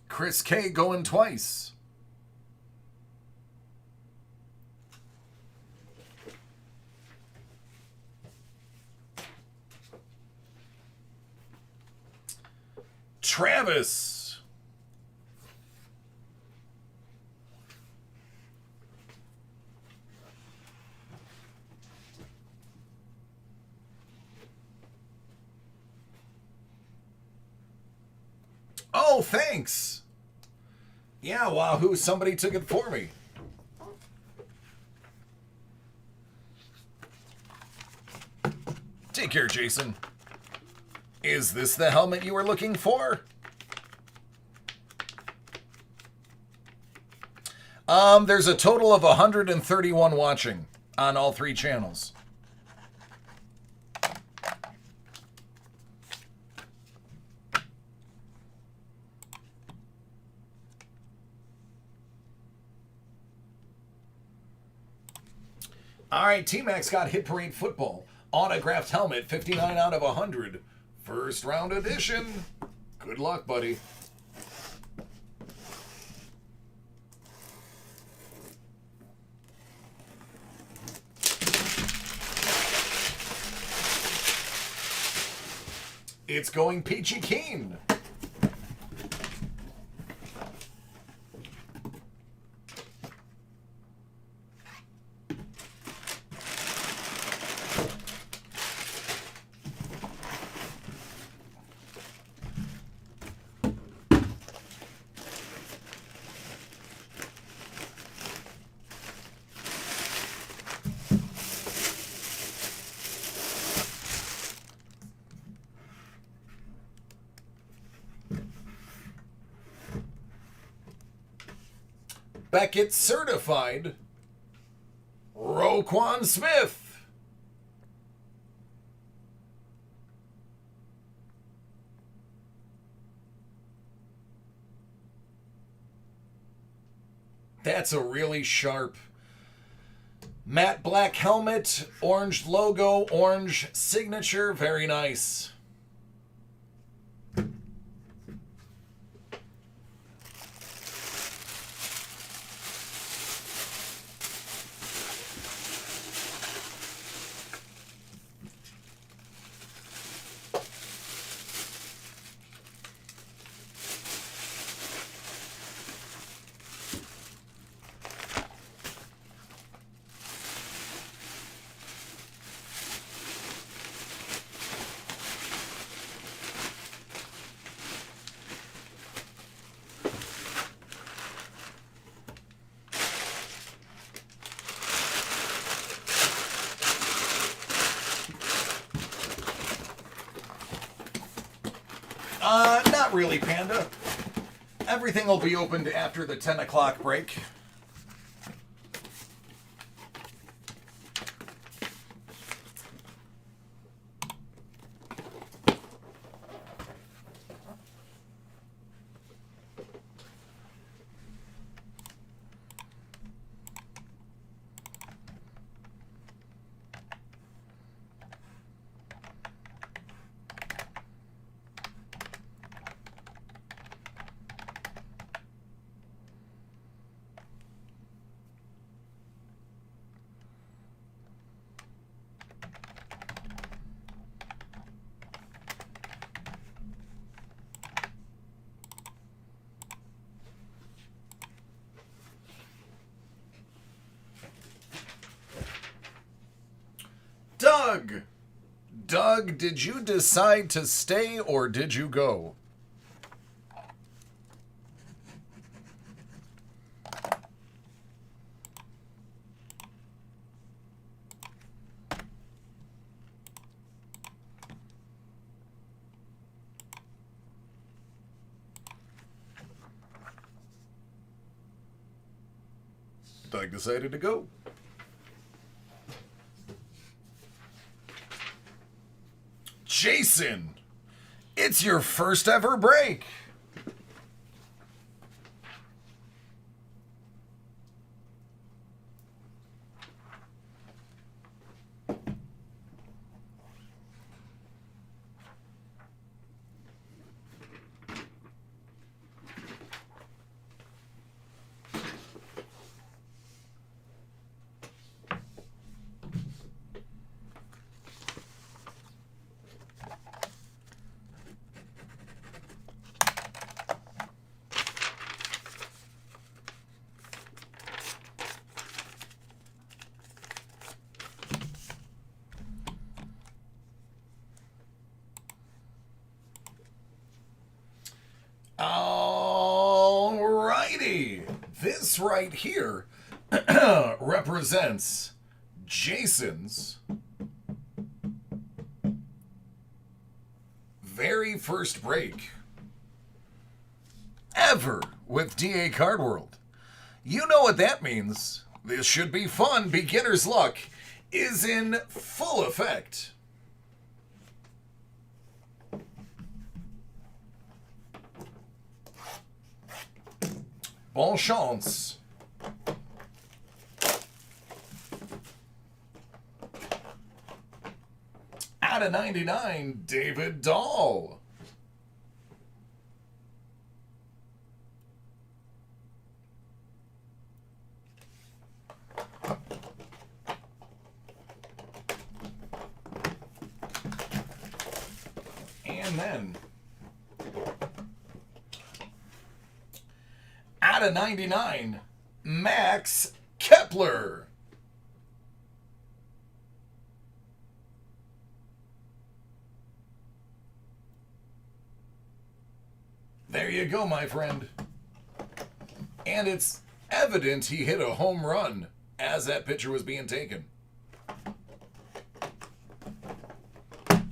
Chris K going twice. Travis. Oh, thanks. Yeah, wahoo, somebody took it for me. Take care, Jason. Is this the helmet you were looking for? There's a total of 131 watching on all 3 channels. All right, T-Max got Hit Parade Football. Autographed helmet, 59 out of 100. First round edition. Good luck, buddy. It's going Peachy Keen. Beckett certified Roquan Smith. That's a really sharp matte black helmet, orange logo, orange signature, very nice. Not really, Panda. Everything will be opened after the 10 o'clock break. Doug, did you decide to stay or did you go? Doug decided to go. Jason, it's your first ever break. Alrighty, this right here represents Jason's very first break ever with DA Card World. You know what that means. This should be fun. Beginner's luck is in full effect. Bon chance. Out of 99, David Dahl. And then, out of 99, Max Kepler. There you go, my friend. And it's evident he hit a home run as that picture was being taken.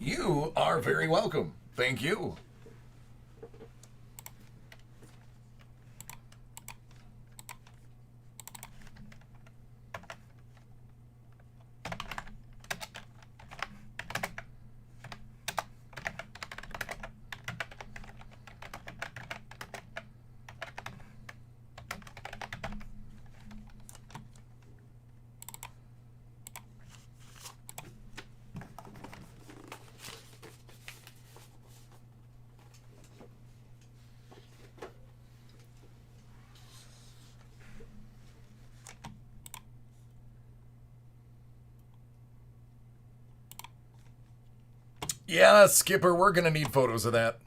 You are very welcome. Thank you. Yeah, Skipper, we're going to need photos of that.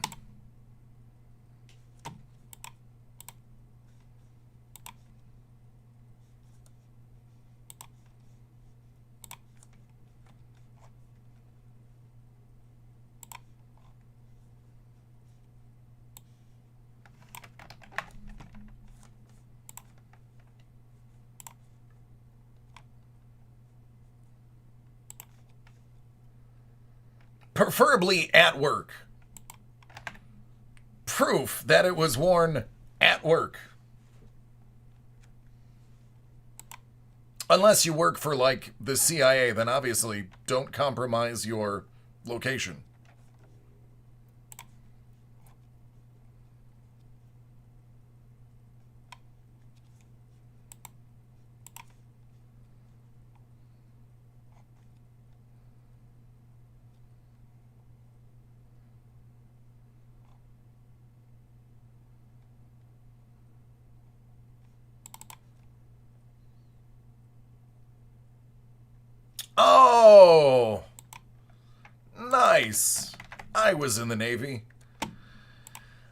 Preferably at work. Proof that it was worn at work. Unless you work for, like, the CIA, then obviously don't compromise your location. Oh, nice. I was in the Navy.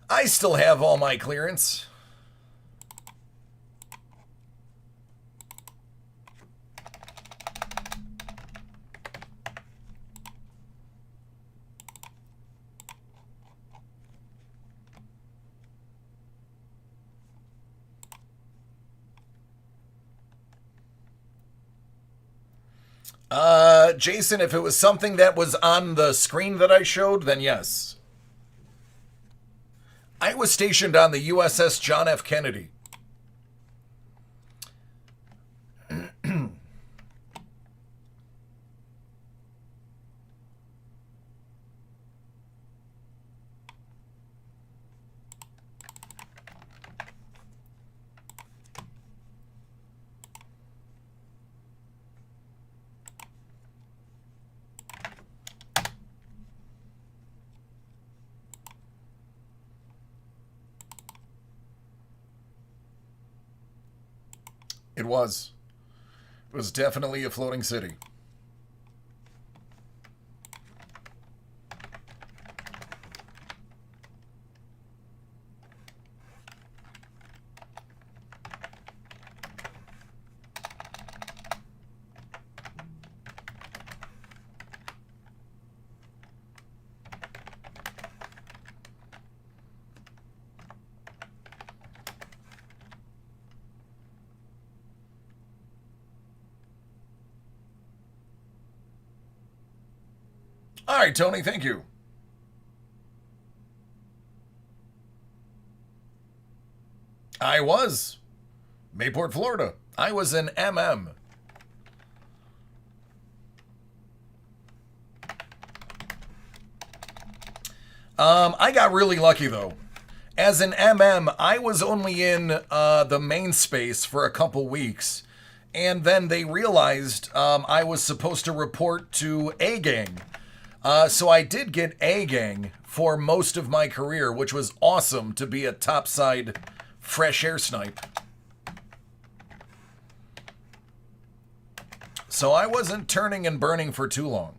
I still have all my clearance. Jason, if it was something that was on the screen that I showed, then yes. I was stationed on the USS John F. Kennedy. It was. It was definitely a floating city. All right, Tony, thank you. I was. Mayport, Florida. I was an MM. I got really lucky, though. As an MM, I was only in the main space for a couple weeks, and then they realized I was supposed to report to A-Gang. So I did get A-Gang for most of my career, which was awesome to be a topside fresh air snipe. So I wasn't turning and burning for too long.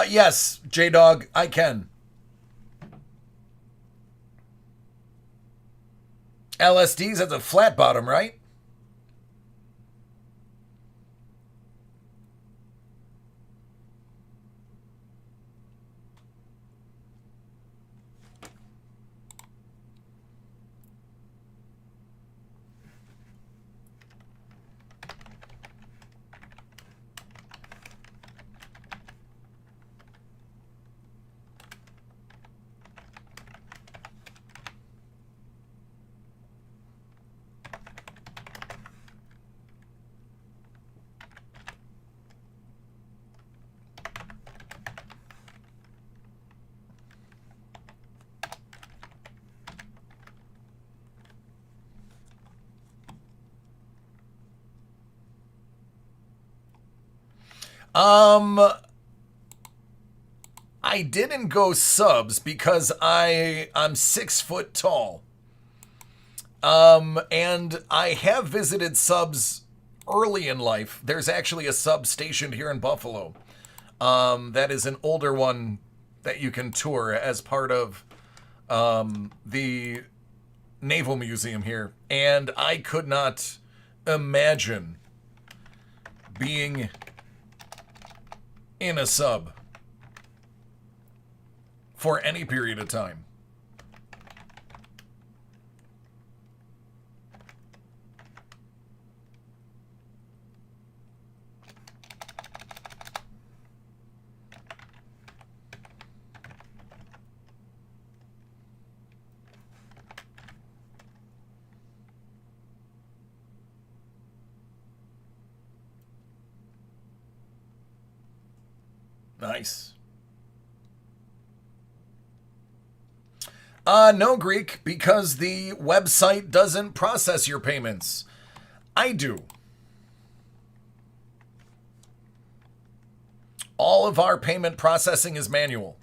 Yes, J-Dog, I can. LSD's at the flat bottom, right? I didn't go subs because I'm 6 foot tall. And I have visited subs early in life. There's actually a sub stationed here in Buffalo. That is an older one that you can tour as part of the Naval Museum here. And I could not imagine being in a sub for any period of time. Nice. No, Greek, because the website doesn't process your payments. I do. All of our payment processing is manual.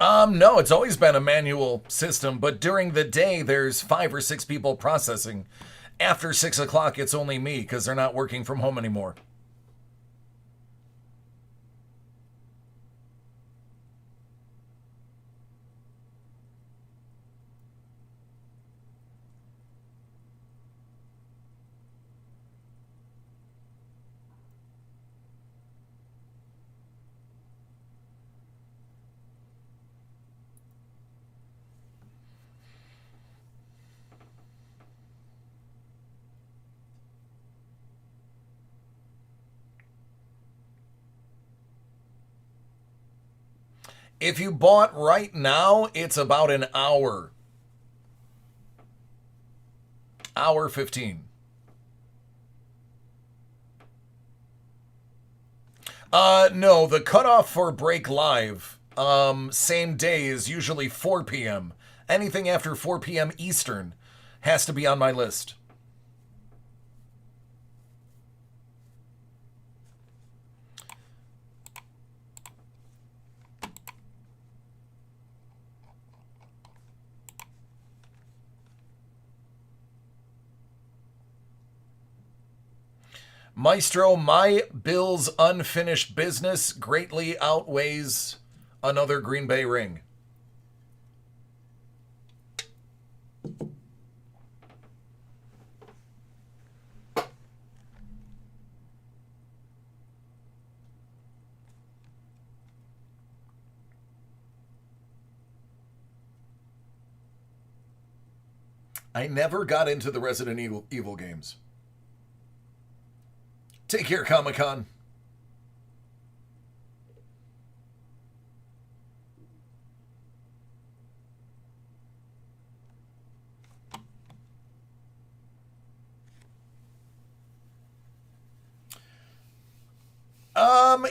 No, it's always been a manual system, but during the day there's 5 or 6 people processing. after 6 o'clock, it's only me because they're not working from home anymore. If you bought right now, it's about an hour. Hour 15. No, the cutoff for Break Live, same day is usually 4 p.m. Anything after 4 p.m. Eastern has to be on my list. Maestro, my Bills' unfinished business greatly outweighs another Green Bay ring. I never got into the Resident Evil games. Take care, Comic-Con.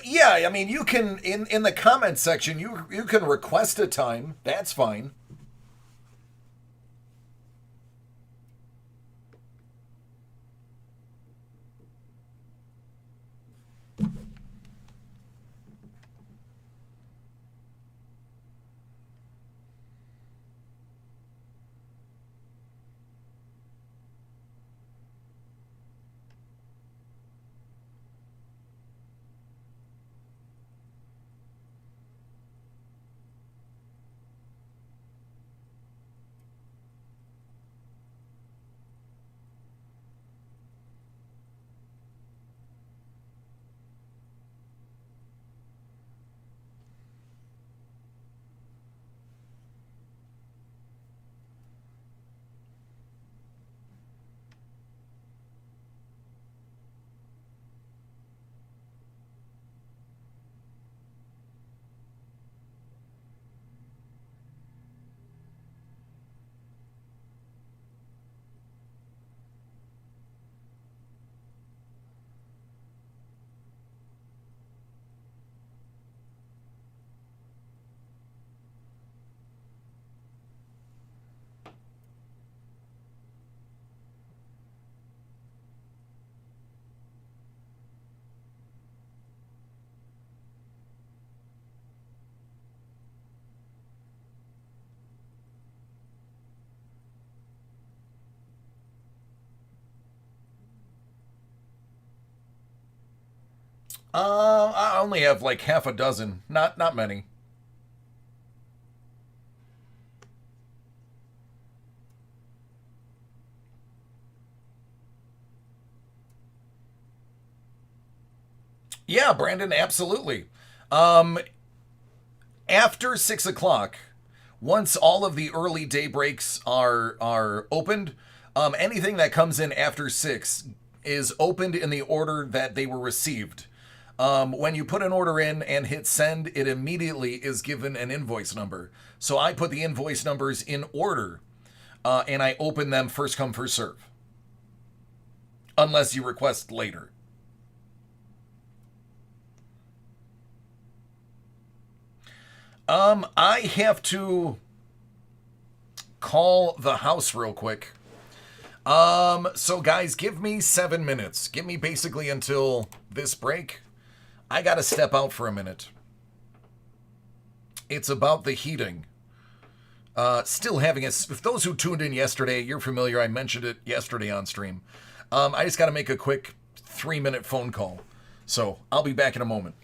Yeah, I mean, you can, in the comments section, you can request a time. That's fine. I only have like half a dozen. Not many. Yeah, Brandon, absolutely. After 6 o'clock, once all of the early day breaks are opened, anything that comes in after 6 is opened in the order that they were received. When you put an order in and hit send, it immediately is given an invoice number. So I put the invoice numbers in order, and I open them first come, first serve. Unless you request later. I have to call the house real quick. So guys, give me 7 minutes. Give me basically until this break. I gotta step out for a minute. It's about the heating. Still having us. If those who tuned in yesterday, you're familiar. I mentioned it yesterday on stream. I just got to make a quick 3-minute phone call. So I'll be back in a moment.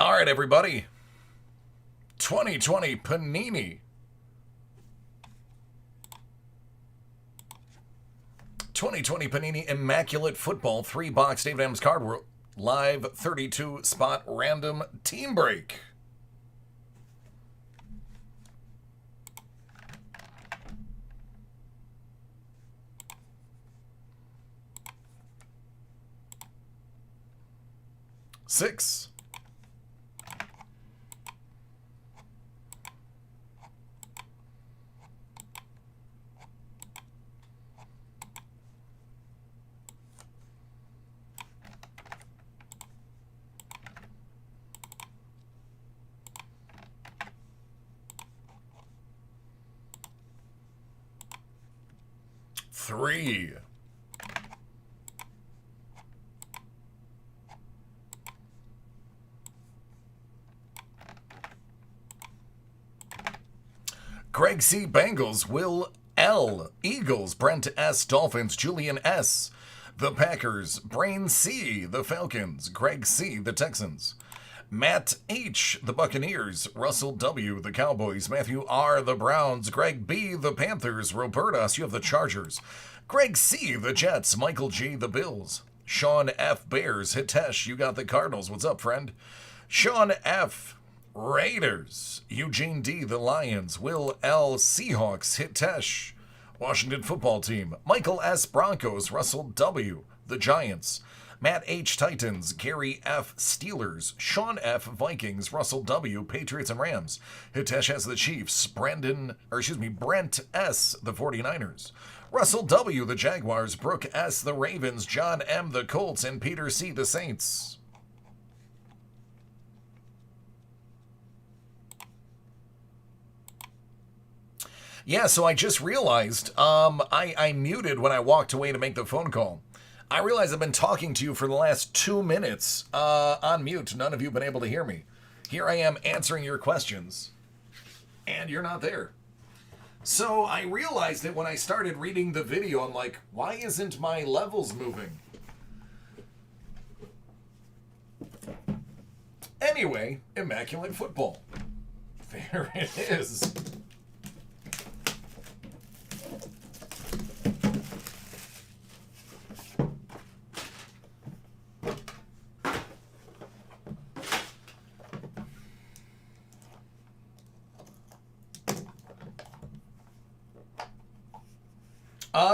All right, everybody. 2020 Panini. 2020 Panini Immaculate Football 3-box David Adams card live 32 spot random team break. Six. Three. Greg C. Bengals, Will L. Eagles, Brent S. Dolphins, Julian S. The Packers, Brain C. The Falcons, Greg C. The Texans, Matt H. The Buccaneers, Russell W. The Cowboys, Matthew R. The Browns, Greg B. The Panthers, Robertas, you have the Chargers, Greg C. The Jets, Michael G. The Bills, Sean F. Bears, Hitesh, you got the Cardinals, what's up, friend? Sean F. Raiders, Eugene D. The Lions, Will L. Seahawks, Hitesh, Washington Football Team, Michael S. Broncos, Russell W. The Giants, Matt H. Titans, Gary F. Steelers, Sean F. Vikings, Russell W. Patriots and Rams, Hitesh has the Chiefs, Brent S. The 49ers, Russell W. The Jaguars, Brooke S. The Ravens, John M. The Colts, and Peter C. The Saints. Yeah, so I just realized I muted when I walked away to make the phone call. I realize I've been talking to you for the last 2 minutes on mute. None of you have been able to hear me. Here I am answering your questions, and you're not there. So I realized that when I started reading the video, I'm like, why isn't my levels moving? Anyway, Immaculate Football. There it is.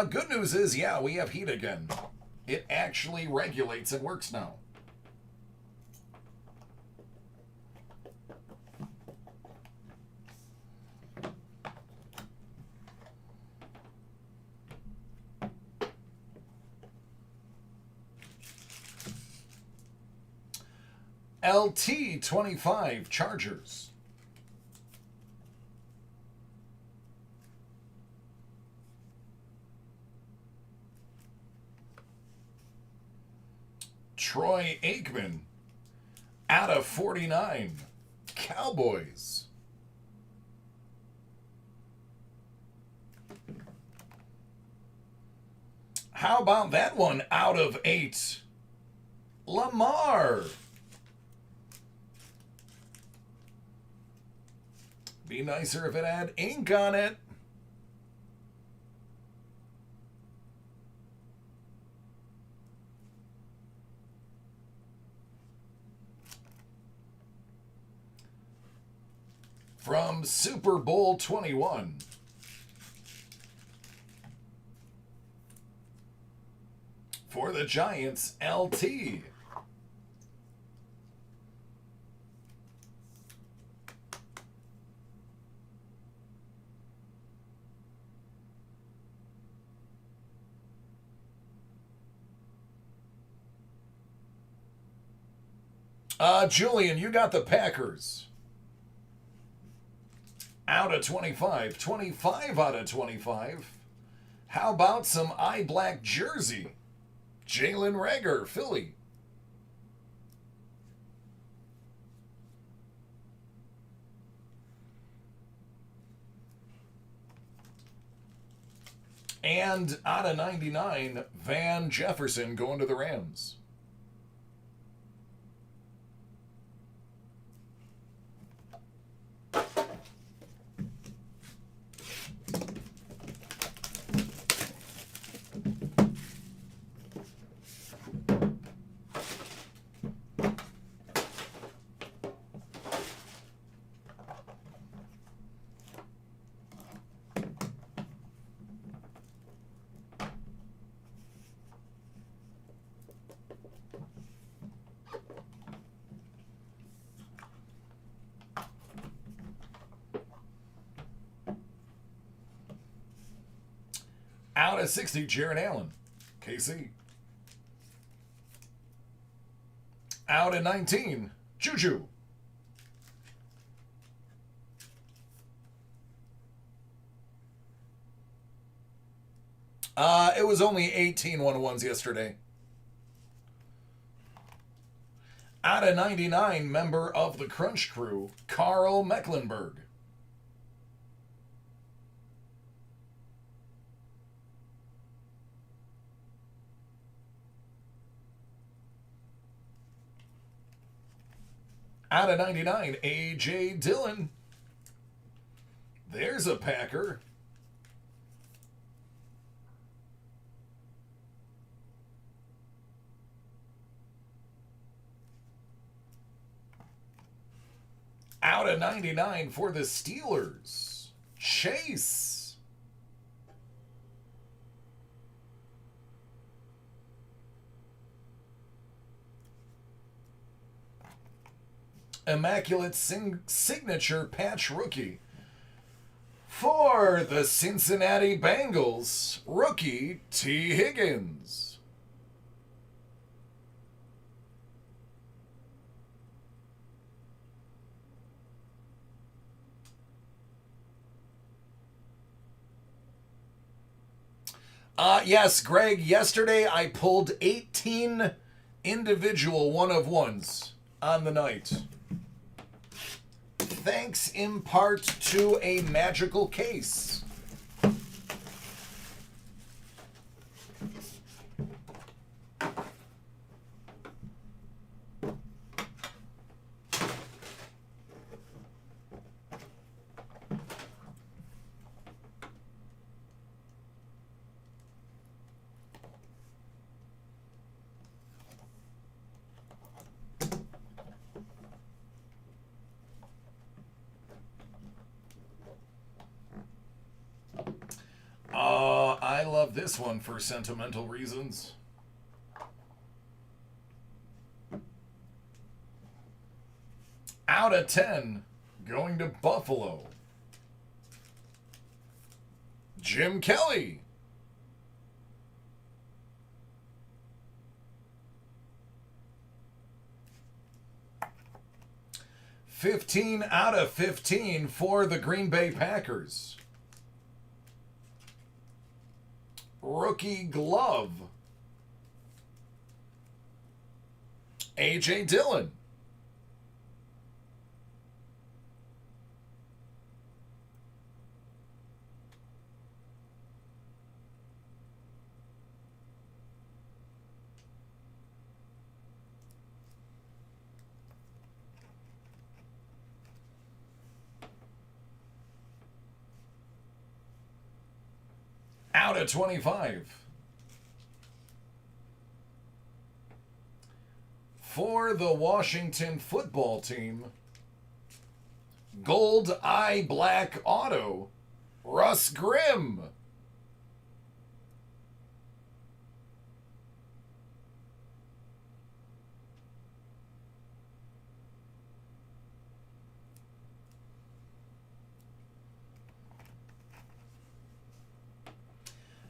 Good news is, yeah, we have heat again. It actually regulates and works now. LT 25 Chargers. Troy Aikman, out of 49, Cowboys. How about that one, out of 8, Lamar. Be nicer if it had ink on it. From Super Bowl 21. For the Giants, LT. Julian, you got the Packers. Out of 25. 25 out of 25. How about some eye black jersey? Jalen Reagor, Philly. And out of 99, Van Jefferson going to the Rams. Out of 60, Jared Allen, KC. Out of 19, Juju. It was only 18 1-1s yesterday. Out of 99, member of the Crunch Crew, Carl Mecklenburg. Out of 99, A.J. Dillon. There's a Packer. Out of 99 for the Steelers, Chase. Immaculate signature patch rookie. For the Cincinnati Bengals, rookie T. Higgins. Yes, Greg, yesterday I pulled 18 individual one-of-ones on the night. Thanks in part to a magical case. I love this one for sentimental reasons. Out of 10, going to Buffalo, Jim Kelly. $15 out of 15 for the Green Bay Packers. Rookie glove, A.J. Dillon. Out of 25. For the Washington football team, gold eye black auto, Russ Grimm.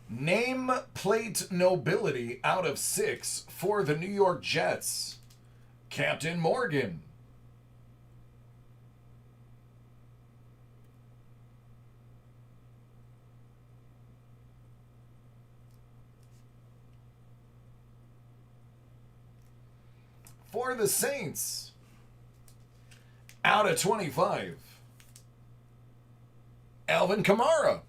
Name plate nobility out of 6 for the New York Jets, Captain Morgan. For the Saints, out of 25, Alvin Kamara.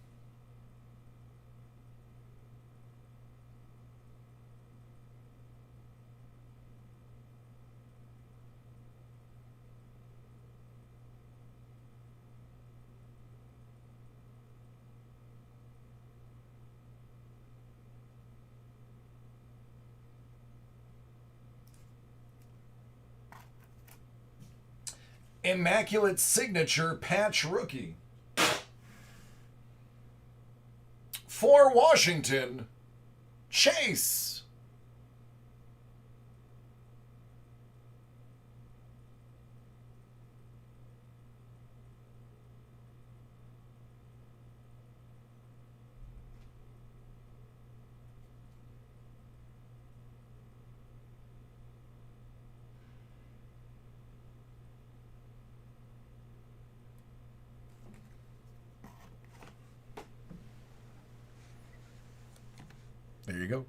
Immaculate signature patch rookie. For Washington, Chase. There you go.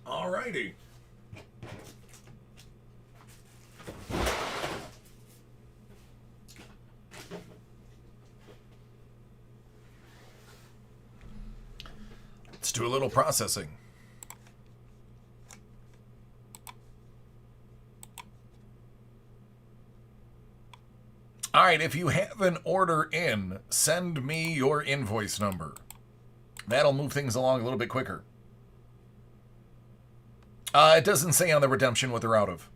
Alrighty. Let's do a little processing. All right, if you have an order in, send me your invoice number. That'll move things along a little bit quicker. It doesn't say on the redemption what they're out of.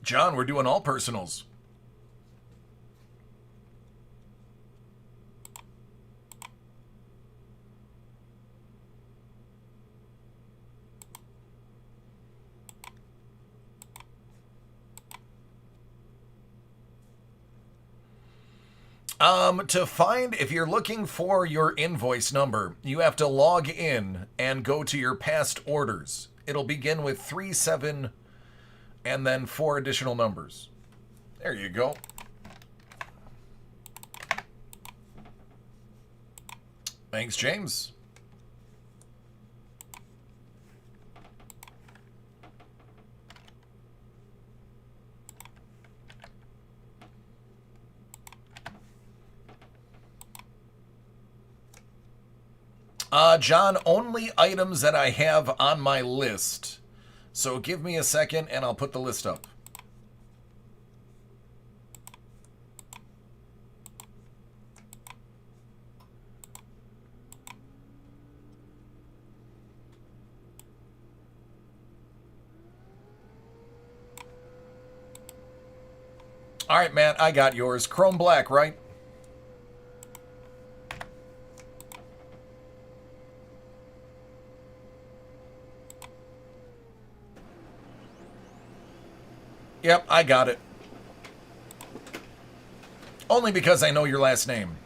John, we're doing all personals. To find, if you're looking for your invoice number, you have to log in and go to your past orders. It'll begin with 37 and then 4 additional numbers. There you go. Thanks, James. John, only items that I have on my list. So give me a second and I'll put the list up. All right, Matt, I got yours. Chrome black, right? Yep, I got it. Only because I know your last name.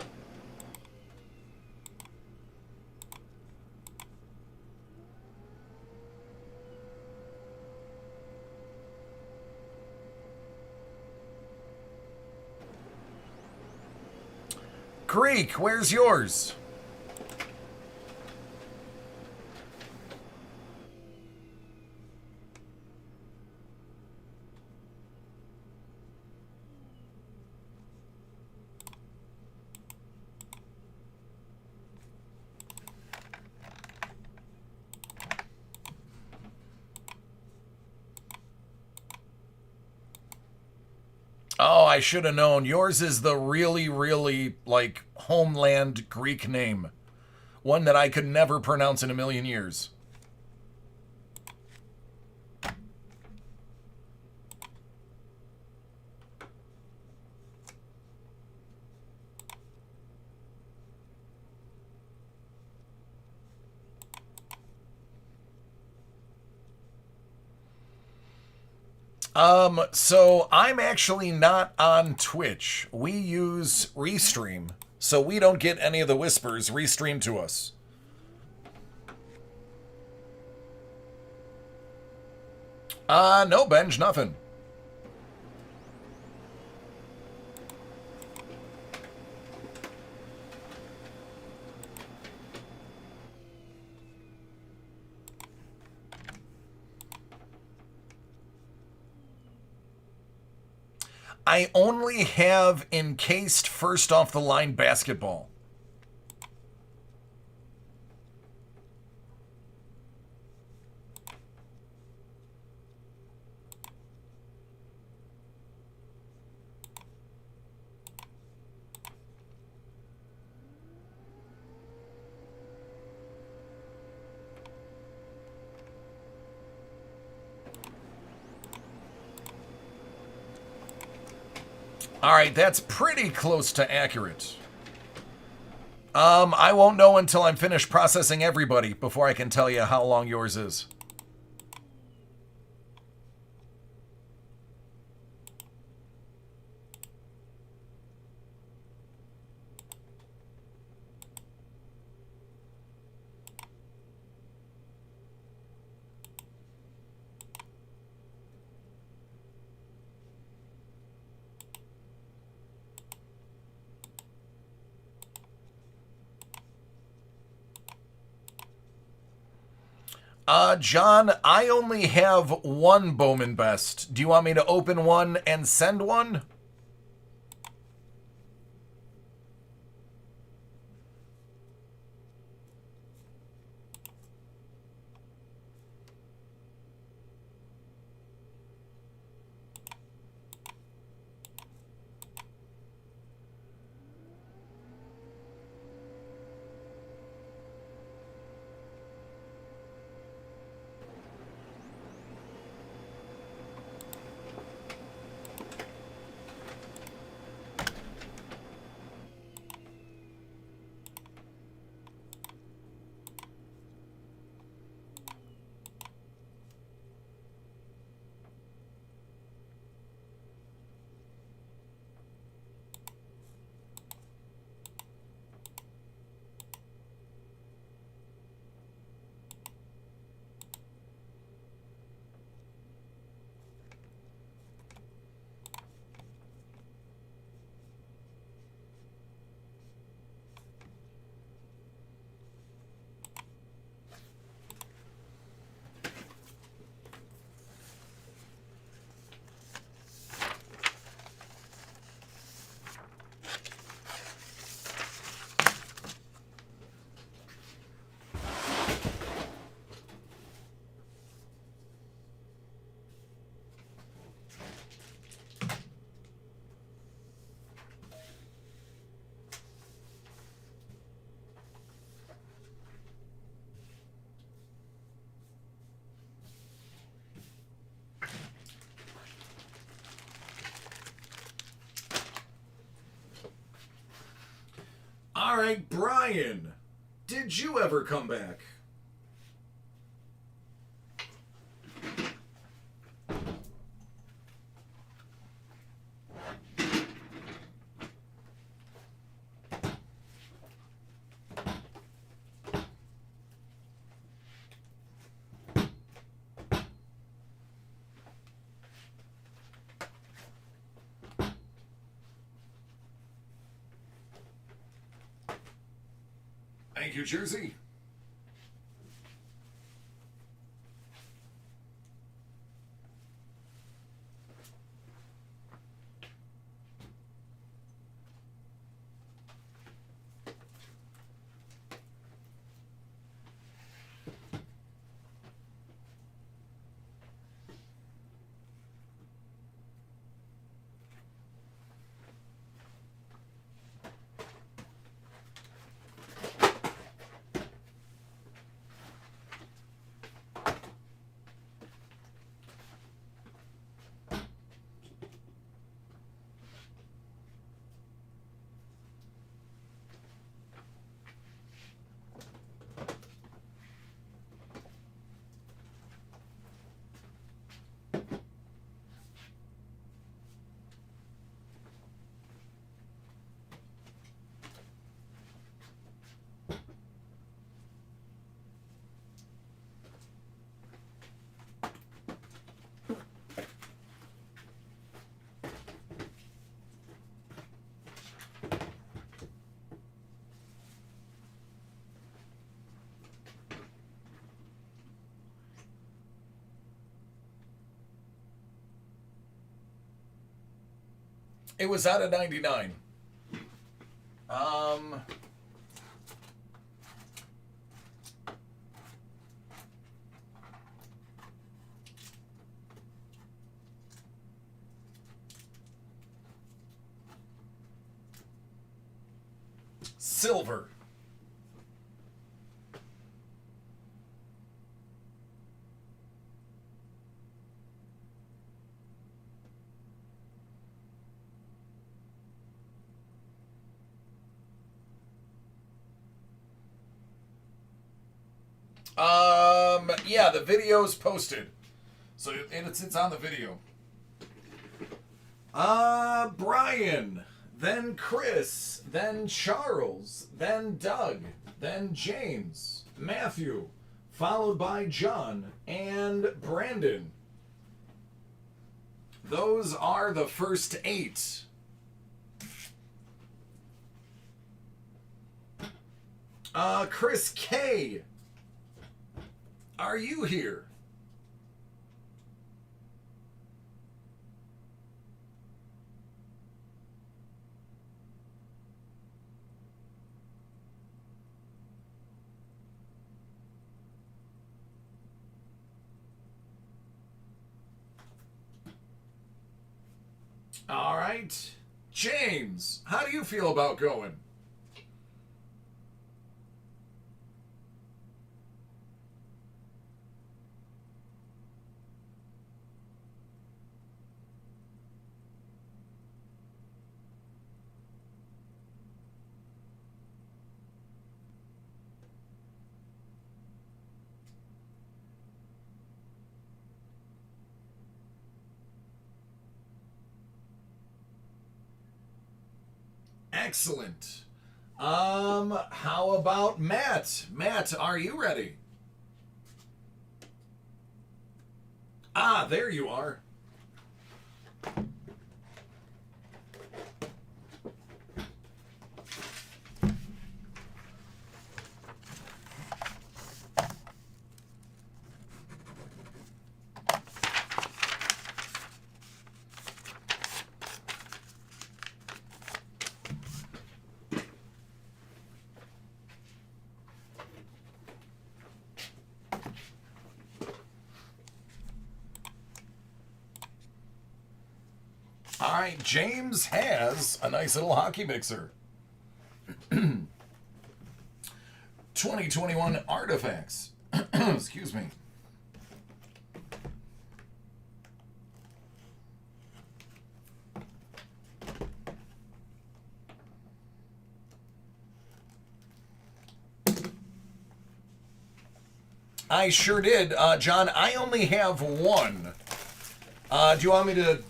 Greek, where's yours? Oh, I should have known. Yours is the really, really, like, homeland Greek name. One that I could never pronounce in a million years. So I'm actually not on Twitch. We use Restream, so we don't get any of the whispers restreamed to us. No, Benj, nothing. I only have encased first off the line basketball. All right, that's pretty close to accurate. I won't know until I'm finished processing everybody before I can tell you how long yours is. John, I only have one Bowman Best. Do you want me to open one and send one? All right, Brian, did you ever come back? Thank you, Jersey. It was out of 99. Silver. Yeah, the video's posted. So it's on the video. Brian, then Chris, then Charles, then Doug, then James, Matthew, followed by John and Brandon. Those are the first 8. Chris K. Are you here? All right. James, how do you feel about going? Excellent. How about Matt? Matt, are you ready? Ah, there you are. All right, James has a nice little hockey mixer. 2021 Artifacts. Excuse me. I sure did. John, I only have one. Do you want me to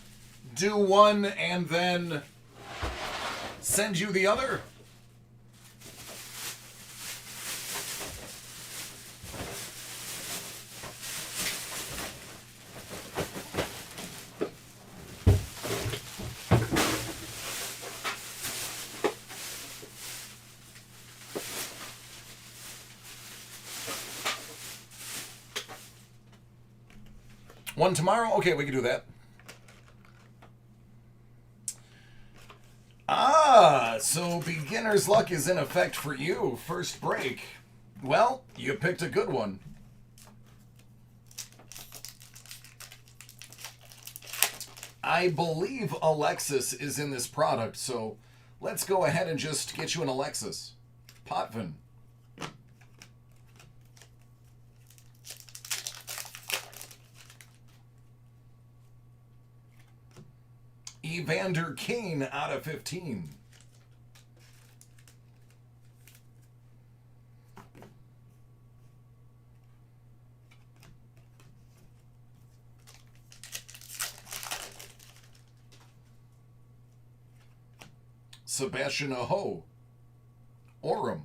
do one and then send you the other? One tomorrow? Okay, we can do that. So beginner's luck is in effect for you. First break. Well, you picked a good one. I believe Alexis is in this product, so let's go ahead and just get you an Alexis. Potvin. Evander Kane out of 15. Sebastian Aho. Orem.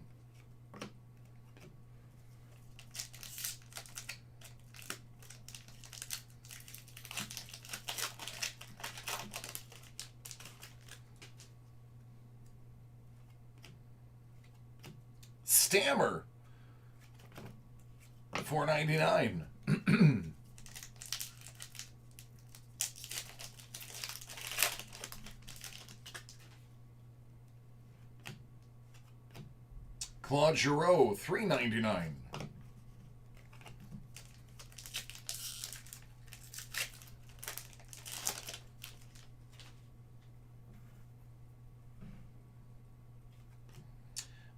Stammer. $4.99. Claude Giroux, $3.99.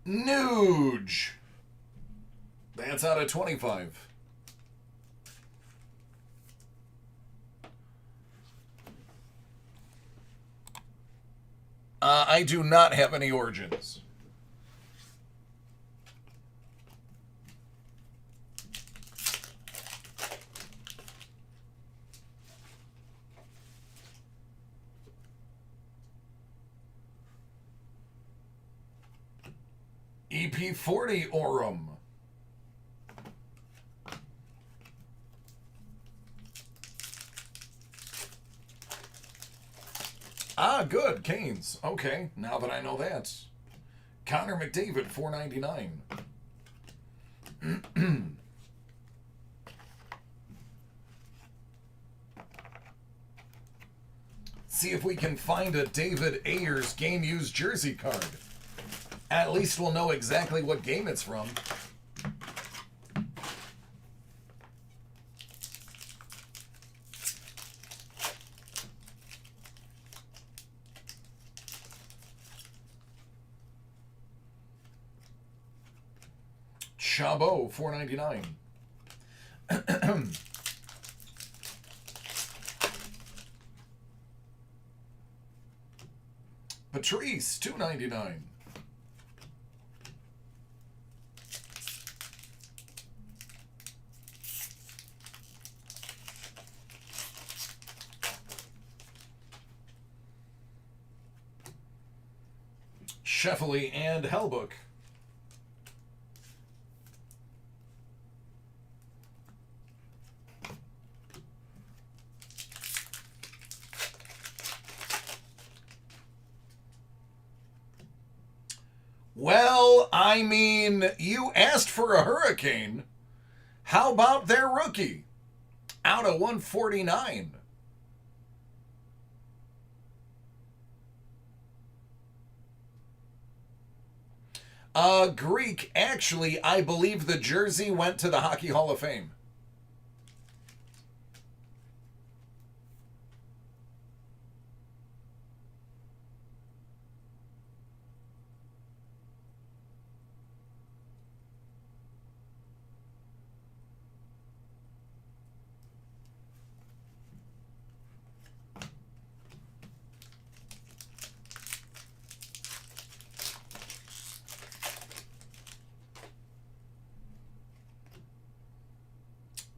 Nuge. That's out of 25. I do not have any origins. EP40 Aurum. Ah, good. Canes. Okay, now that I know that. Connor McDavid, $4.99. See if we can find a David Ayers game-used jersey card. At least we'll know exactly what game it's from. Chabot, $4.99. Patrice, $2.99. Sheffley and Hellbook. Well, I mean, you asked for a Hurricane. How about their rookie? Out of 149. Greek, actually, I believe the jersey went to the Hockey Hall of Fame.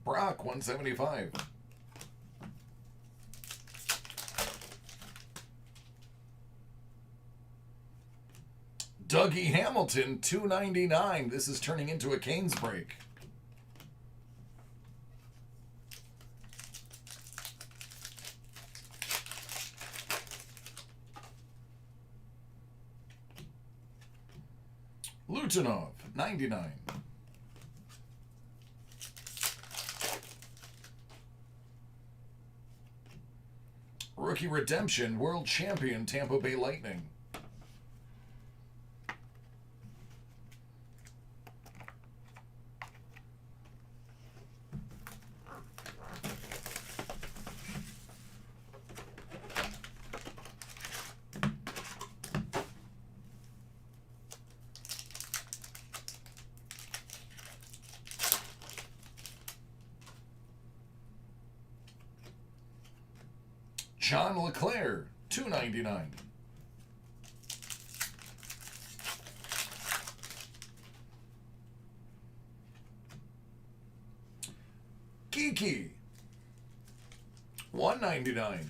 Brock, 175. Dougie Hamilton, $2.99. This is turning into a Canes break. Lutanov, $99. Rookie Redemption, World Champion, Tampa Bay Lightning. John LeClaire, $2.99. Geeky, $1.99.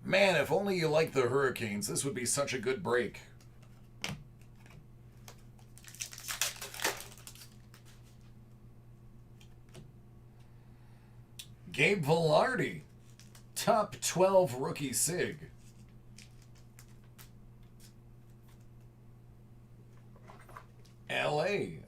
Man, if only you like the Hurricanes, this would be such a good break. Gabe Velarde, top 12 rookie SIG. LA.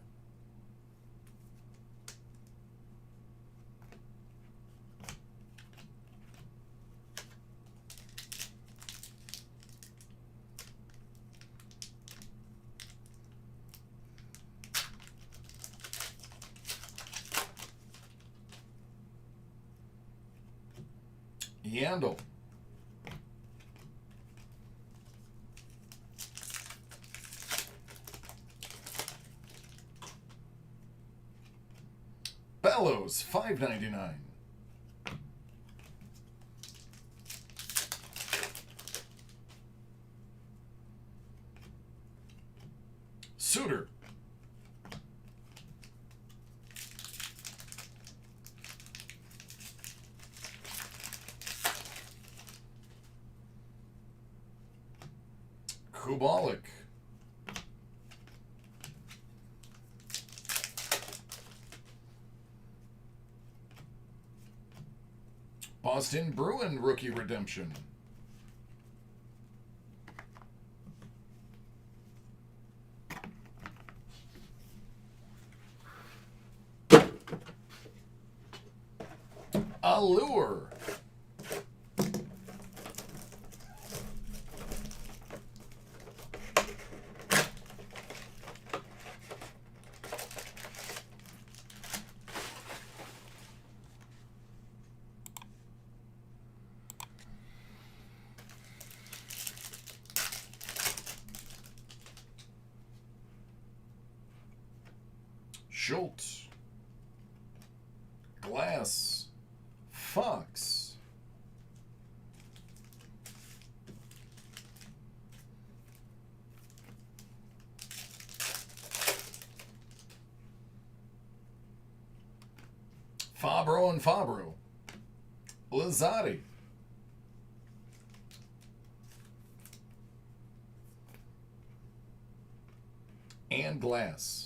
Yandel. Bellows, $5.99. Suter. Kubalik. Boston Bruin rookie redemption. Allure. Schultz. Glass. Fox. Fabro and Fabro. Lazzotti. And Glass.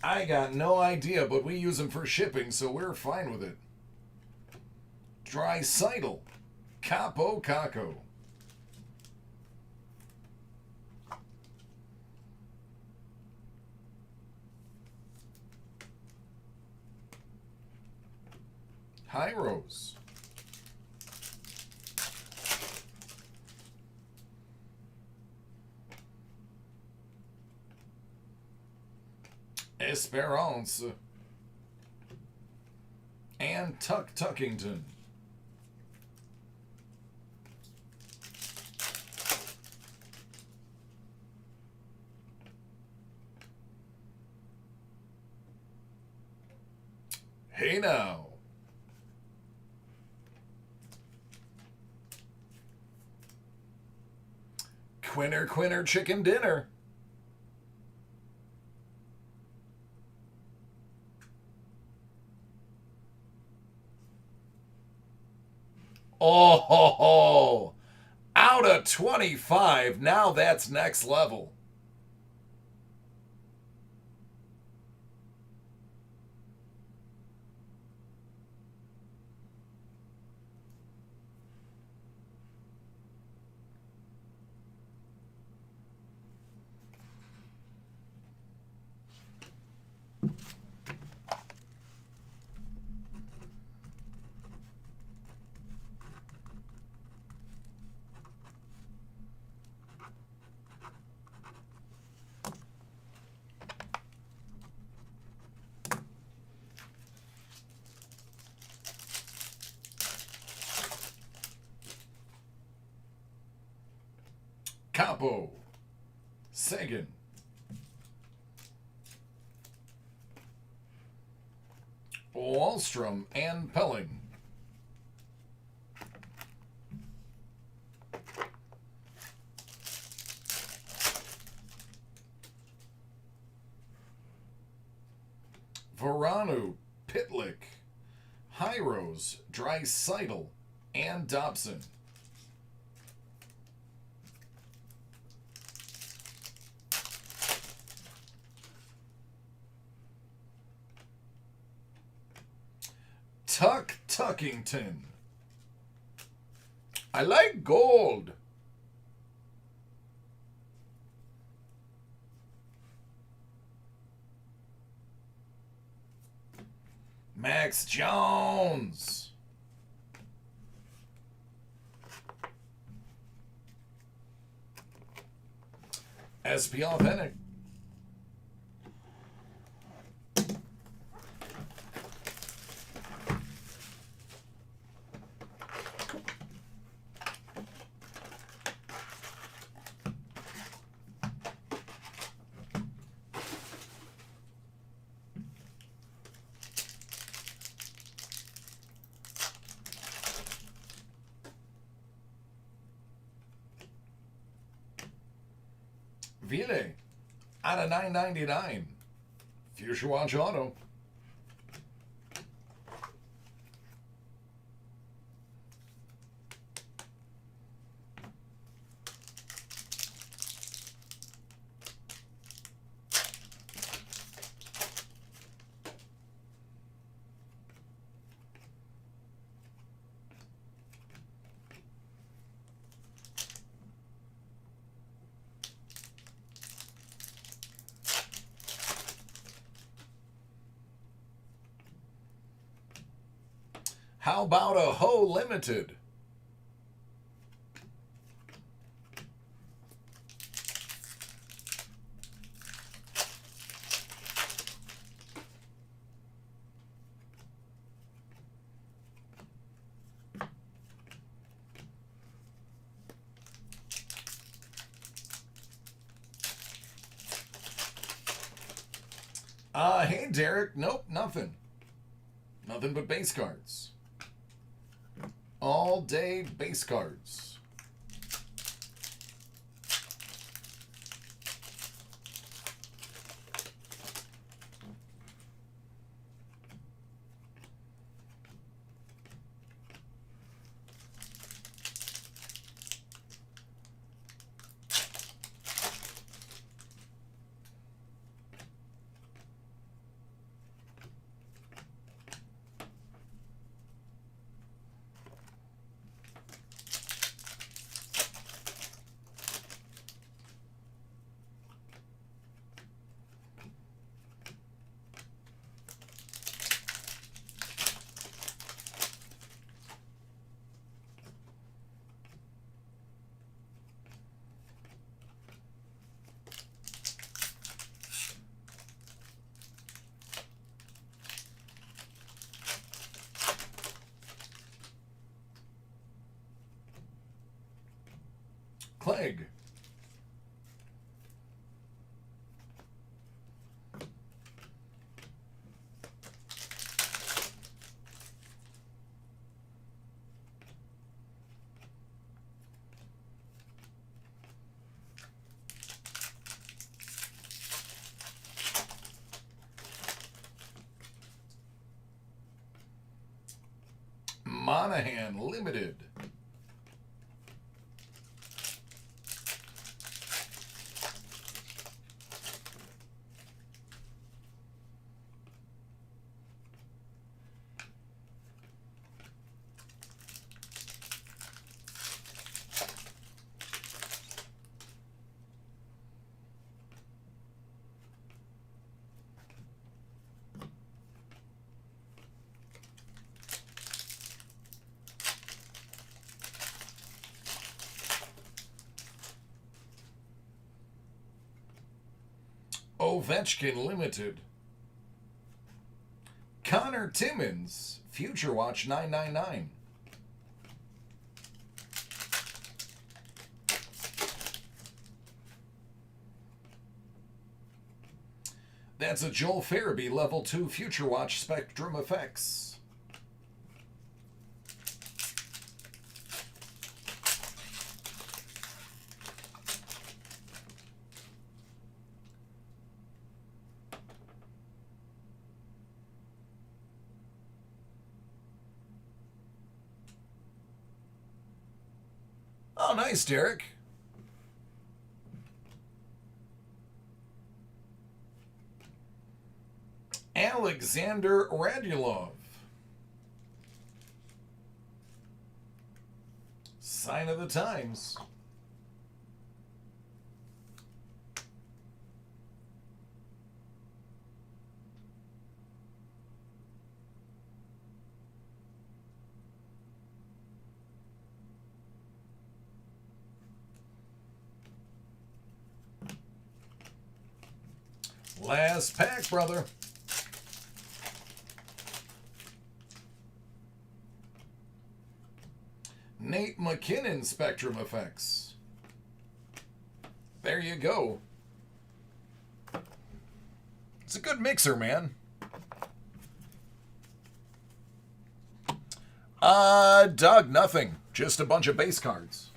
I got no idea, but we use them for shipping, so we're fine with it. Dreisaitl. Capo Caco. Hyros. Esperance. And Tuckington. Hey now. Quinner chicken dinner. Oh, ho, ho. Out of 25. Now that's next level. Capo, Sagan, Wallstrom, and Pelling. Verano, Pitlick, Hyros, Dreisaitl, and Dobson. Tuckington. I like gold. Max Jones. SP Authentic. Ville out of 9.99. Future Watch Auto. How about a Ho Limited? Hey, Derek. Nope, nothing. Nothing but base cards. All day base cards. Clegg. Monahan Limited. Ovechkin Limited. Connor Timmins, Future Watch 999. That's a Joel Farabee Level 2 Future Watch Spectrum Effects. Oh, nice, Derek. Alexander Radulov. Sign of the times. Last pack, brother. Nate McKinnon Spectrum Effects. There you go. It's a good mixer, man. Doug, nothing. Just a bunch of base cards.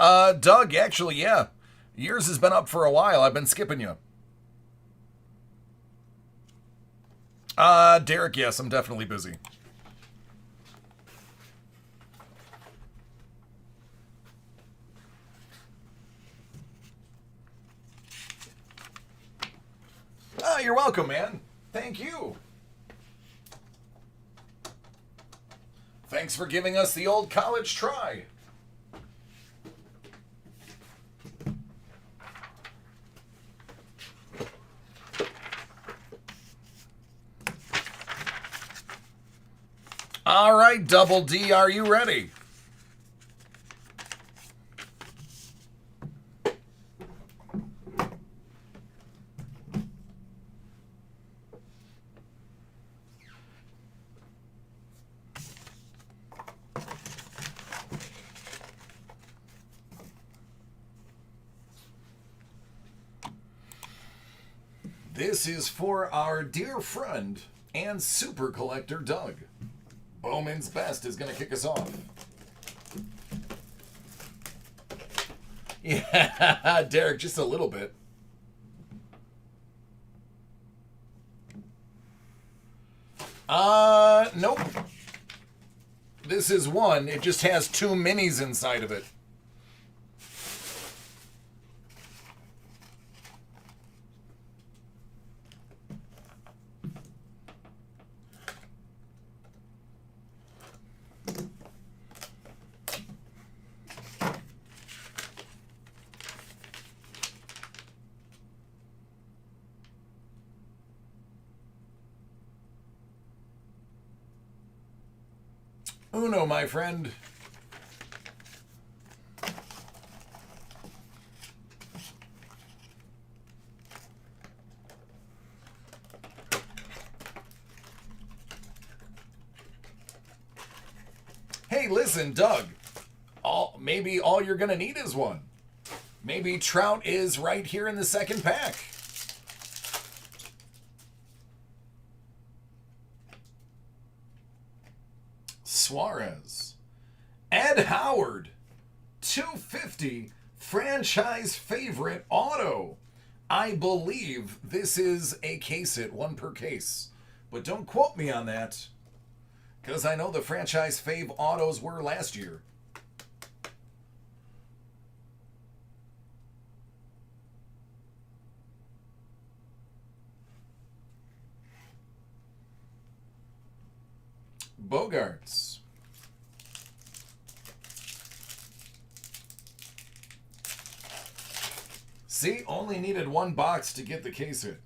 Doug, actually, yeah. Yours has been up for a while. I've been skipping you. Derek, yes, I'm definitely busy. You're welcome, man. Thank you. Thanks for giving us the old college try. All right, Double D, are you ready? This is for our dear friend and super collector, Doug. Bowman's Best is going to kick us off. Yeah, Derek, just a little bit. Nope. This is one. It just has two minis inside of it. Uno, my friend. Hey, listen, Doug. Maybe all you're going to need is one. Maybe Trout is right here in the second pack. Suarez. Ed Howard. 250 franchise favorite auto. I believe this is a case hit, one per case. But don't quote me on that, because I know the franchise fave autos were last year. Bogarts. See, only needed one box to get the case hit.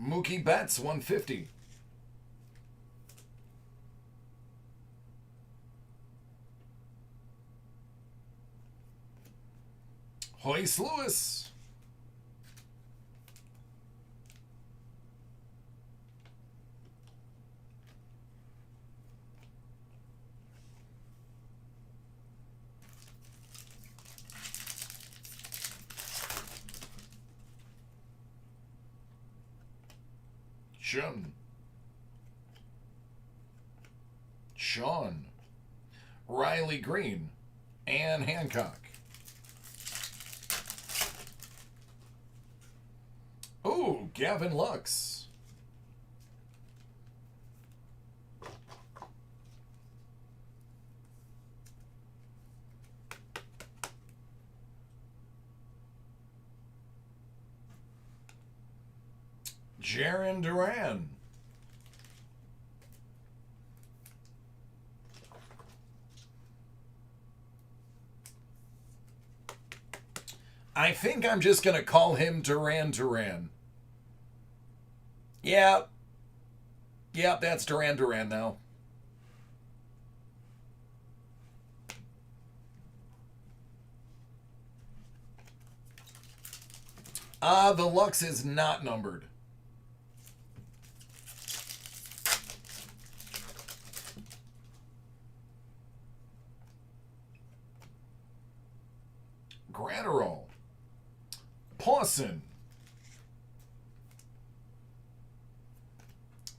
Mookie Betts, 150. Hoyce Lewis. Sean, Riley Green, and Hancock. Ooh, Gavin Lux. Jarren Duran. I think I'm just going to call him Duran Duran. Yeah. Yep, that's Duran Duran now. The Lux is not numbered. Gratterall. Pawson.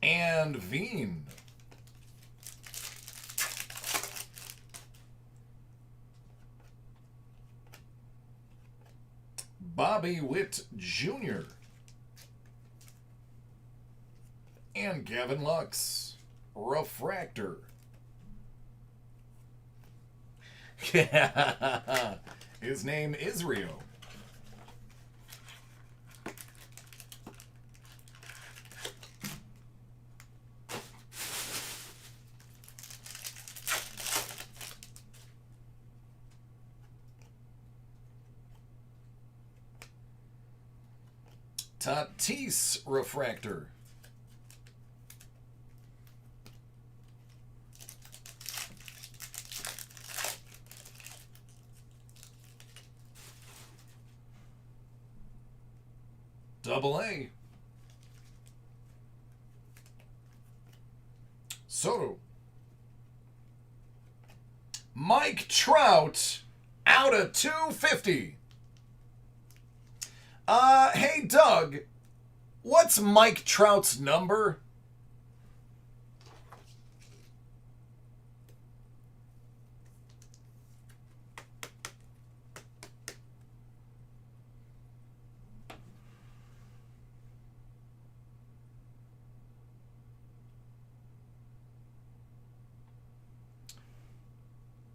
And Veen. Bobby Witt Jr. And Gavin Lux, Refractor. His name is Rio. Tatis Refractor. Double A. Soto. Mike Trout out of 250. Hey Doug, what's Mike Trout's number?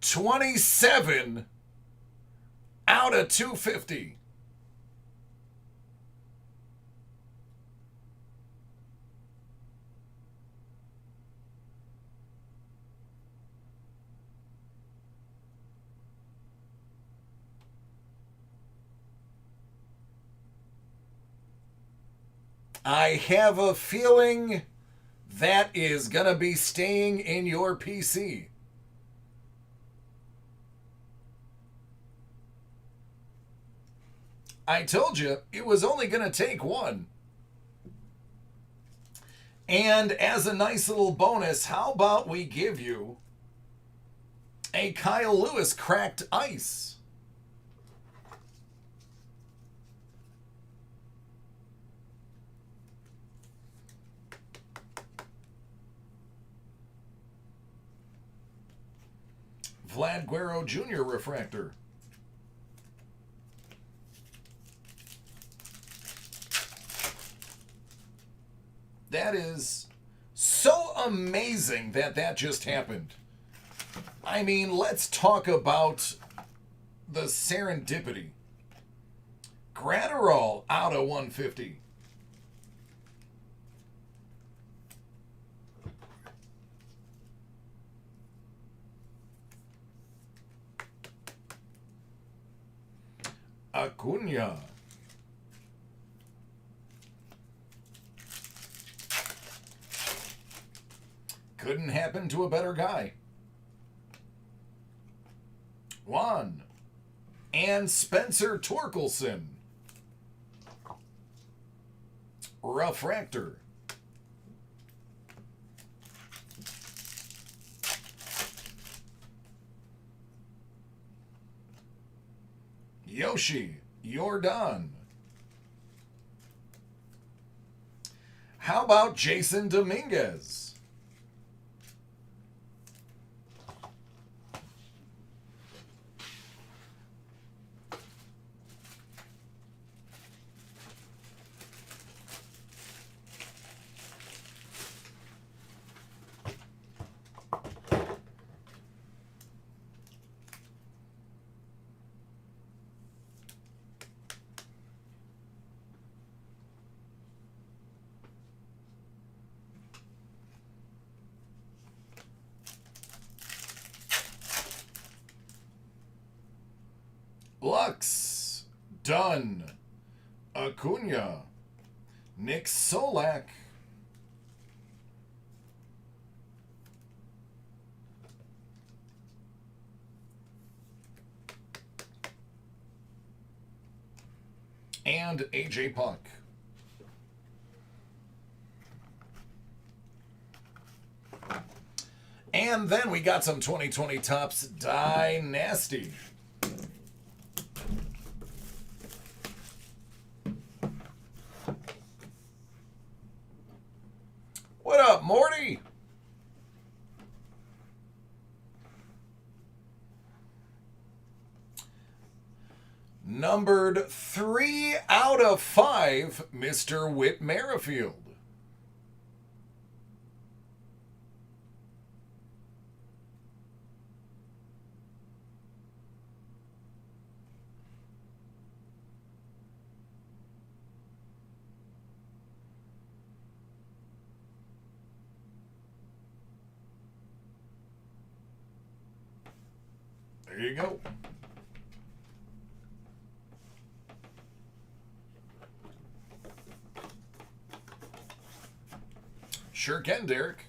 $27 out of 250. I have a feeling that is going to be staying in your PC. I told you it was only going to take one. And as a nice little bonus, how about we give you a Kyle Lewis cracked ice? Vlad Guerrero Jr. Refractor. That is so amazing that that just happened. I mean, let's talk about the serendipity. Gratterall out of 150. Acuna. Couldn't happen to a better guy. Juan. And Spencer Torkelson. Refractor. Yoshi, you're done. How about Jason Dominguez? Lux, Dunn, Acuna, Nick Solak, and AJ Puck. And then we got some 2020 Topps Dynasty. What up, Morty? Numbered 3 out of 5, Mr. Whit Merrifield. There you go. Sure can, Derek.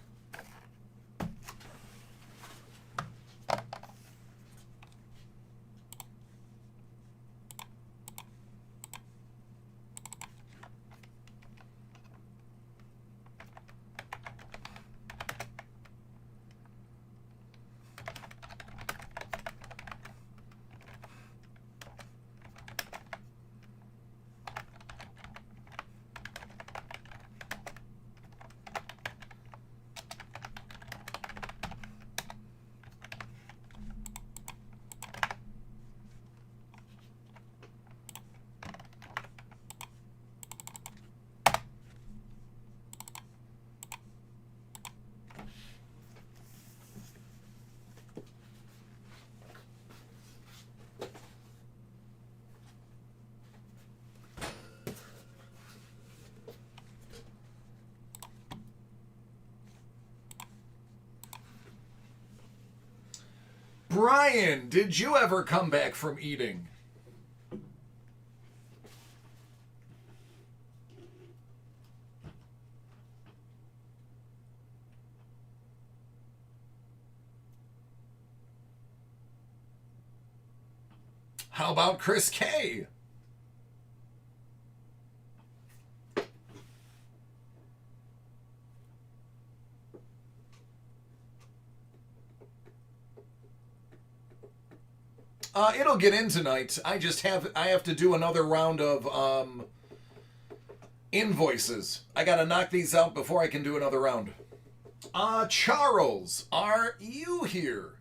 Brian, did you ever come back from eating? How about Chris K? It'll get in tonight. I have to do another round of invoices. I gotta knock these out before I can do another round. Charles, are you here?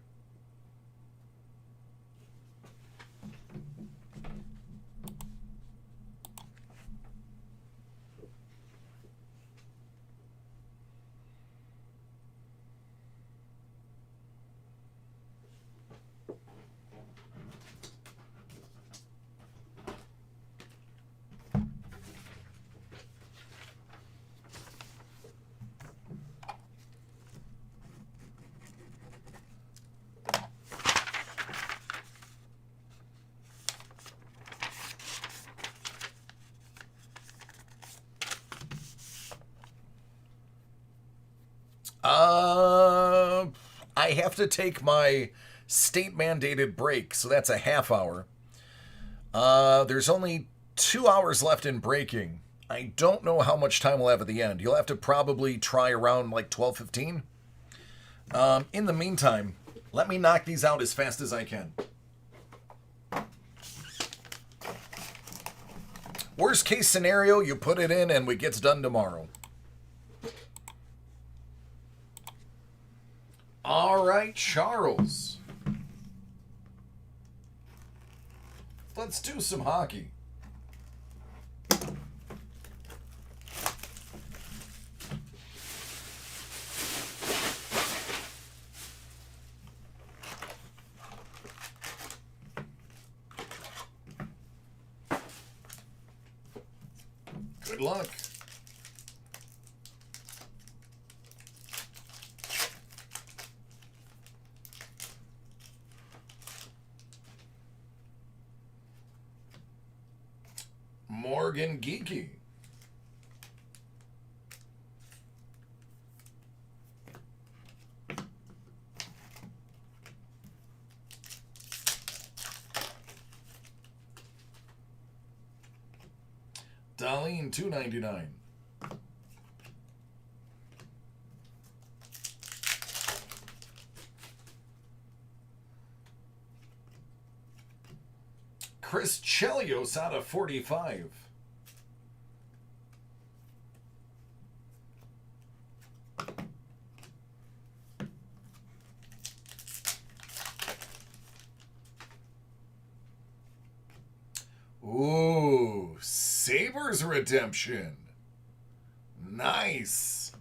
I have to take my state-mandated break, so that's a half hour. There's only 2 hours left in breaking. I don't know how much time we'll have at the end. You'll have to probably try around like 12:15. In the meantime, let me knock these out as fast as I can. Worst case scenario, you put it in and it gets done tomorrow. All right, Charles. Let's do some hockey. Good luck. Morgan Geeky. Darlene, $2.99. Chris Chelios out of 45. Ooh, Sabres redemption. Nice.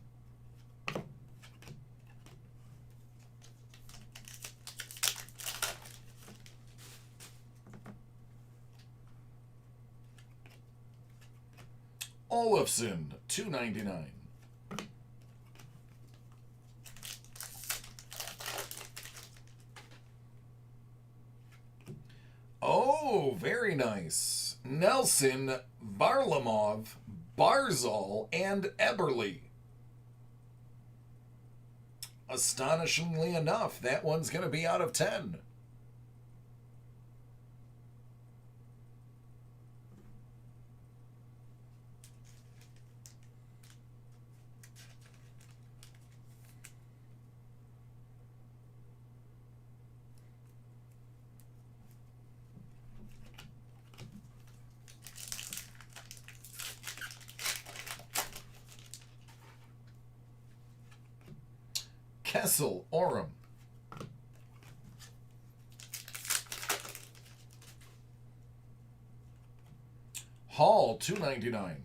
Olafson, $2.99. Oh, very nice. Nelson, Varlamov, Barzal, and Eberle. Astonishingly enough, that one's going to be out of 10. Kessel, Orem. Hall, $2.99.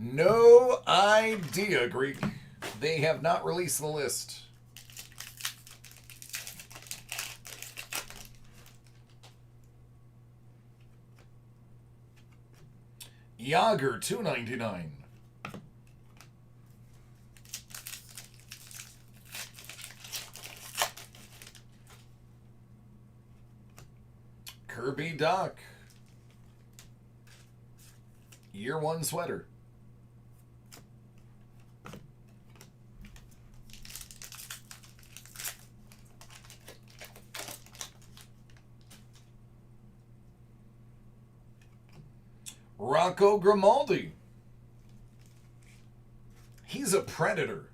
No idea, Greek. They have not released the list. Yager, $2.99. Kirby Doc. Year 1 sweater. Rocco Grimaldi. He's a predator.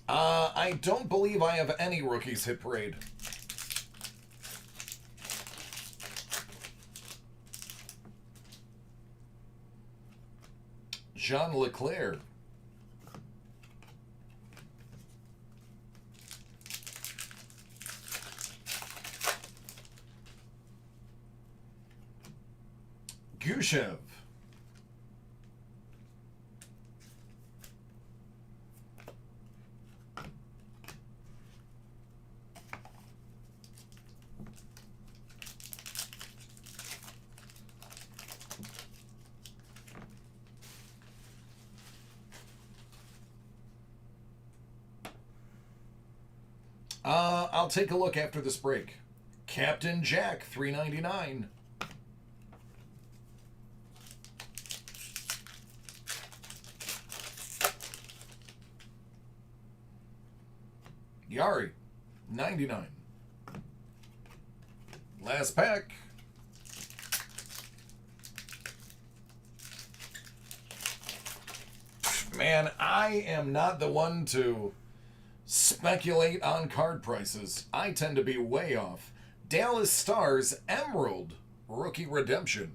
I don't believe I have any rookies hit parade. Jean Leclerc. Gushev. I'll take a look after this break. Captain Jack, $3.99. Yari, $99. Last pack. Man, I am not the one to speculate on card prices. I tend to be way off. Dallas Stars Emerald Rookie Redemption.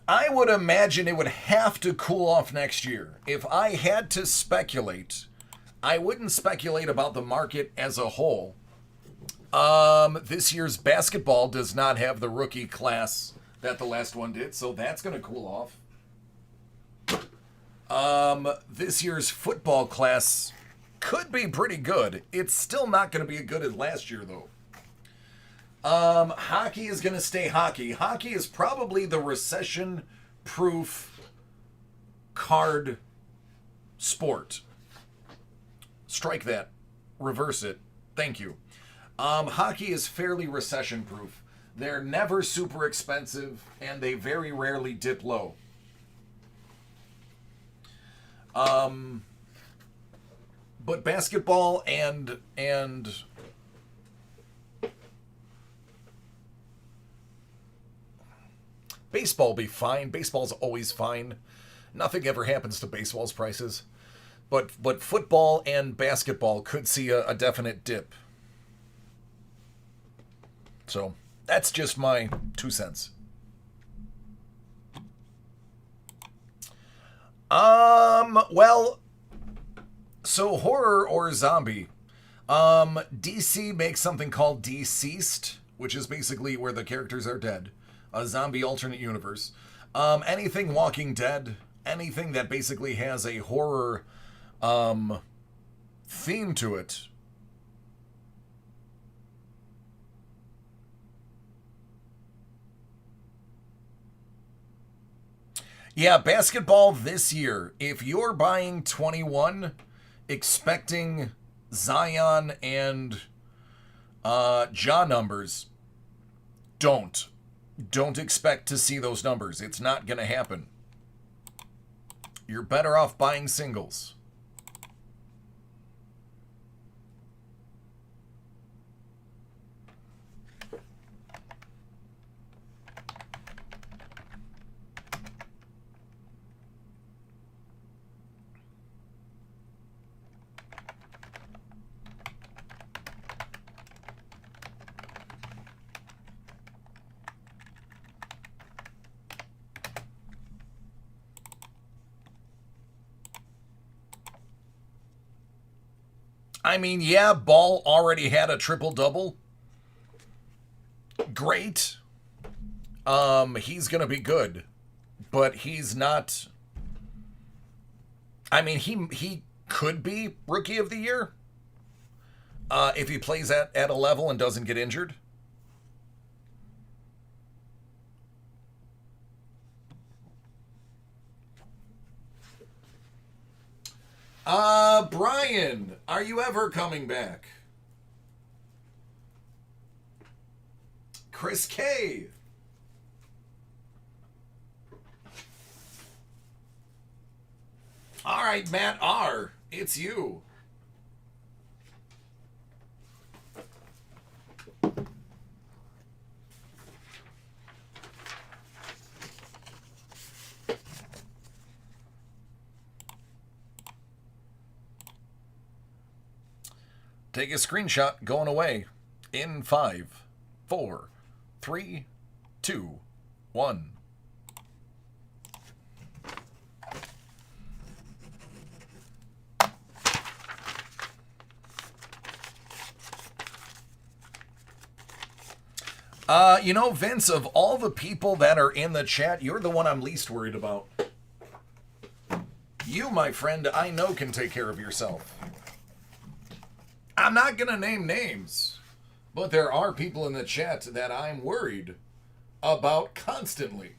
I would imagine it would have to cool off next year. If I had to speculate, I wouldn't speculate about the market as a whole. This year's basketball does not have the rookie class that the last one did, so that's going to cool off. This year's football class could be pretty good. It's still not going to be as good as last year, though. Hockey is going to stay hockey. Hockey is probably the recession-proof card sport. Strike that. Reverse it. Thank you. Hockey is fairly recession-proof. They're never super expensive, and they very rarely dip low. But basketball and Baseball will be fine. Baseball's always fine. Nothing ever happens to baseball's prices. But football and basketball could see a definite dip. So that's just my 2 cents. Well, so horror or zombie. DC makes something called Deceased, which is basically where the characters are dead. A zombie alternate universe. Anything Walking Dead, anything that basically has a horror theme to it. Yeah, basketball this year. If you're buying 21, expecting Zion and Ja numbers, don't expect to see those numbers. It's not going to happen. You're better off buying singles. I mean, yeah, Ball already had a triple-double. Great. He's going to be good. But he's not... I mean, he could be Rookie of the Year. If he plays at a level and doesn't get injured. Brian, are you ever coming back? Chris K. All right, Matt R. It's you. Take a screenshot going away in 5, 4, 3, 2, 1. You know, Vince, of all the people that are in the chat, you're the one I'm least worried about. You, my friend, I know can take care of yourself. I'm not going to name names, but there are people in the chat that I'm worried about constantly.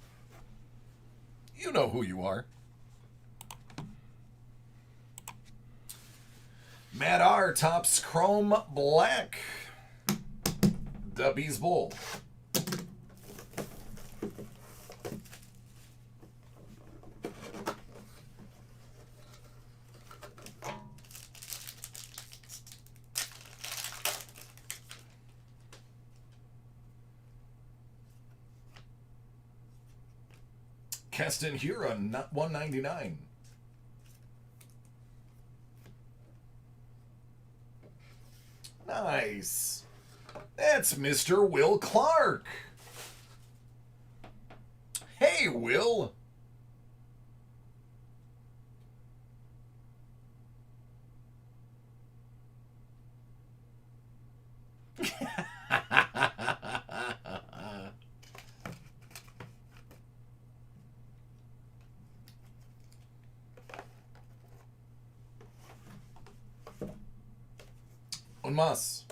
You know who you are. Matt R. tops Chrome Black. Dubby's Bowl. Keston Huron, not 199. Nice. That's Mr. Will Clark. Hey, Will. Un más.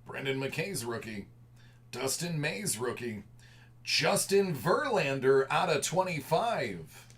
Brendan McKay's rookie. Dustin May's rookie. Justin Verlander out of 25.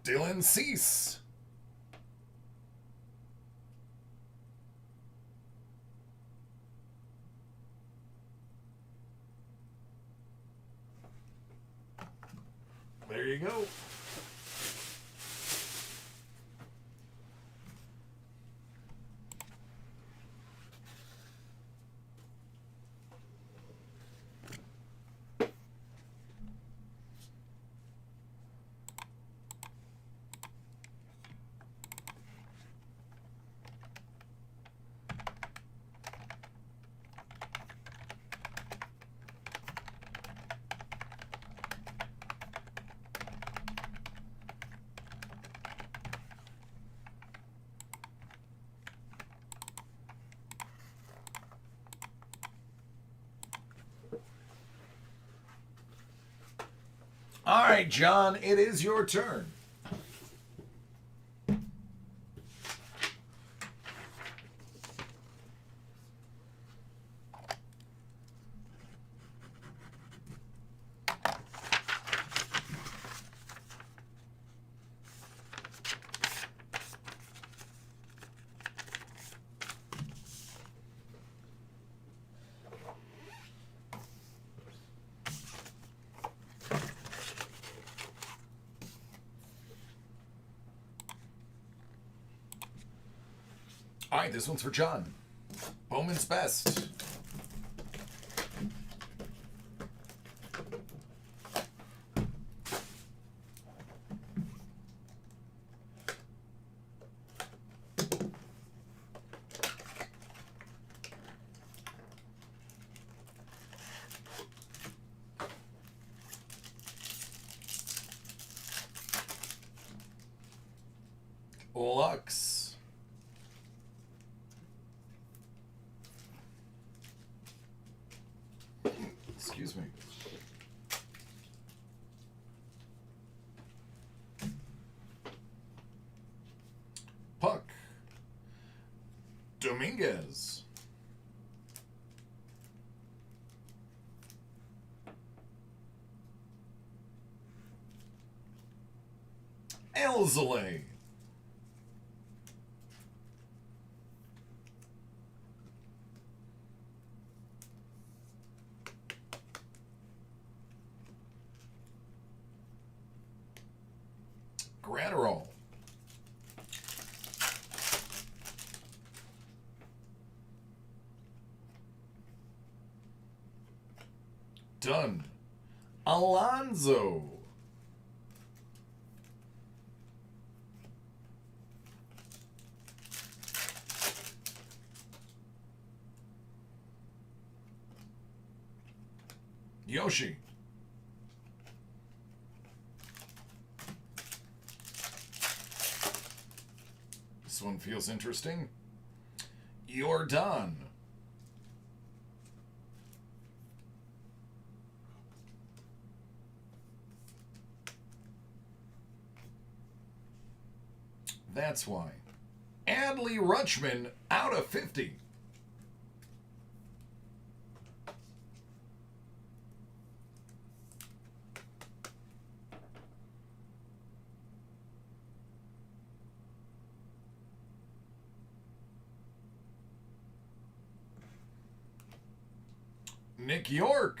Dylan Cease. There you go. All right, John, it is your turn. All right, this one's for John. Bowman's Best. Lux. Excuse me. Puck. Dominguez. Elzele. Gratterall. Done. Alonzo. Yoshi. This one feels interesting. You're done. That's why. Adley Rutschman out of 50. Nick York.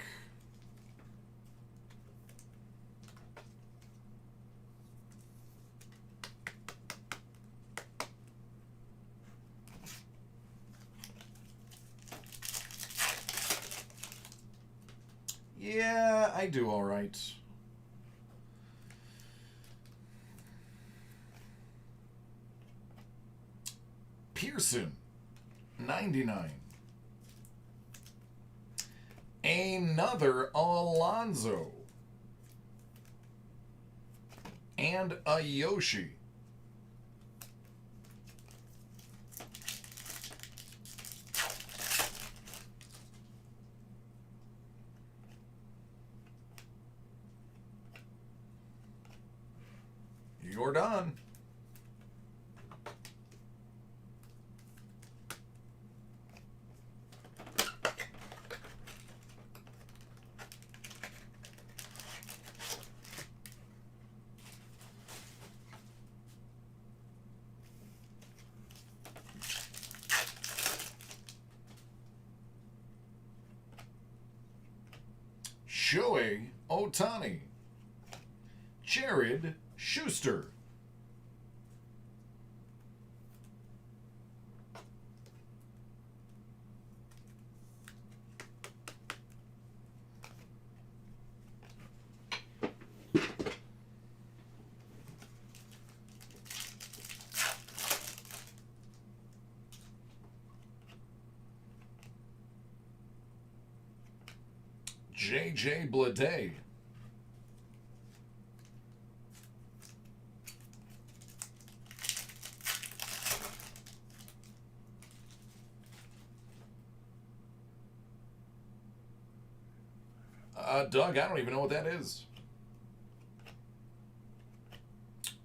Yeah, I do all right. Pearson, 99. Another Alonzo. And a Yoshi. You're done. Shohei Ohtani. Jared Schuster. J.J. Bleday. Doug, I don't even know what that is.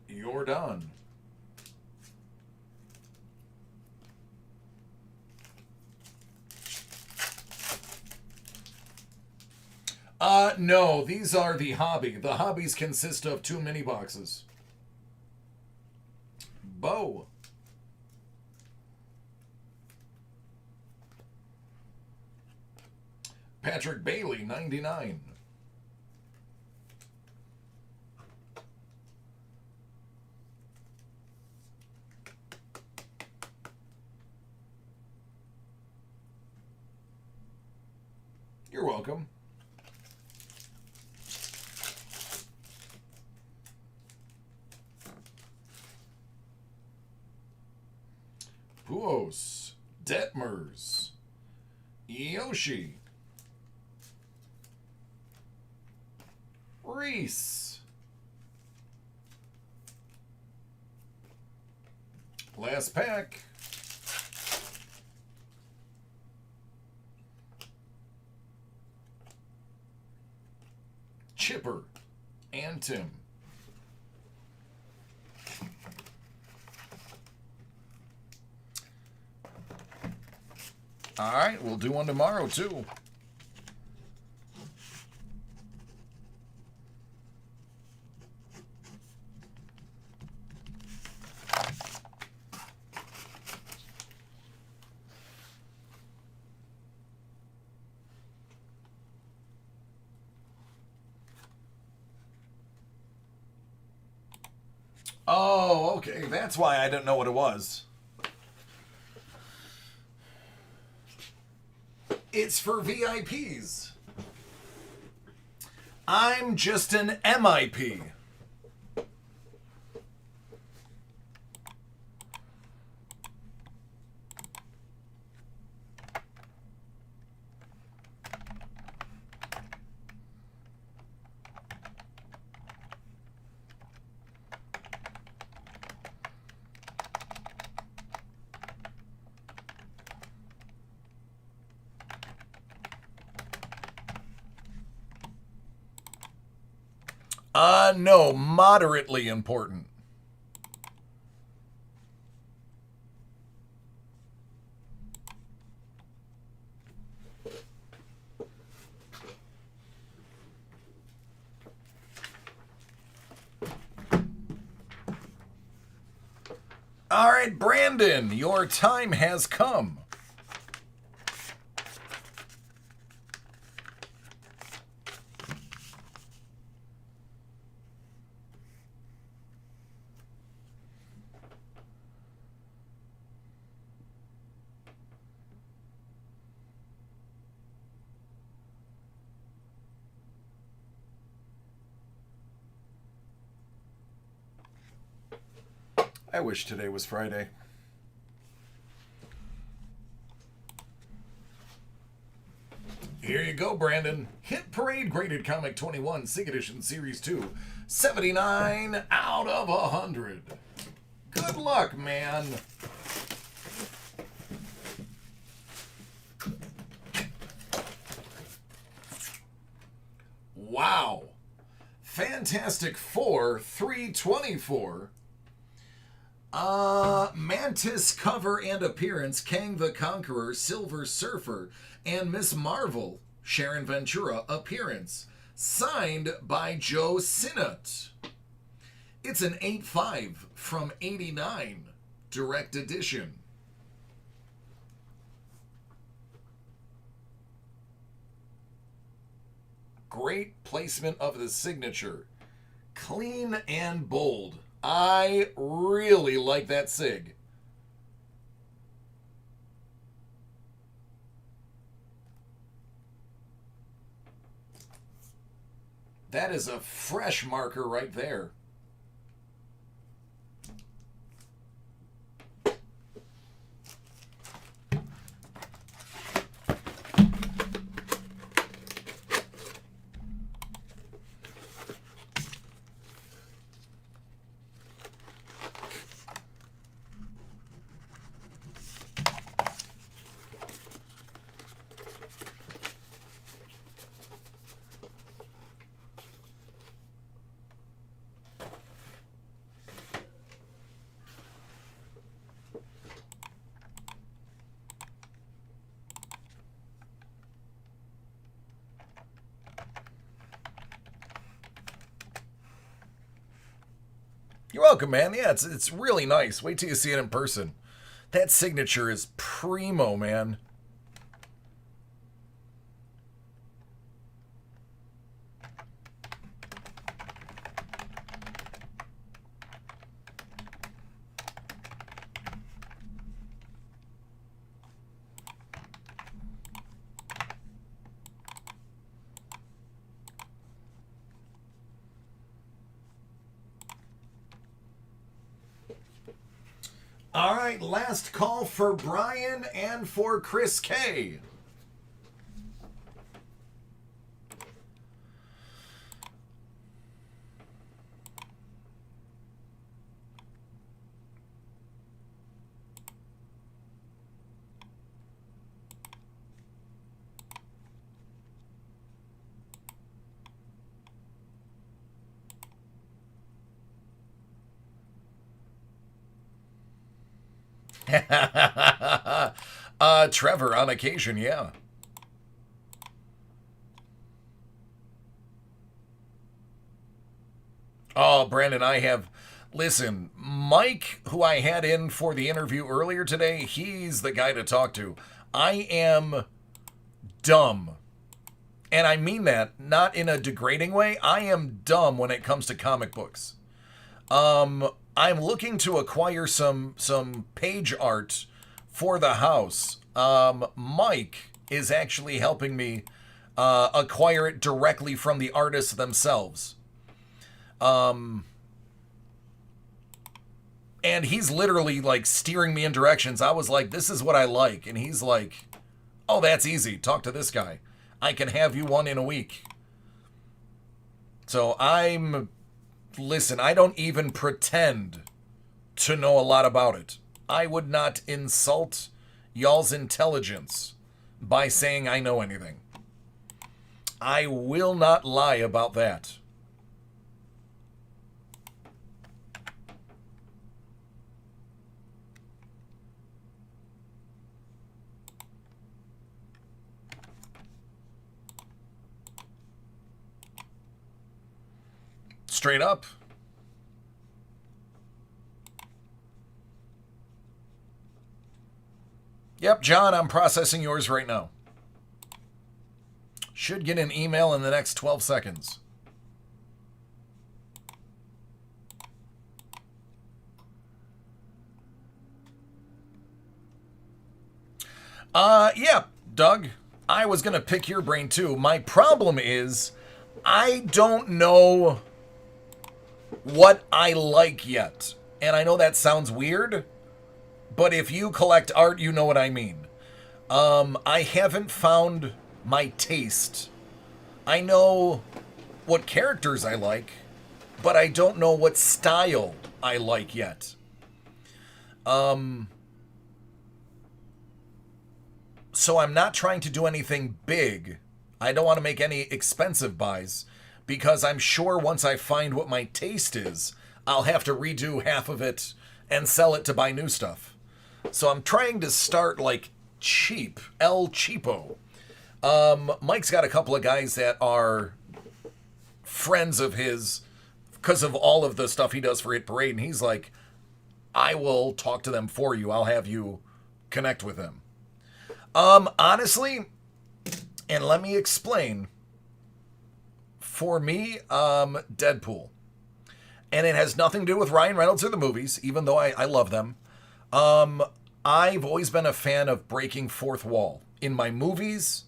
You're done. No, these are the hobby. The hobbies consist of 2 mini boxes. Bo. Patrick Bailey, 99. You're welcome. Puos, Detmers, Yoshi, Reese, last pack, Chipper and Tim. All right, we'll do one tomorrow, too. Oh, okay. That's why I didn't know what it was. It's for VIPs. I'm just an MIP. No, moderately important. All right, Brandon, your time has come. I wish today was Friday. Here you go, Brandon. Hit Parade Graded Comic 21, Sig Edition Series 2. 79 out of 100. Good luck, man. Wow. Fantastic Four, 324. Mantis cover and appearance, Kang the Conqueror, Silver Surfer, and Miss Marvel, Sharon Ventura appearance. Signed by Joe Sinnott. It's an 8.5 from 89, direct edition. Great placement of the signature. Clean and bold. I really like that sig. That is a fresh marker right there. You're welcome, man. Yeah, it's really nice. Wait till you see it in person. That signature is primo, man. All right, last call for Brian and for Chris K. Trevor, on occasion, yeah. Oh, Brandon, listen, Mike, who I had in for the interview earlier today, he's the guy to talk to. I am dumb. And I mean that not in a degrading way. I am dumb when it comes to comic books. I'm looking to acquire some page art for the house. Mike is actually helping me acquire it directly from the artists themselves. And he's literally like steering me in directions. I was like, this is what I like. And he's like, oh, that's easy. Talk to this guy. I can have you one in a week. So listen, I don't even pretend to know a lot about it. I would not insult y'all's intelligence by saying I know anything. I will not lie about that. Straight up. Yep, John, I'm processing yours right now. Should get an email in the next 12 seconds. Yeah, Doug, I was going to pick your brain too. My problem is I don't know what I like yet. And I know that sounds weird, but if you collect art, you know what I mean. I haven't found my taste. I know what characters I like, but I don't know what style I like yet. So I'm not trying to do anything big. I don't want to make any expensive buys, because I'm sure once I find what my taste is, I'll have to redo half of it and sell it to buy new stuff. So I'm trying to start like cheap, El Cheapo. Mike's got a couple of guys that are friends of his because of all of the stuff he does for Hit Parade, and he's like, I will talk to them for you. I'll have you connect with them. Honestly, and let me explain, For me, Deadpool. And it has nothing to do with Ryan Reynolds or the movies, even though I love them. I've always been a fan of breaking fourth wall. In my movies,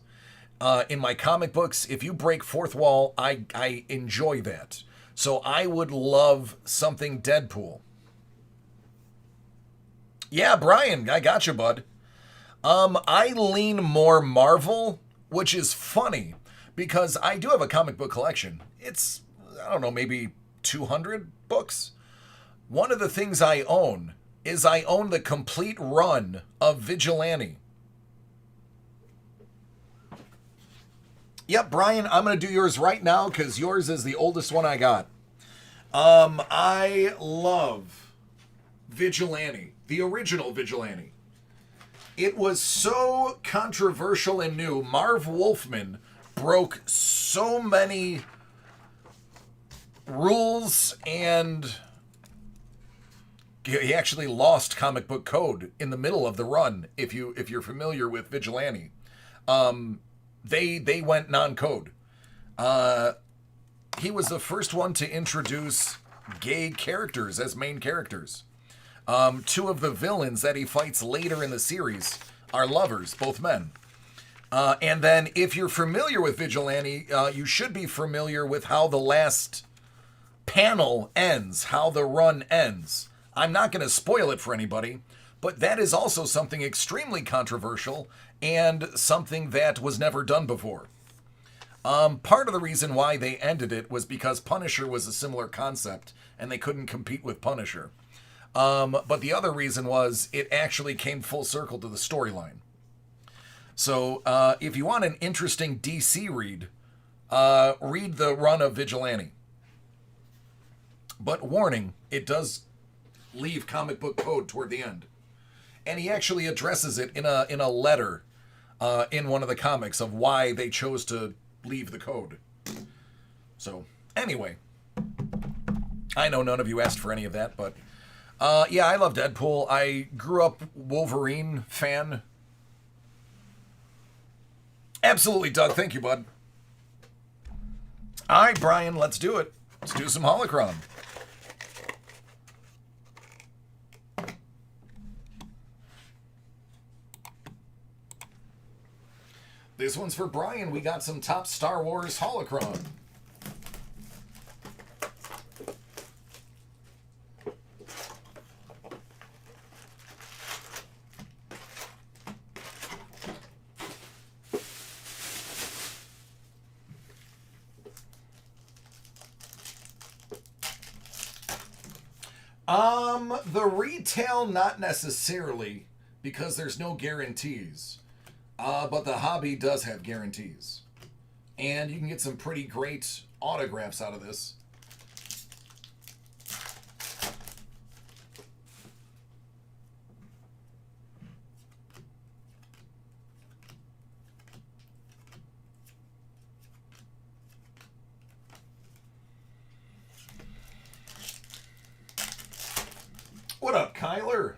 in my comic books, if you break fourth wall, I enjoy that. So I would love something Deadpool. Yeah, Brian, I got you, bud. I lean more Marvel, which is funny because I do have a comic book collection. It's, I don't know, maybe 200 books. One of the things I own is I own the complete run of Vigilante. Yep, Brian, I'm going to do yours right now because yours is the oldest one I got. I love Vigilante, the original Vigilante. It was so controversial and new. Marv Wolfman broke so many rules, and he actually lost comic book code in the middle of the run. If you're familiar with Vigilante, they went non-code. He was the first one to introduce gay characters as main characters. Two of the villains that he fights later in the series are lovers, both men. And then, if you're familiar with Vigilante, you should be familiar with how the last panel ends, how the run ends. I'm not going to spoil it for anybody, but that is also something extremely controversial and something that was never done before. Part of the reason why they ended it was because Punisher was a similar concept, and they couldn't compete with Punisher. But the other reason was it actually came full circle to the storyline. So if you want an interesting DC read, read the run of Vigilante. But warning, it does leave comic book code toward the end. And he actually addresses it in a letter in one of the comics of why they chose to leave the code. So, anyway. I know none of you asked for any of that, but yeah, I love Deadpool. I grew up Wolverine fan. Absolutely, Doug. Thank you, bud. All right, Brian, let's do it. Let's do some Holocron. This one's for Brian. We got some top Star Wars Holocron. The retail, not necessarily, because there's no guarantees. But the hobby does have guarantees. And you can get some pretty great autographs out of this. What up, Kyler?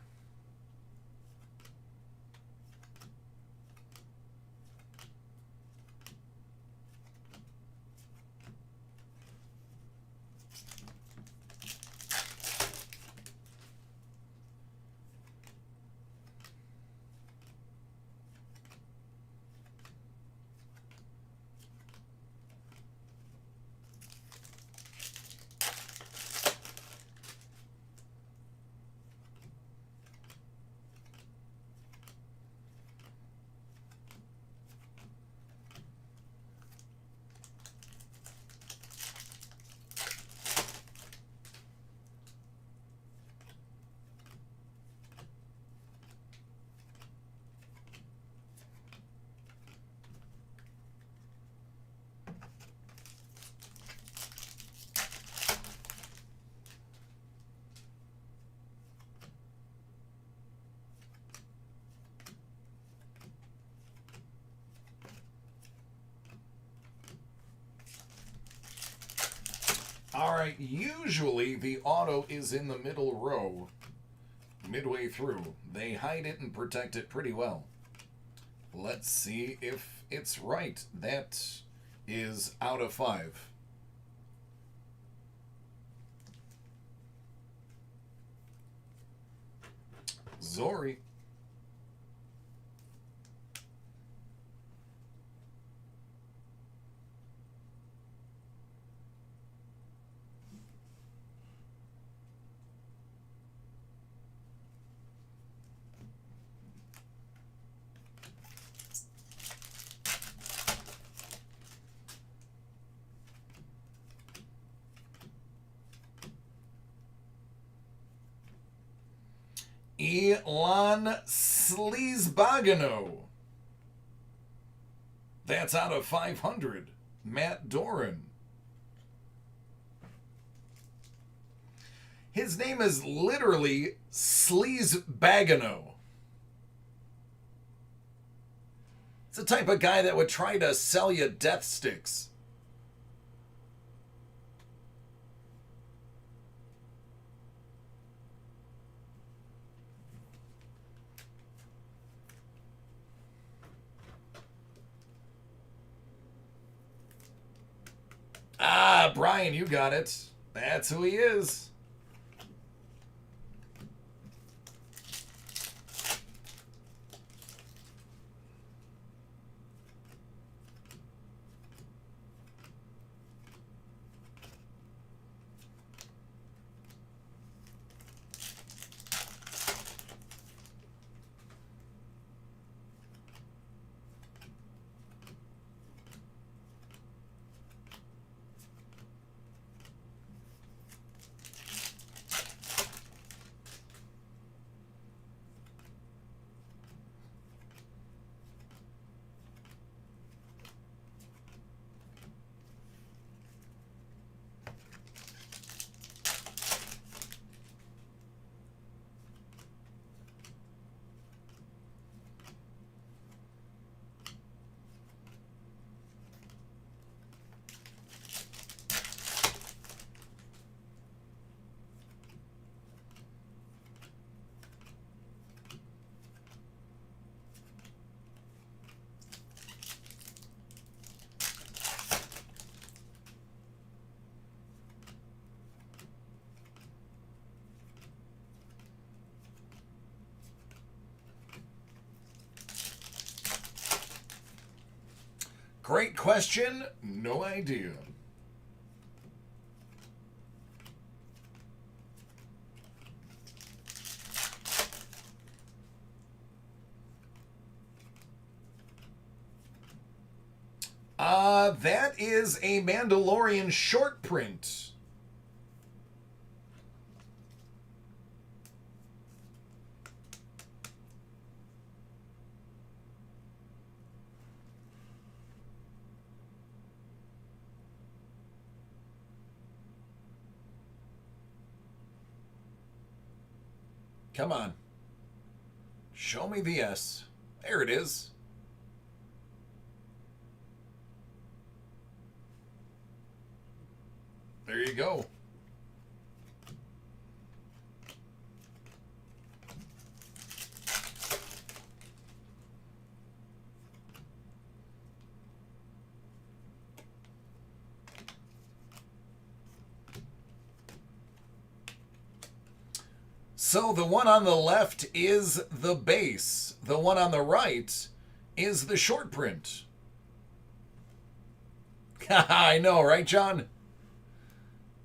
All right, usually the auto is in the middle row, midway through. They hide it and protect it pretty well. Let's see if it's right. That is out of 5. Zori. Elon Sleazebagano. That's out of 500. Matt Doran. His name is literally Sleazebagano. It's the type of guy that would try to sell you death sticks. Ah, Brian, you got it. That's who he is. Great question. No idea. That is a Mandalorian short print. Come on. Show me the S. There it is. There you go. So the one on the left is the base. The one on the right is the short print. I know, right, John?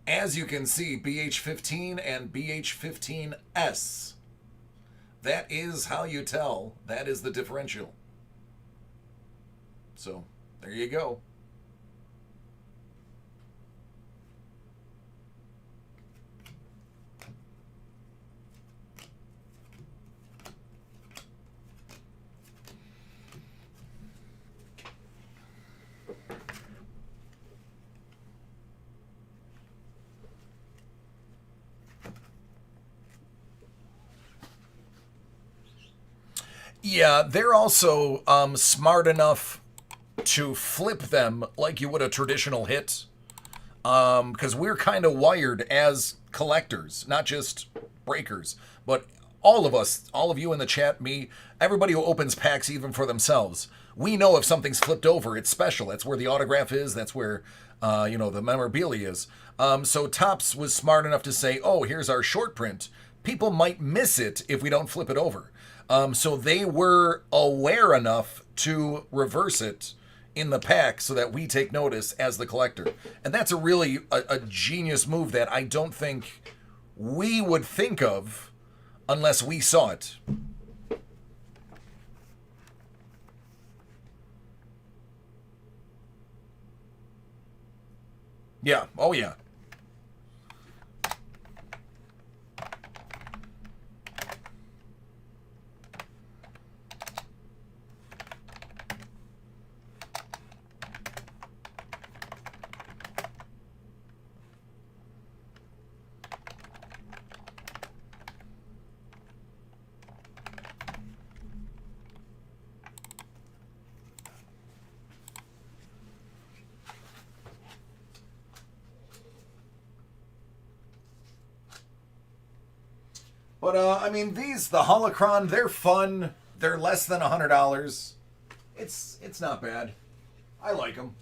As you can see, BH15 and BH15S. That is how you tell. That is the differential. So, there you go. Yeah, they're also smart enough to flip them like you would a traditional hit. Because we're kind of wired as collectors, not just breakers. But all of us, all of you in the chat, me, everybody who opens packs even for themselves, we know if something's flipped over, it's special. That's where the autograph is. That's where, the memorabilia is. So Topps was smart enough to say, oh, here's our short print. people might miss it if we don't flip it over. So they were aware enough to reverse it in the pack so that we take notice as the collector. And that's a really a genius move that I don't think we would think of unless we saw it. Yeah. Oh, yeah. But, I mean, the Holocron, they're fun. They're less than $100. It's not bad. I like them.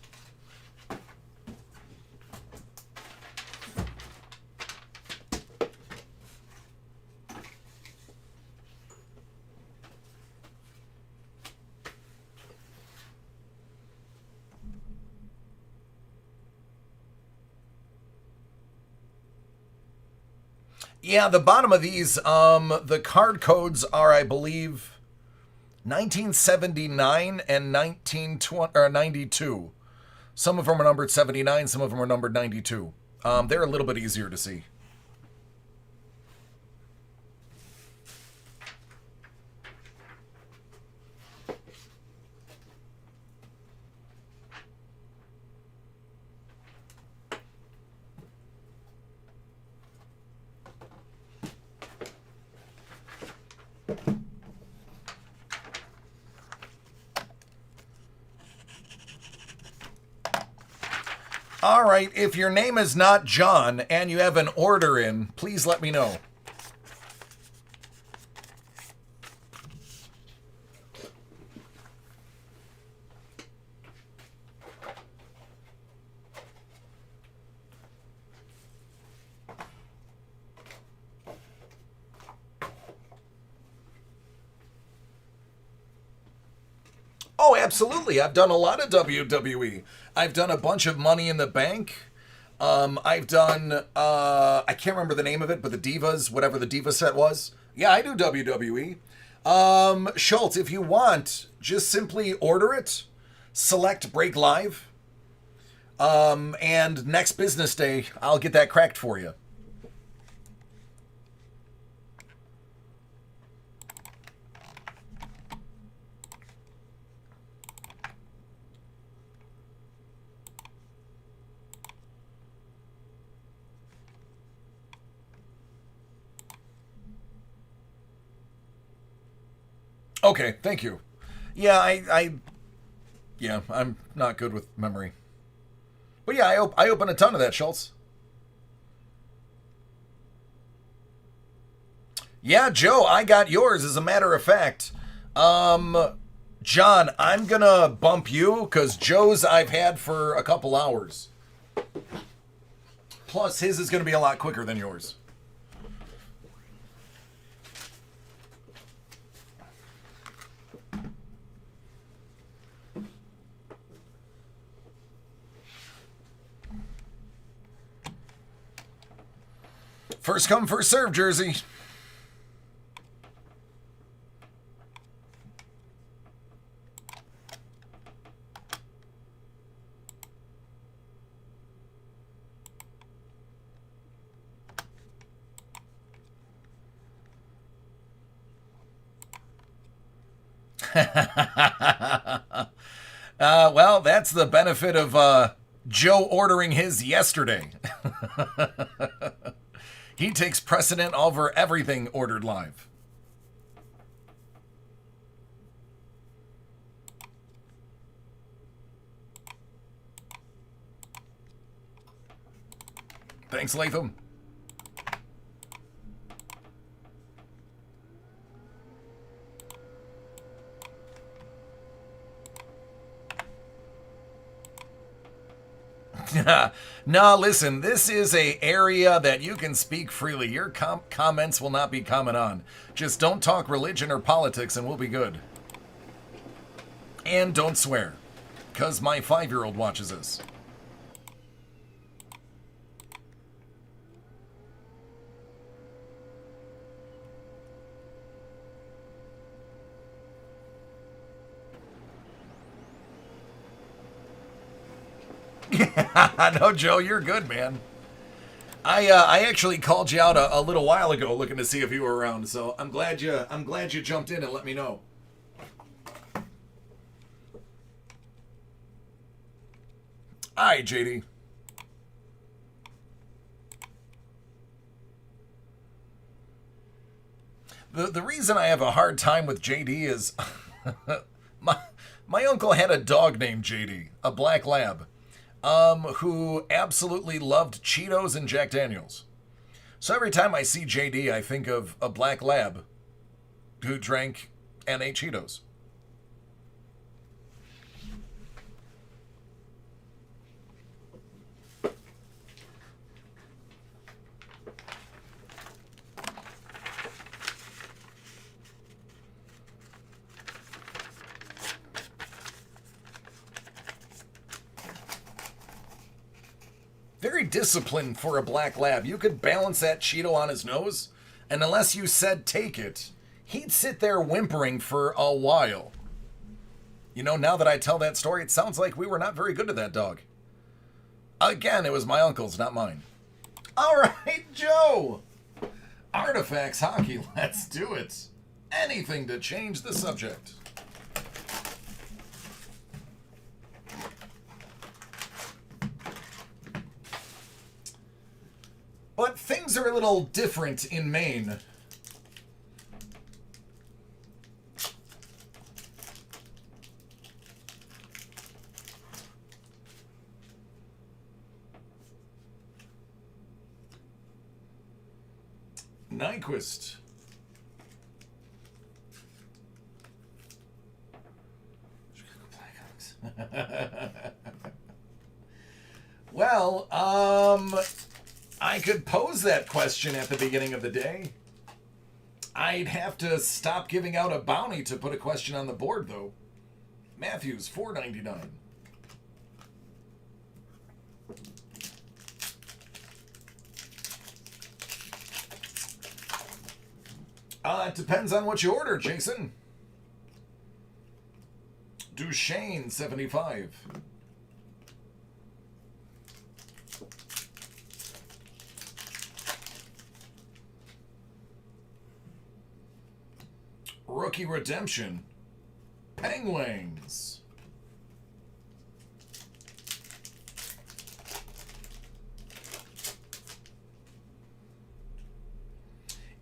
Yeah, the bottom of these, the card codes are, I believe, 1979 and 92. Some of them are numbered 79, some of them are numbered 92. They're a little bit easier to see. All right, if your name is not John and you have an order in, please let me know. Oh, absolutely. I've done a lot of WWE. I've done a bunch of Money in the Bank. I've done, I can't remember the name of it, but the Divas, whatever the Diva set was. Yeah, I do WWE. Schultz, if you want, just simply order it, select Break Live, and next business day, I'll get that cracked for you. Okay, thank you. Yeah, yeah, I'm not good with memory. But yeah, I open a ton of that, Schultz. Yeah, Joe, I got yours, as a matter of fact. John, I'm gonna bump you, because Joe's I've had for a couple hours. Plus, his is gonna be a lot quicker than yours. First come, first serve, Jersey. Well, that's the benefit of Joe ordering his yesterday. He takes precedent over everything ordered live. Thanks, Latham. No, listen, this is a area that you can speak freely. Your comments will not be comment on. Just don't talk religion or politics and we'll be good. And don't swear, because my 5-year-old watches us. No, Joe, you're good, man. I actually called you out a little while ago, looking to see if you were around. So I'm glad you jumped in and let me know. All right, JD. The reason I have a hard time with JD is my uncle had a dog named JD, a black lab. Who absolutely loved Cheetos and Jack Daniels. So every time I see JD, I think of a black lab who drank and ate Cheetos. Very disciplined for a black lab. You could balance that Cheeto on his nose, and unless you said take it, he'd sit there whimpering for a while. You know, now that I tell that story, it sounds like we were not very good to that dog. Again, it was my uncle's, not mine. All right, Joe. Artifacts hockey, let's do it. Anything to change the subject. But things are a little different in Maine. Nyquist. Well, I could pose that question at the beginning of the day. I'd have to stop giving out a bounty to put a question on the board, though. Matthews, $4.99. It depends on what you order, Jason. Duchesne, 75. Rookie Redemption, Penguins.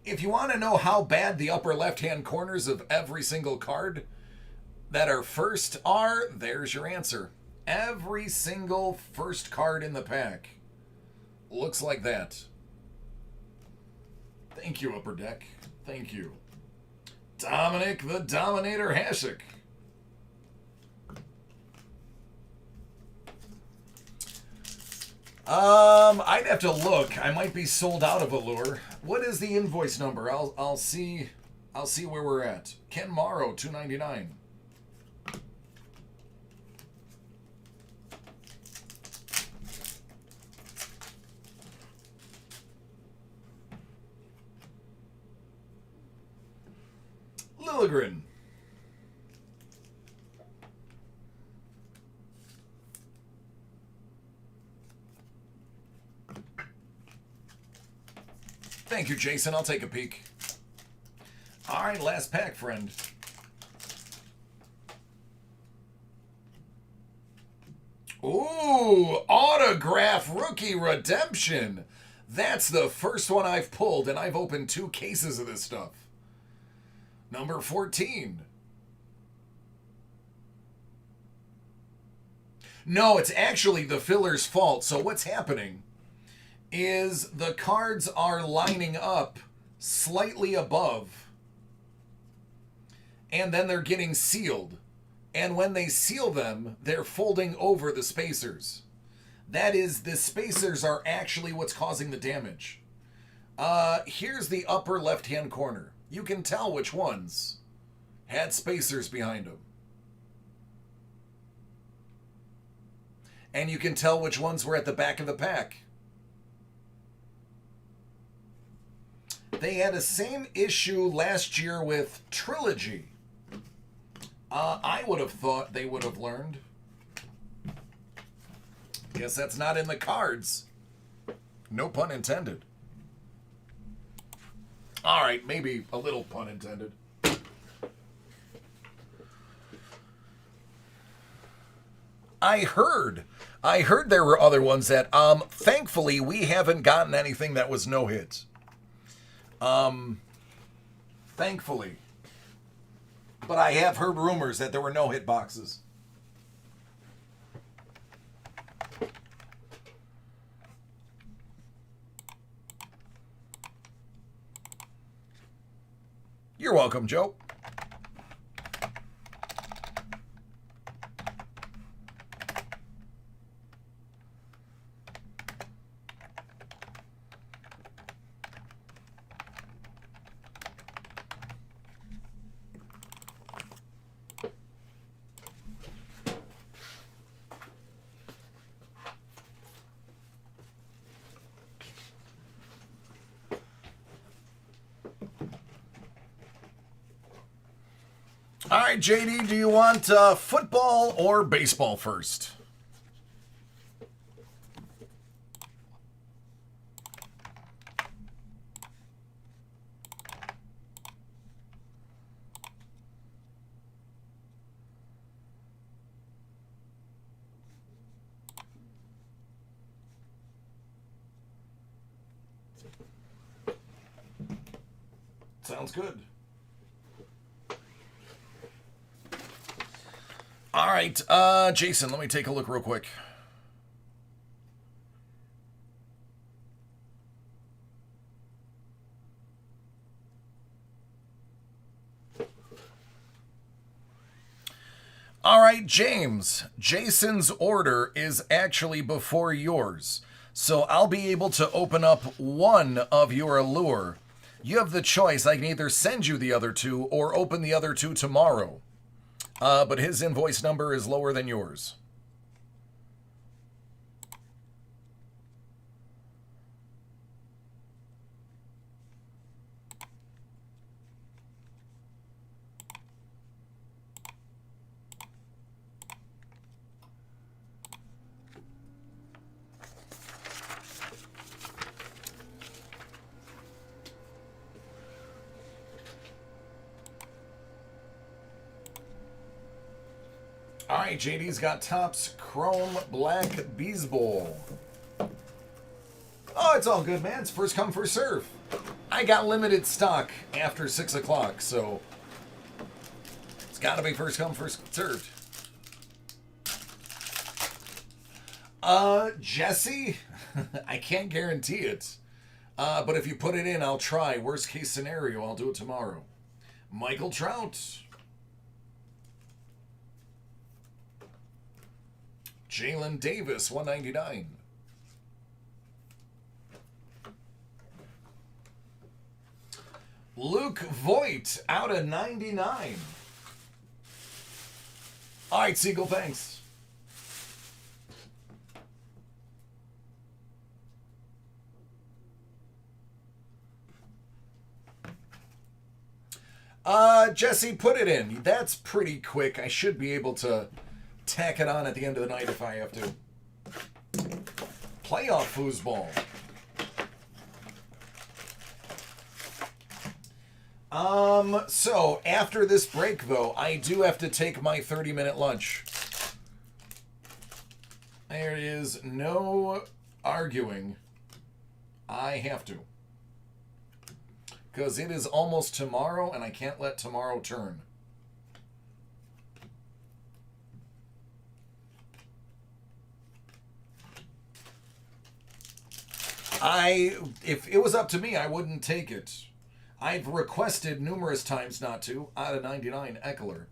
If you want to know how bad the upper left-hand corners of every single card that are first are, there's your answer. Every single first card in the pack looks like that. Thank you, Upper Deck. Thank you. Dominic the Dominator Hasek. I'd have to look. I might be sold out of Allure. What is the invoice number? I'll see where we're at. Ken Morrow, $2.99. Lilligren. Thank you, Jason. I'll take a peek. All right, last pack, friend. Ooh, autograph rookie redemption. That's the first one I've pulled, and I've opened 2 cases of this stuff. Number 14. No, it's actually the filler's fault. So what's happening is the cards are lining up slightly above, and then they're getting sealed. And when they seal them, they're folding over the spacers. That is, the spacers are actually what's causing the damage. Here's the upper left-hand corner. You can tell which ones had spacers behind them. And you can tell which ones were at the back of the pack. They had the same issue last year with Trilogy. I would have thought they would have learned. Guess that's not in the cards. No pun intended. All right, maybe a little pun intended. I heard there were other ones that, thankfully, we haven't gotten anything that was no hit. Thankfully. But I have heard rumors that there were no hit boxes. You're welcome, Joe. All right, JD, do you want football or baseball first? Sounds good. All right, Jason, let me take a look real quick. All right, James, Jason's order is actually before yours. So I'll be able to open up one of your allure. You have the choice. I can either send you the other two or open the other two tomorrow. But his invoice number is lower than yours. All right, JD's got Topps Chrome Black Baseball. Oh, it's all good, man. It's first come, first serve. I got limited stock after 6 o'clock, so it's got to be first come, first served. Jesse, I can't guarantee it. But if you put it in, I'll try. Worst case scenario, I'll do it tomorrow. Michael Trout. Jalen Davis, 199. Luke Voigt, out of 99. All right, Siegel, thanks. Jesse, put it in. That's pretty quick. I should be able to tack it on at the end of the night if I have to. Playoff foosball. So after this break, though, I do have to take my 30-minute lunch. There is no arguing. I have to. Because it is almost tomorrow, and I can't let tomorrow turn. If it was up to me, I wouldn't take it. I've requested numerous times not to, out of 99, Eckler.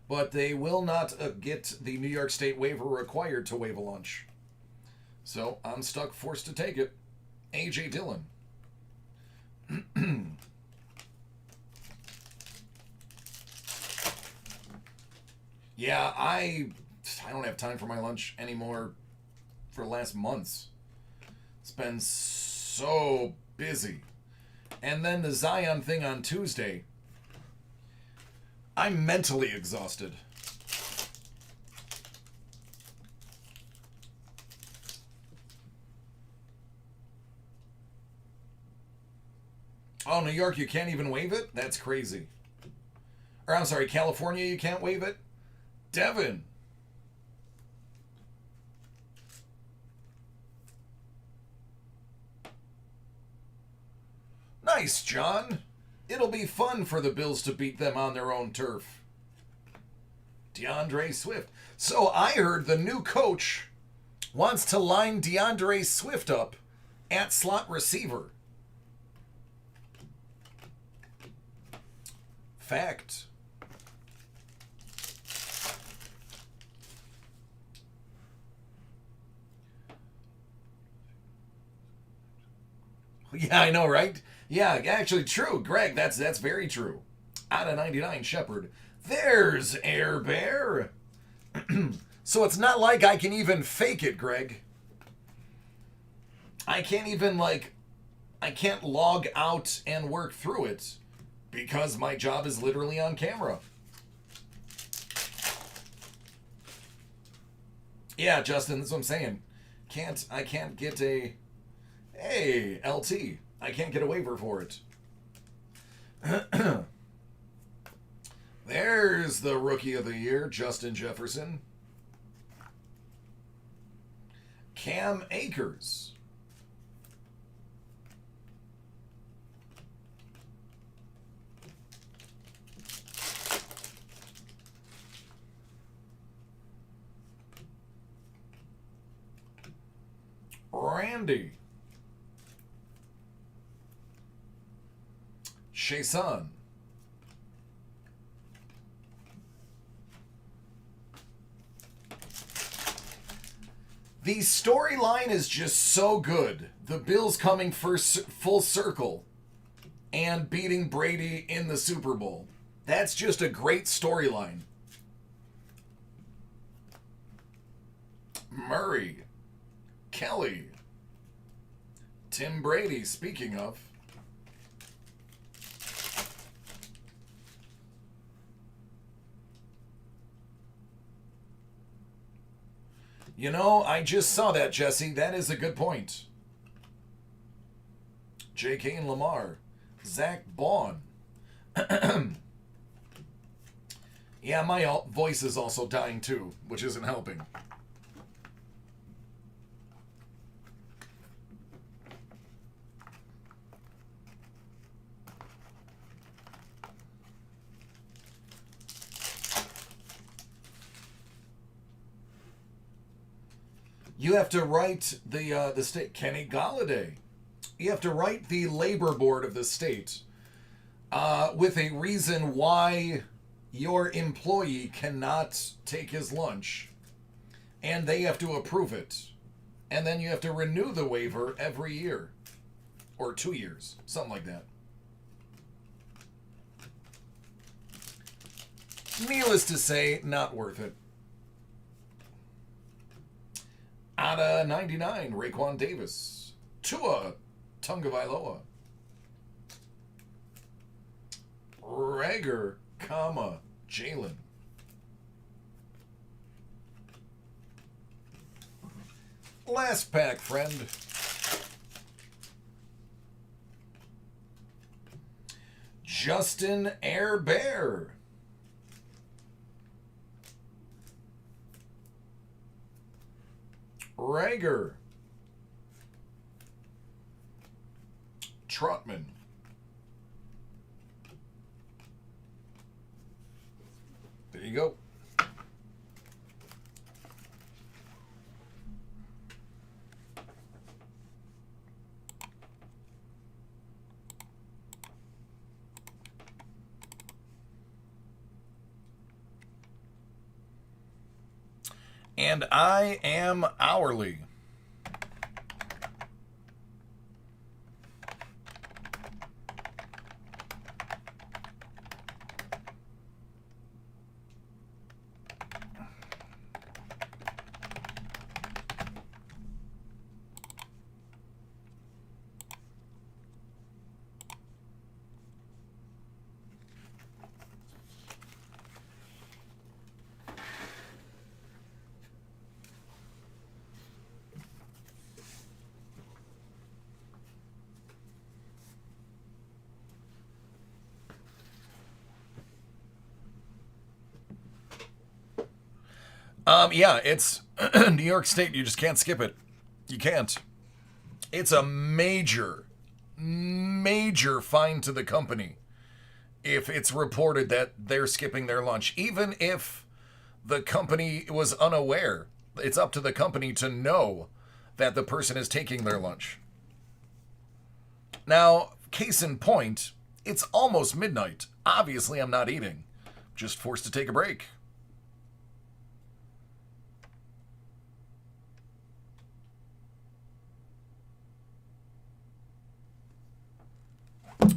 But they will not get the New York State waiver required to waive a lunch. So I'm stuck, forced to take it. A.J. Dillon. Yeah, I don't have time for my lunch anymore for the last months. It's been so busy. And then the Zion thing on Tuesday. I'm mentally exhausted. Oh, New York, you can't even waive it? That's crazy. Or, I'm sorry, California, you can't waive it? Devin. Nice, John. It'll be fun for the Bills to beat them on their own turf. DeAndre Swift. So I heard the new coach wants to line DeAndre Swift up at slot receiver. Fact. Yeah, I know, right? Yeah, actually true. Greg, that's very true. Out of 99, Shepard. There's Air Bear. So it's not like I can even fake it, Greg. I can't even, I can't log out and work through it because my job is literally on camera. Yeah, Justin, that's what I'm saying. I can't get a... Hey, LT. I can't get a waiver for it. There's the Rookie of the Year, Justin Jefferson. Cam Akers. Randy. Shason. The storyline is just so good. The Bills coming full circle and beating Brady in the Super Bowl. That's just a great storyline. Murray. Kelly. Tim Brady, speaking of. You know, I just saw that, Jesse. That is a good point. J.K. and Lamar. Zach Baun. Yeah, my voice is also dying too, which isn't helping. You have to write the state. Kenny Galladay. You have to write the labor board of the state with a reason why your employee cannot take his lunch, and they have to approve it, and then you have to renew the waiver every year, or 2 years, something like that. Needless to say, not worth it. Out of 99, Raekwon Davis. Tua Tagovailoa. Rager, Jalen. Last pack, friend. Justin Air Bear. Rager. Trotman. There you go. And I am hourly. Yeah, it's New York State. You just can't skip it. You can't. It's a major, major fine to the company if it's reported that they're skipping their lunch. Even if the company was unaware, it's up to the company to know that the person is taking their lunch. Now, case in point, it's almost midnight. Obviously, I'm not eating. Just forced to take a break.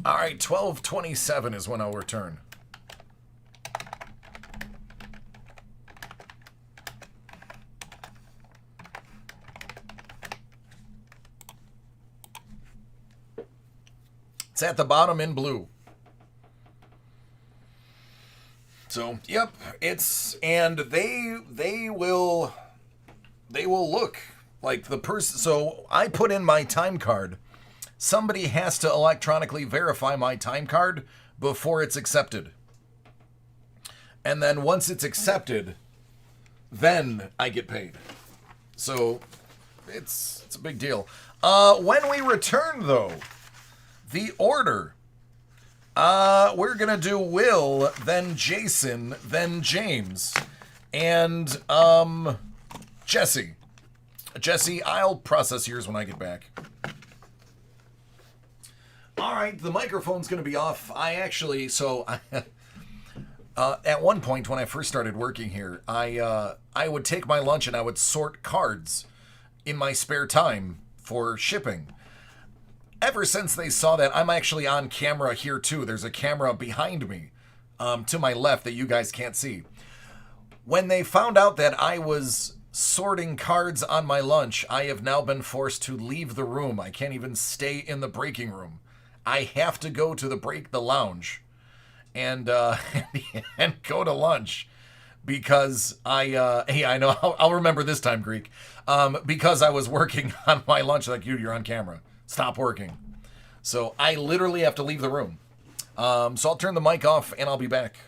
All right, 12:27 is when I'll return. It's at the bottom in blue. So, yep, it's, and they will look like the person. So I put in my time card. Somebody has to electronically verify my time card before it's accepted. And then once it's accepted, then I get paid. So it's a big deal. When we return, though, the order. We're going to do Will, then Jason, then James, and Jesse. Jesse, I'll process yours when I get back. All right, the microphone's going to be off. At one point when I first started working here, I would take my lunch and I would sort cards in my spare time for shipping. Ever since they saw that, I'm actually on camera here too. There's a camera behind me, to my left, that you guys can't see. When they found out that I was sorting cards on my lunch, I have now been forced to leave the room. I can't even stay in the breaking room. I have to go to the lounge and and go to lunch because I know I'll remember this time, Greek. Because I was working on my lunch. Like, you're on camera. Stop working. So I literally have to leave the room. So I'll turn the mic off and I'll be back.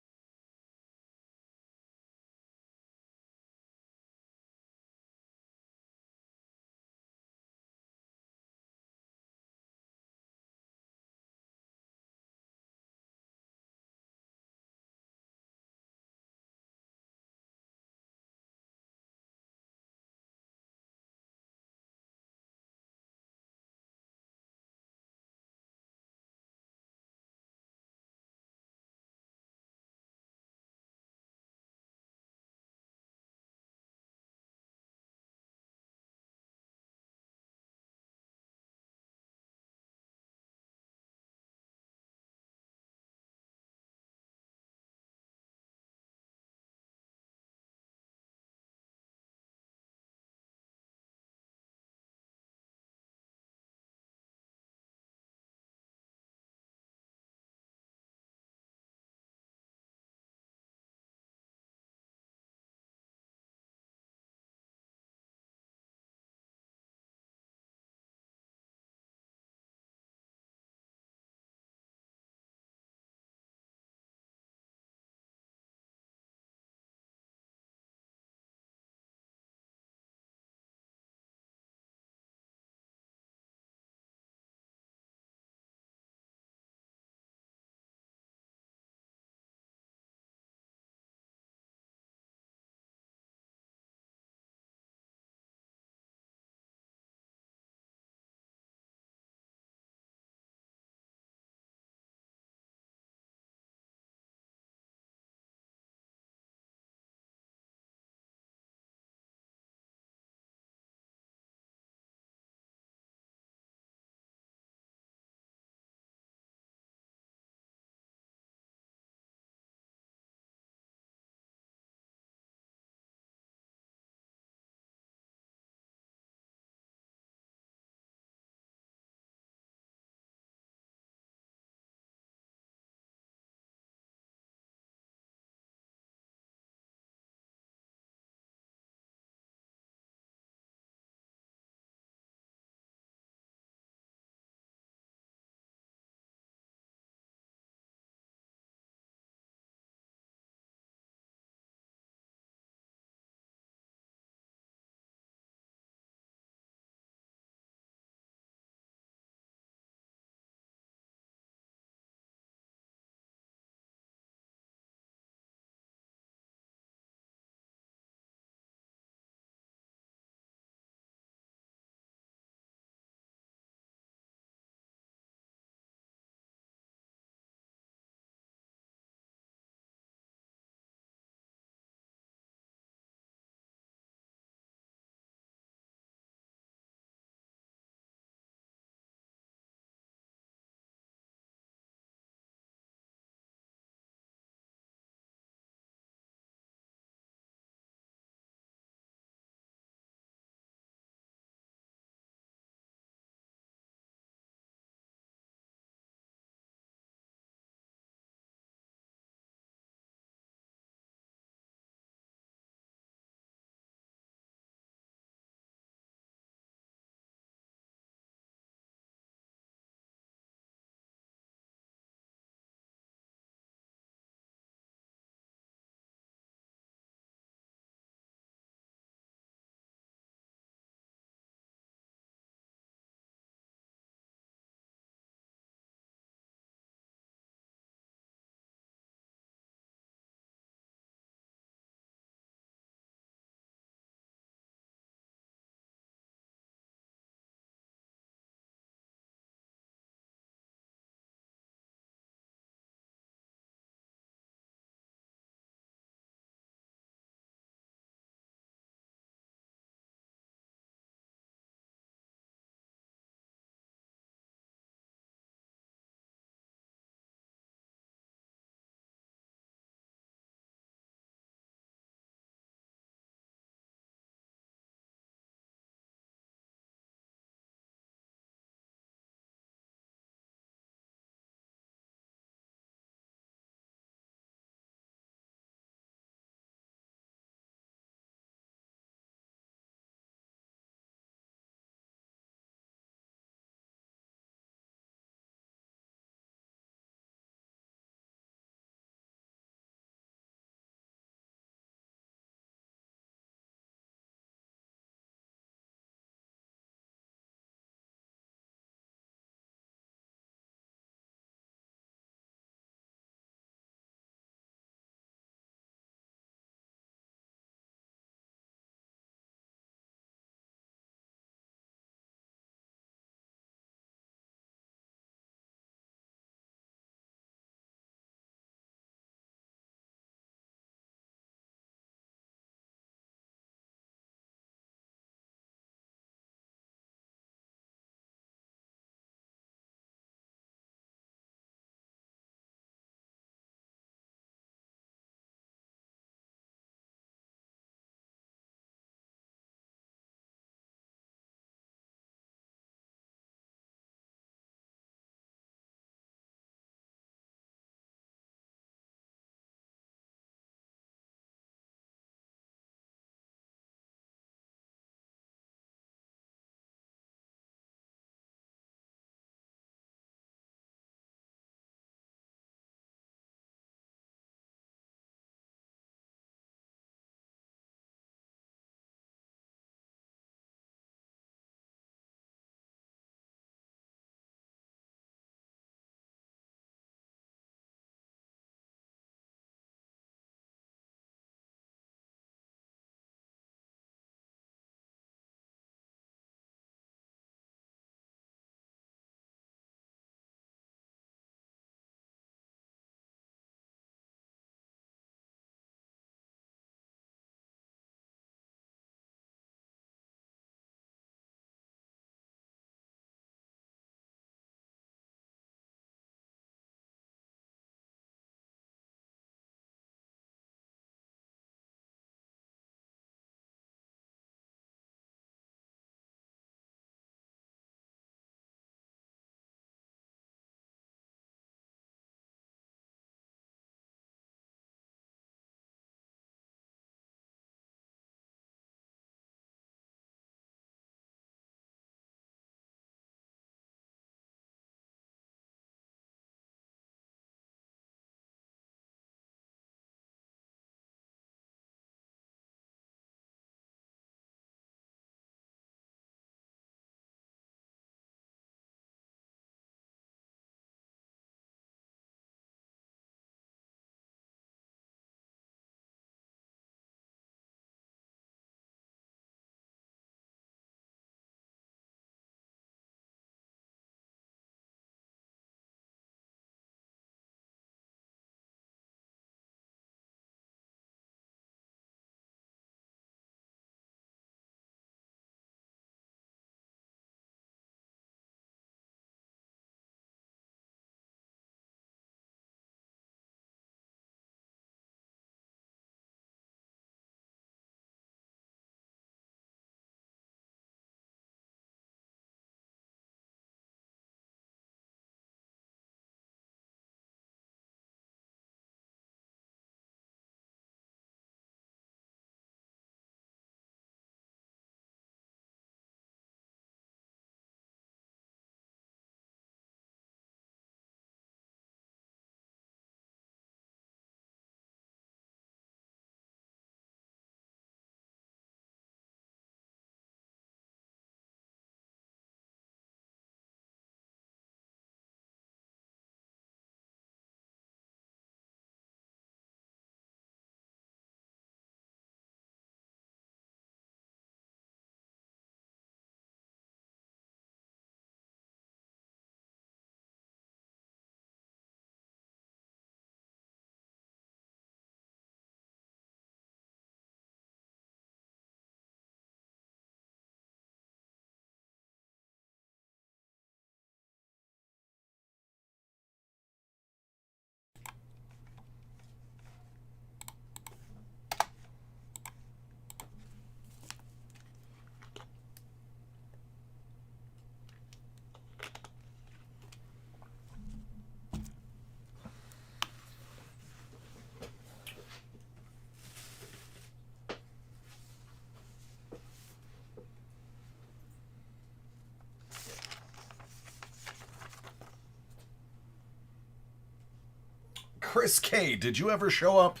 Chris K, did you ever show up?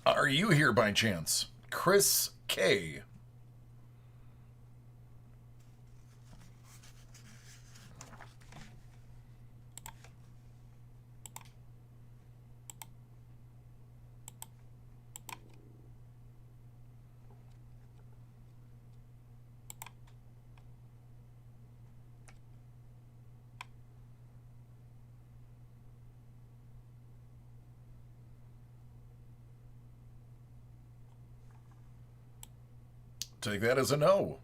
Are you here by chance? Chris K. Take that as a no.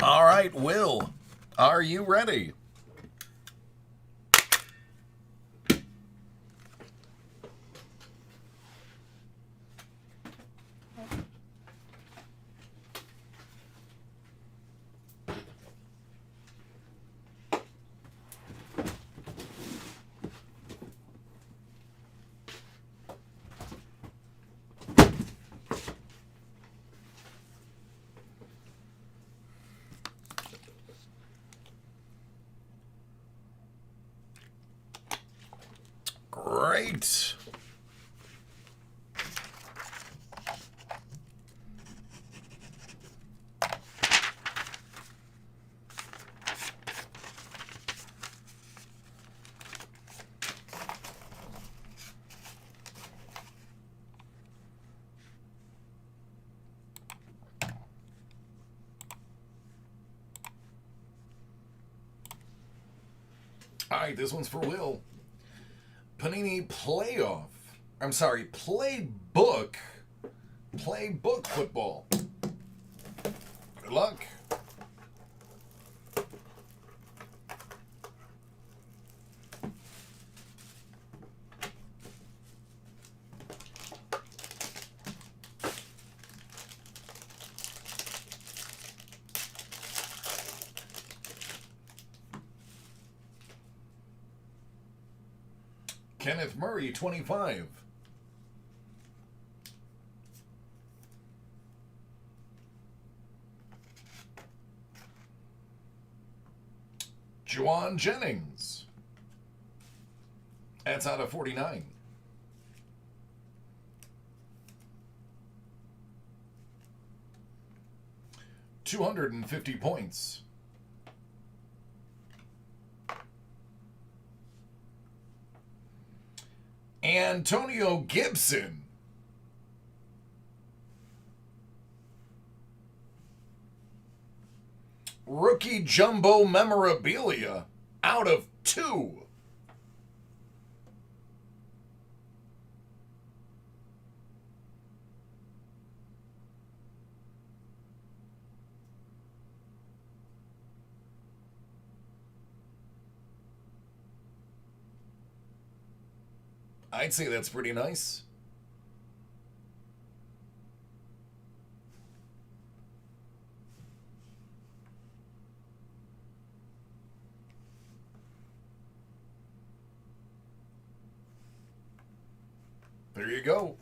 All right, Will, are you ready? Great. All right, this one's for Will. Panini Playbook football. Good luck. Kenneth Murray, 25. Juwan Jennings. That's out of 49. 250 points. Antonio Gibson. Rookie Jumbo Memorabilia out of 2. I'd say that's pretty nice. There you go.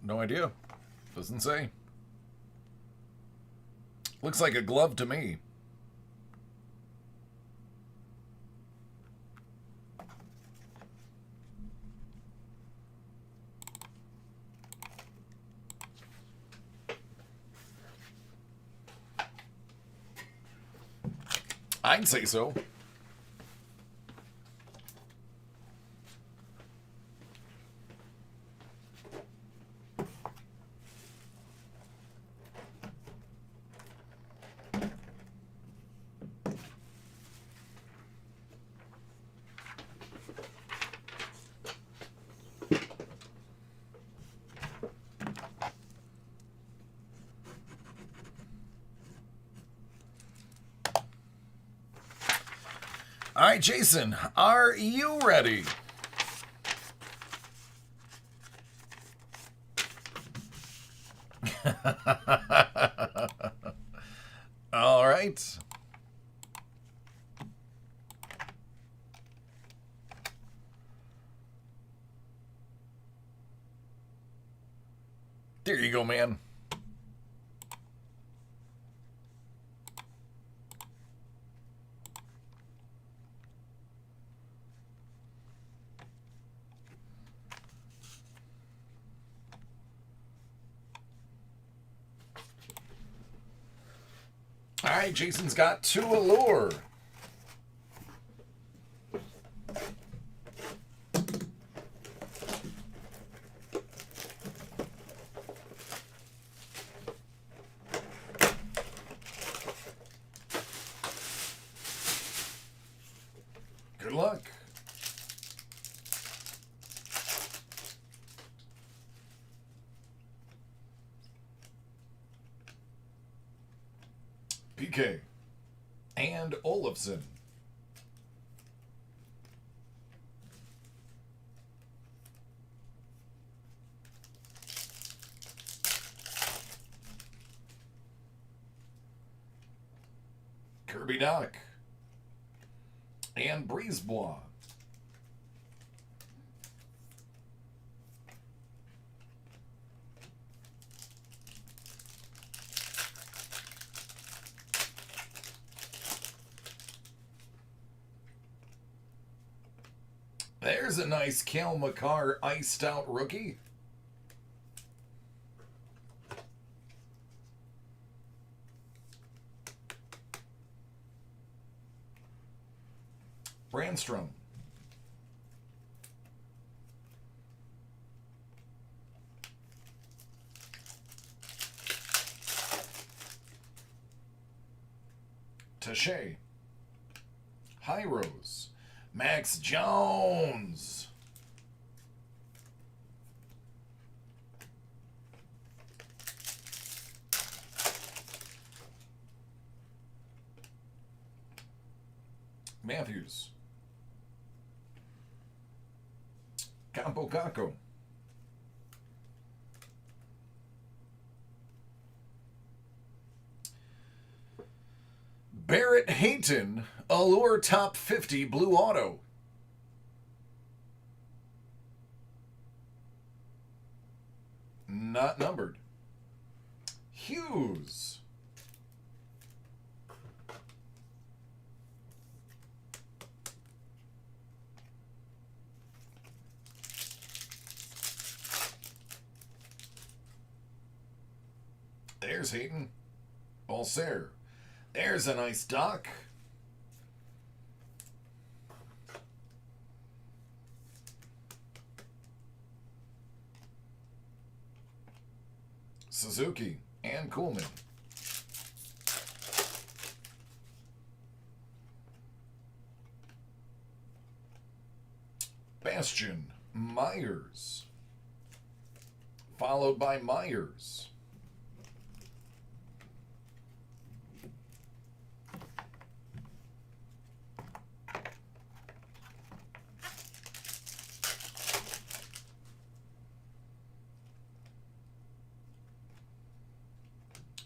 No idea. Doesn't say. Looks like a glove to me. I'd say so. All right, Jason, are you ready? All right. There you go, man. All right, Jason's got 2 Allure. Good luck. PK and Olafson. Kirby Doc and Brisebois. There's a nice Cale Makar iced out rookie. Brandstrom. Taché. Hyros. Max Jones. Matthews. Campo Caco. Barrett Hayton, Allure Top 50 Blue Auto. Not numbered. Hughes. There's Hayton. Balser. There's a nice Doc. Suzuki and Coolman. Bastion, Myers. Followed by Myers.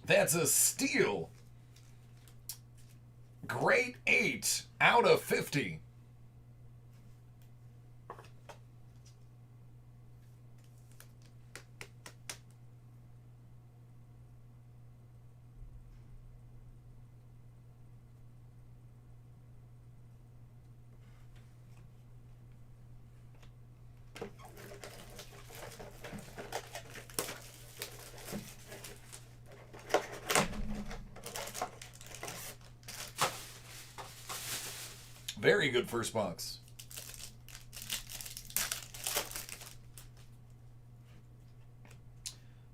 That's a steal. Great 8 out of 50. Very good first box.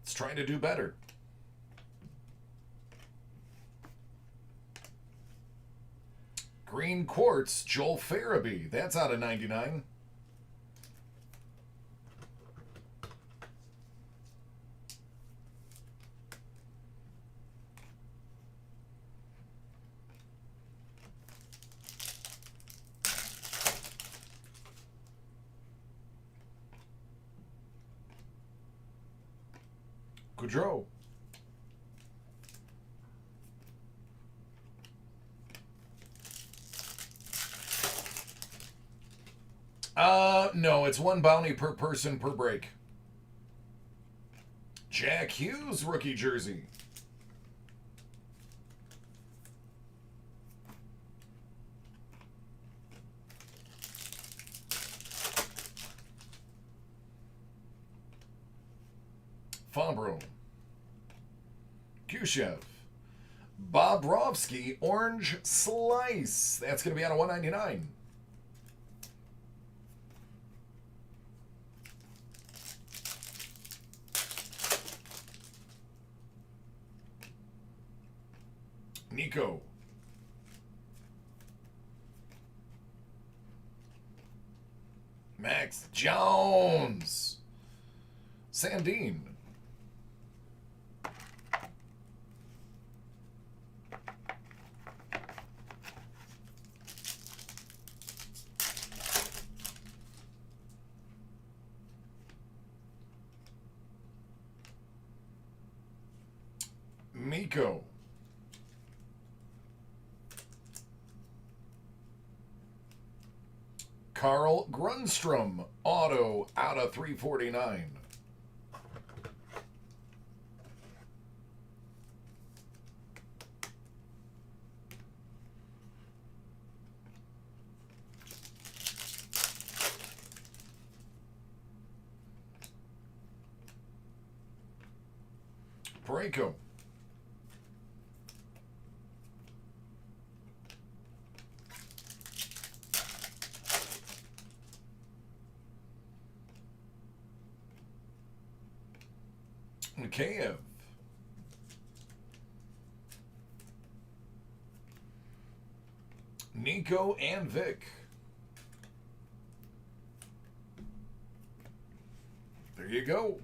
Let's try to do better. Green Quartz, Joel Farabee. That's out of 99. Goudreau. No, it's one bounty per person per break. Jack Hughes, rookie jersey. Fabro. Khrushchev. Bobrovsky, Orange Slice. That's going to be out of 199. Nico. Max Jones. Sandine. Miko. Carl Grunstrom, auto out of 349. Parayko. Mikheyev. Nico and Vic. There you go.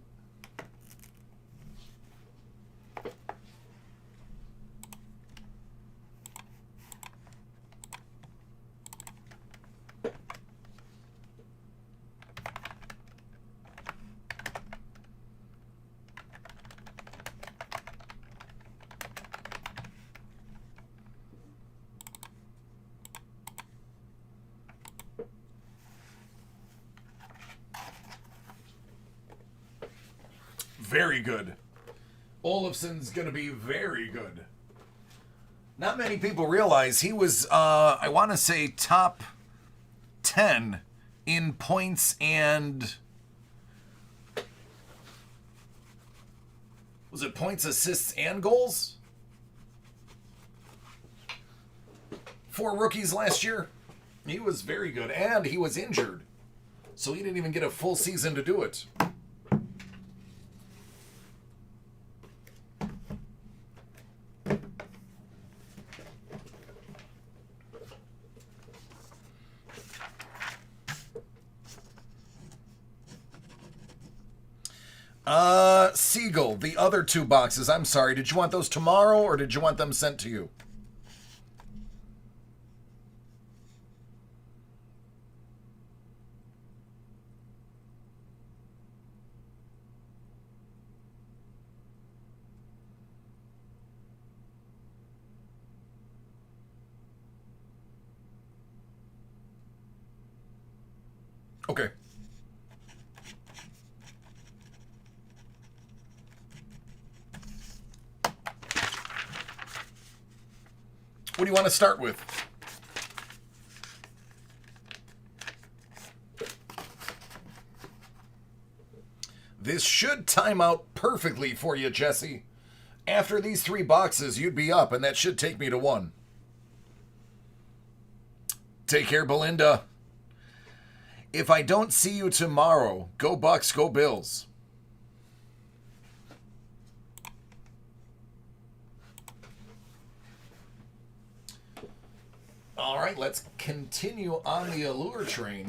very good. Olafson's going to be very good. Not many people realize he was, I want to say, top 10 in points and... Was it points, assists, and goals? For rookies last year. He was very good, and he was injured. So he didn't even get a full season to do it. Siegel, the other 2 boxes. I'm sorry, did you want those tomorrow or did you want them sent to you? Okay. What do you want to start with? This should time out perfectly for you, Jesse. After these 3 boxes, you'd be up, and that should take me to 1. Take care, Belinda. If I don't see you tomorrow, go Bucks, go Bills. All right, let's continue on the Allure train.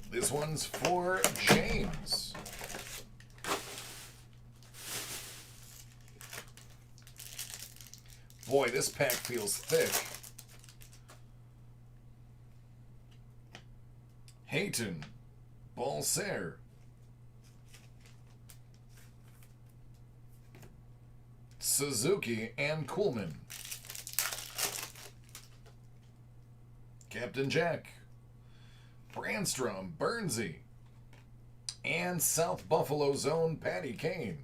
This one's for James. Boy, this pack feels thick. Hayton, Balser, Suzuki, and Kuhlman. Captain Jack, Brandstrom, Bernsey, and South Buffalo's own Patty Kane.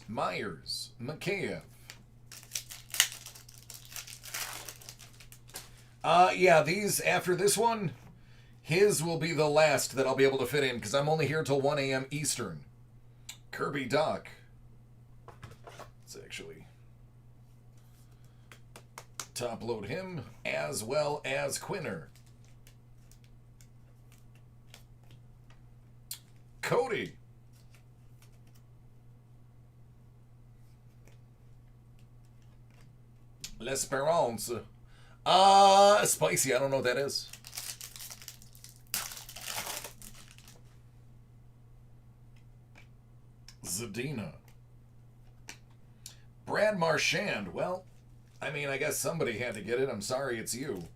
Myers, Mikheyev. Yeah, these, after this one, his will be the last that I'll be able to fit in, because I'm only here till 1 a.m. Eastern. Kirby Doc. Let's actually top load him, as well as Quinner. Cody. L'Esperance. Spicy, I don't know what that is. Zadina. Brad Marchand. Well, I mean, I guess somebody had to get it. I'm sorry it's you.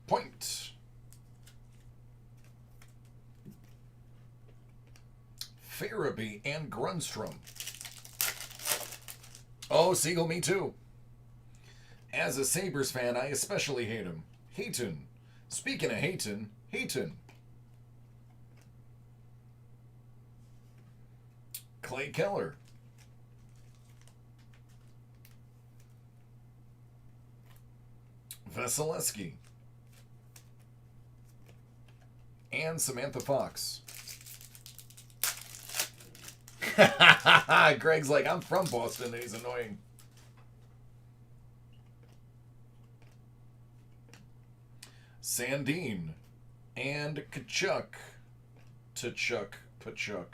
Point. Farabee and Grunstrom. Oh, Siegel, me too. As a Sabres fan, I especially hate him. Hayton. Speaking of Hayton, Hayton. Clay Keller. Vasilevsky. And Samantha Fox. Greg's like, I'm from Boston, and he's annoying. Sandine and Kachuk. Pachuk.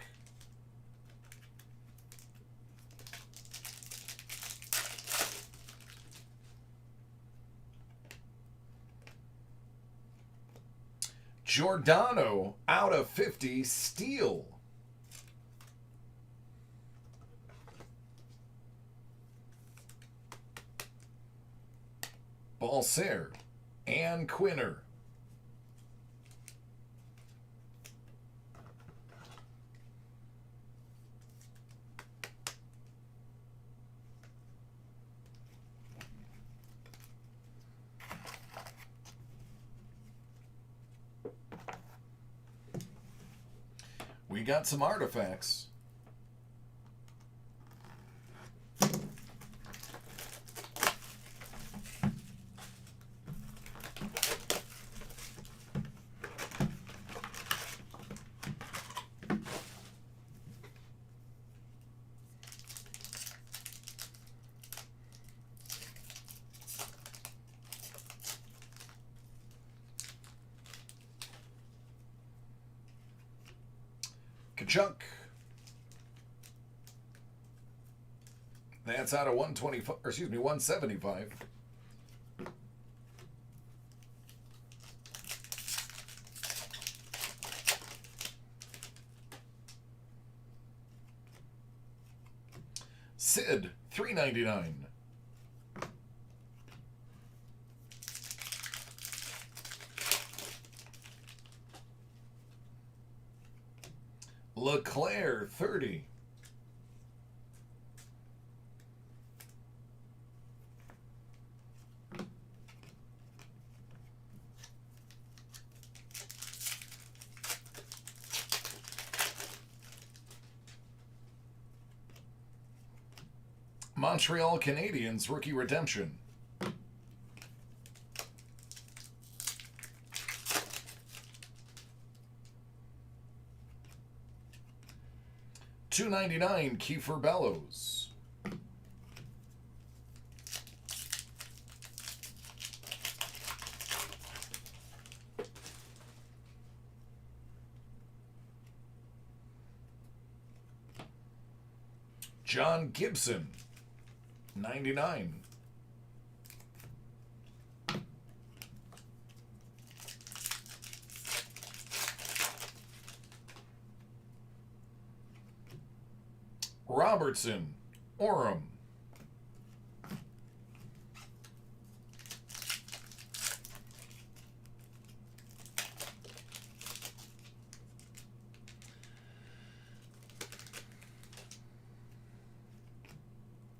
Giordano out of 50, Steele. Balser and Quinner. we got some artifacts. Kachuk. That's out of 125, or excuse me, 175. Sid, $3.99. LeClaire, 30. Montreal Canadiens, rookie redemption. $2.99, Kiefer Bellows. John Gibson, 99. Robertson, Orem.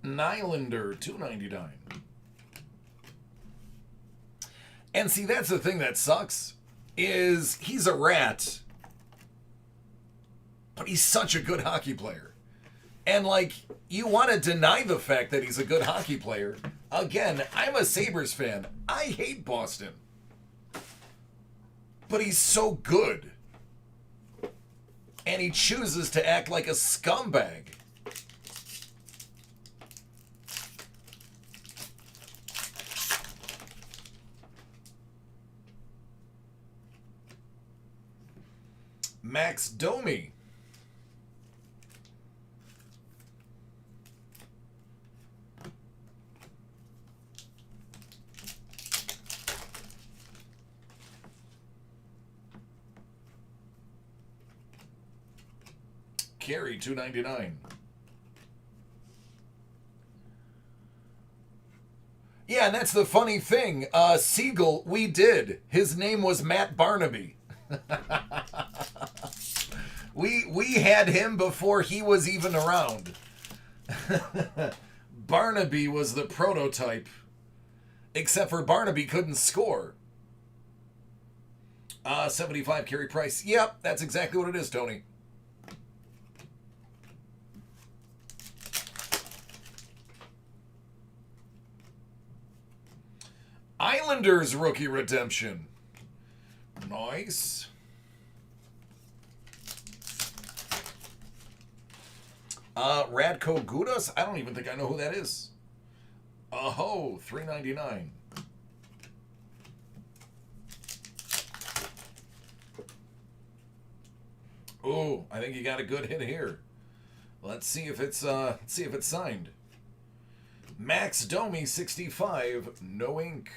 Nylander, $2.99. And see, that's the thing that sucks, is he's a rat, but he's such a good hockey player. And, like, you want to deny the fact that he's a good hockey player. Again, I'm a Sabres fan. I hate Boston. But he's so good. And he chooses to act like a scumbag. Max Domi. Carey, $2.99. Yeah, and that's the funny thing. Siegel, we did. His name was Matt Barnaby. We had him before he was even around. Barnaby was the prototype. Except for Barnaby couldn't score. 75 Carey Price. Yep, that's exactly what it is, Tony. Islanders rookie redemption. Nice. Radko Gudas? I don't even think I know who that is. Oh, $3.99. Oh, I think you got a good hit here. Let's see if it's signed. Max Domi, 65, no ink.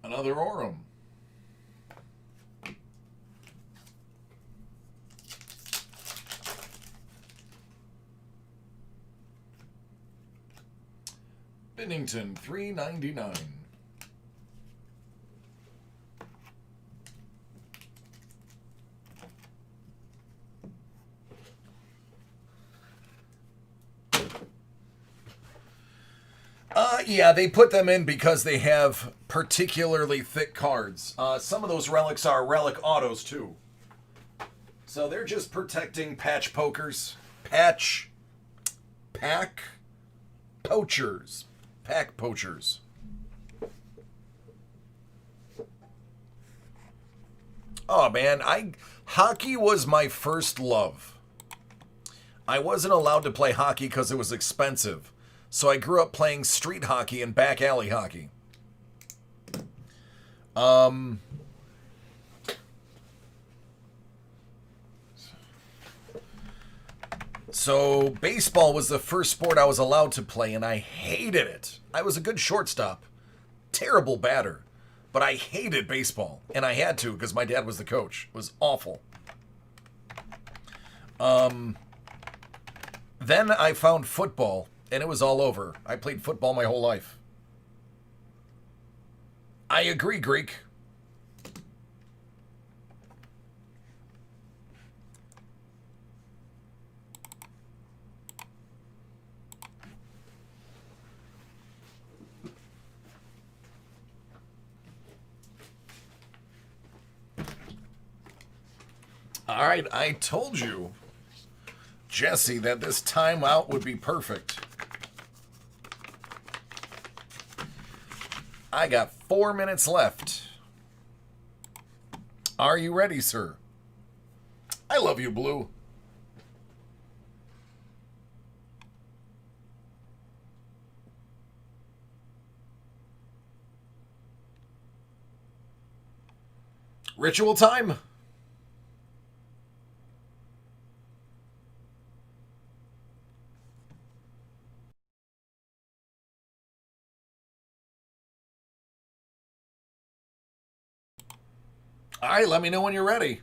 Another Orem. Binnington, $3.99. Yeah, they put them in because they have particularly thick cards. Some of those relics are relic autos, too. So they're just protecting patch pokers. Pack poachers. Pack poachers. Oh, man, hockey was my first love. I wasn't allowed to play hockey because it was expensive. So I grew up playing street hockey and back alley hockey. So baseball was the first sport I was allowed to play, and I hated it. I was a good shortstop. Terrible batter. But I hated baseball, and I had to because my dad was the coach. It was awful. Then I found football, and it was all over. I played football my whole life. I agree, Greek. All right, I told you, Jesse, that this timeout would be perfect. I got 4 minutes left. Are you ready, sir? I love you, Blue. Ritual time. All right, let me know when you're ready.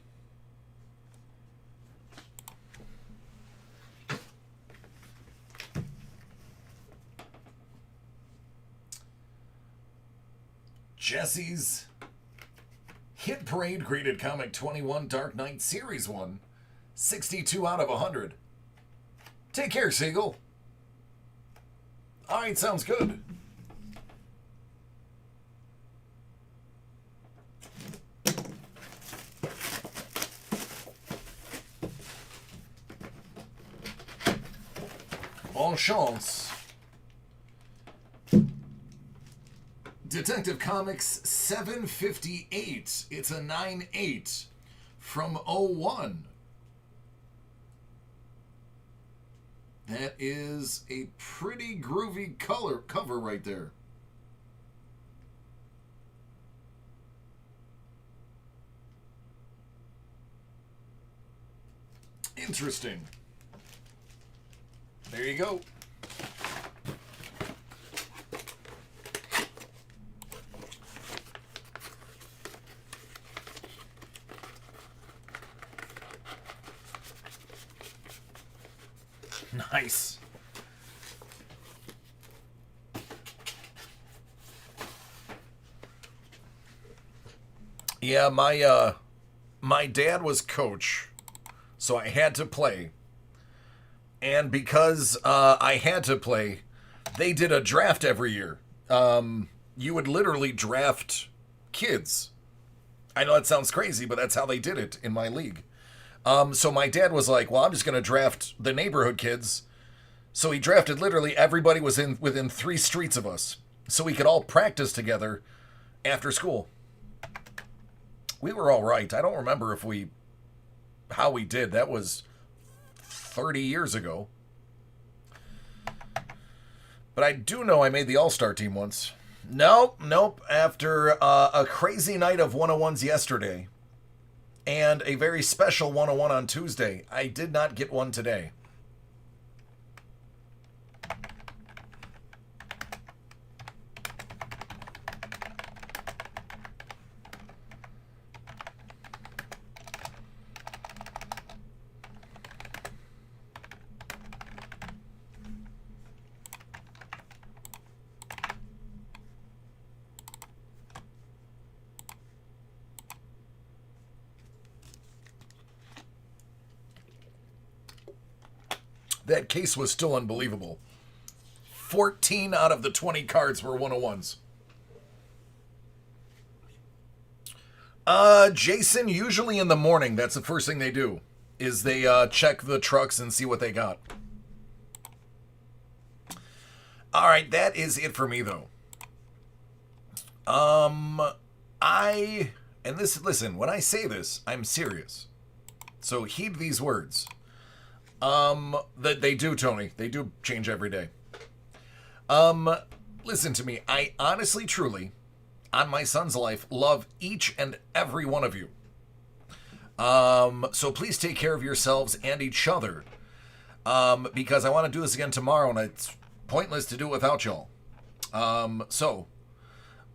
Jesse's Hit Parade graded Comic 21 Dark Knight Series 1, 62 out of 100. Take care, Siegel. All right, sounds good. Bonne chance. Detective Comics 758. It's a 9/8 from 01. That is a pretty groovy cover right there. Interesting. There you go. Nice. Yeah, my dad was coach, so I had to play. And because I had to play, they did a draft every year. You would literally draft kids. I know that sounds crazy, but that's how they did it in my league. So my dad was like, well, I'm just going to draft the neighborhood kids. So he drafted literally everybody was within 3 streets of us. So we could all practice together after school. We were all right. I don't remember how we did. That was 30 years ago. But I do know I made the All-Star team once. Nope. After a crazy night of 101s yesterday and a very special 101 on Tuesday, I did not get one today. That case was still unbelievable. 14 out of the 20 cards were 101s. Jason, usually in the morning, that's the first thing they do, is they check the trucks and see what they got. All right, that is it for me, though. Listen, when I say this, I'm serious. So heed these words. That they do, Tony. They do change every day. Listen to me. I honestly, truly, on my son's life, love each and every one of you. So please take care of yourselves and each other. Because I want to do this again tomorrow, and it's pointless to do it without y'all. So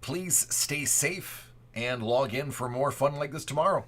please stay safe and log in for more fun like this tomorrow.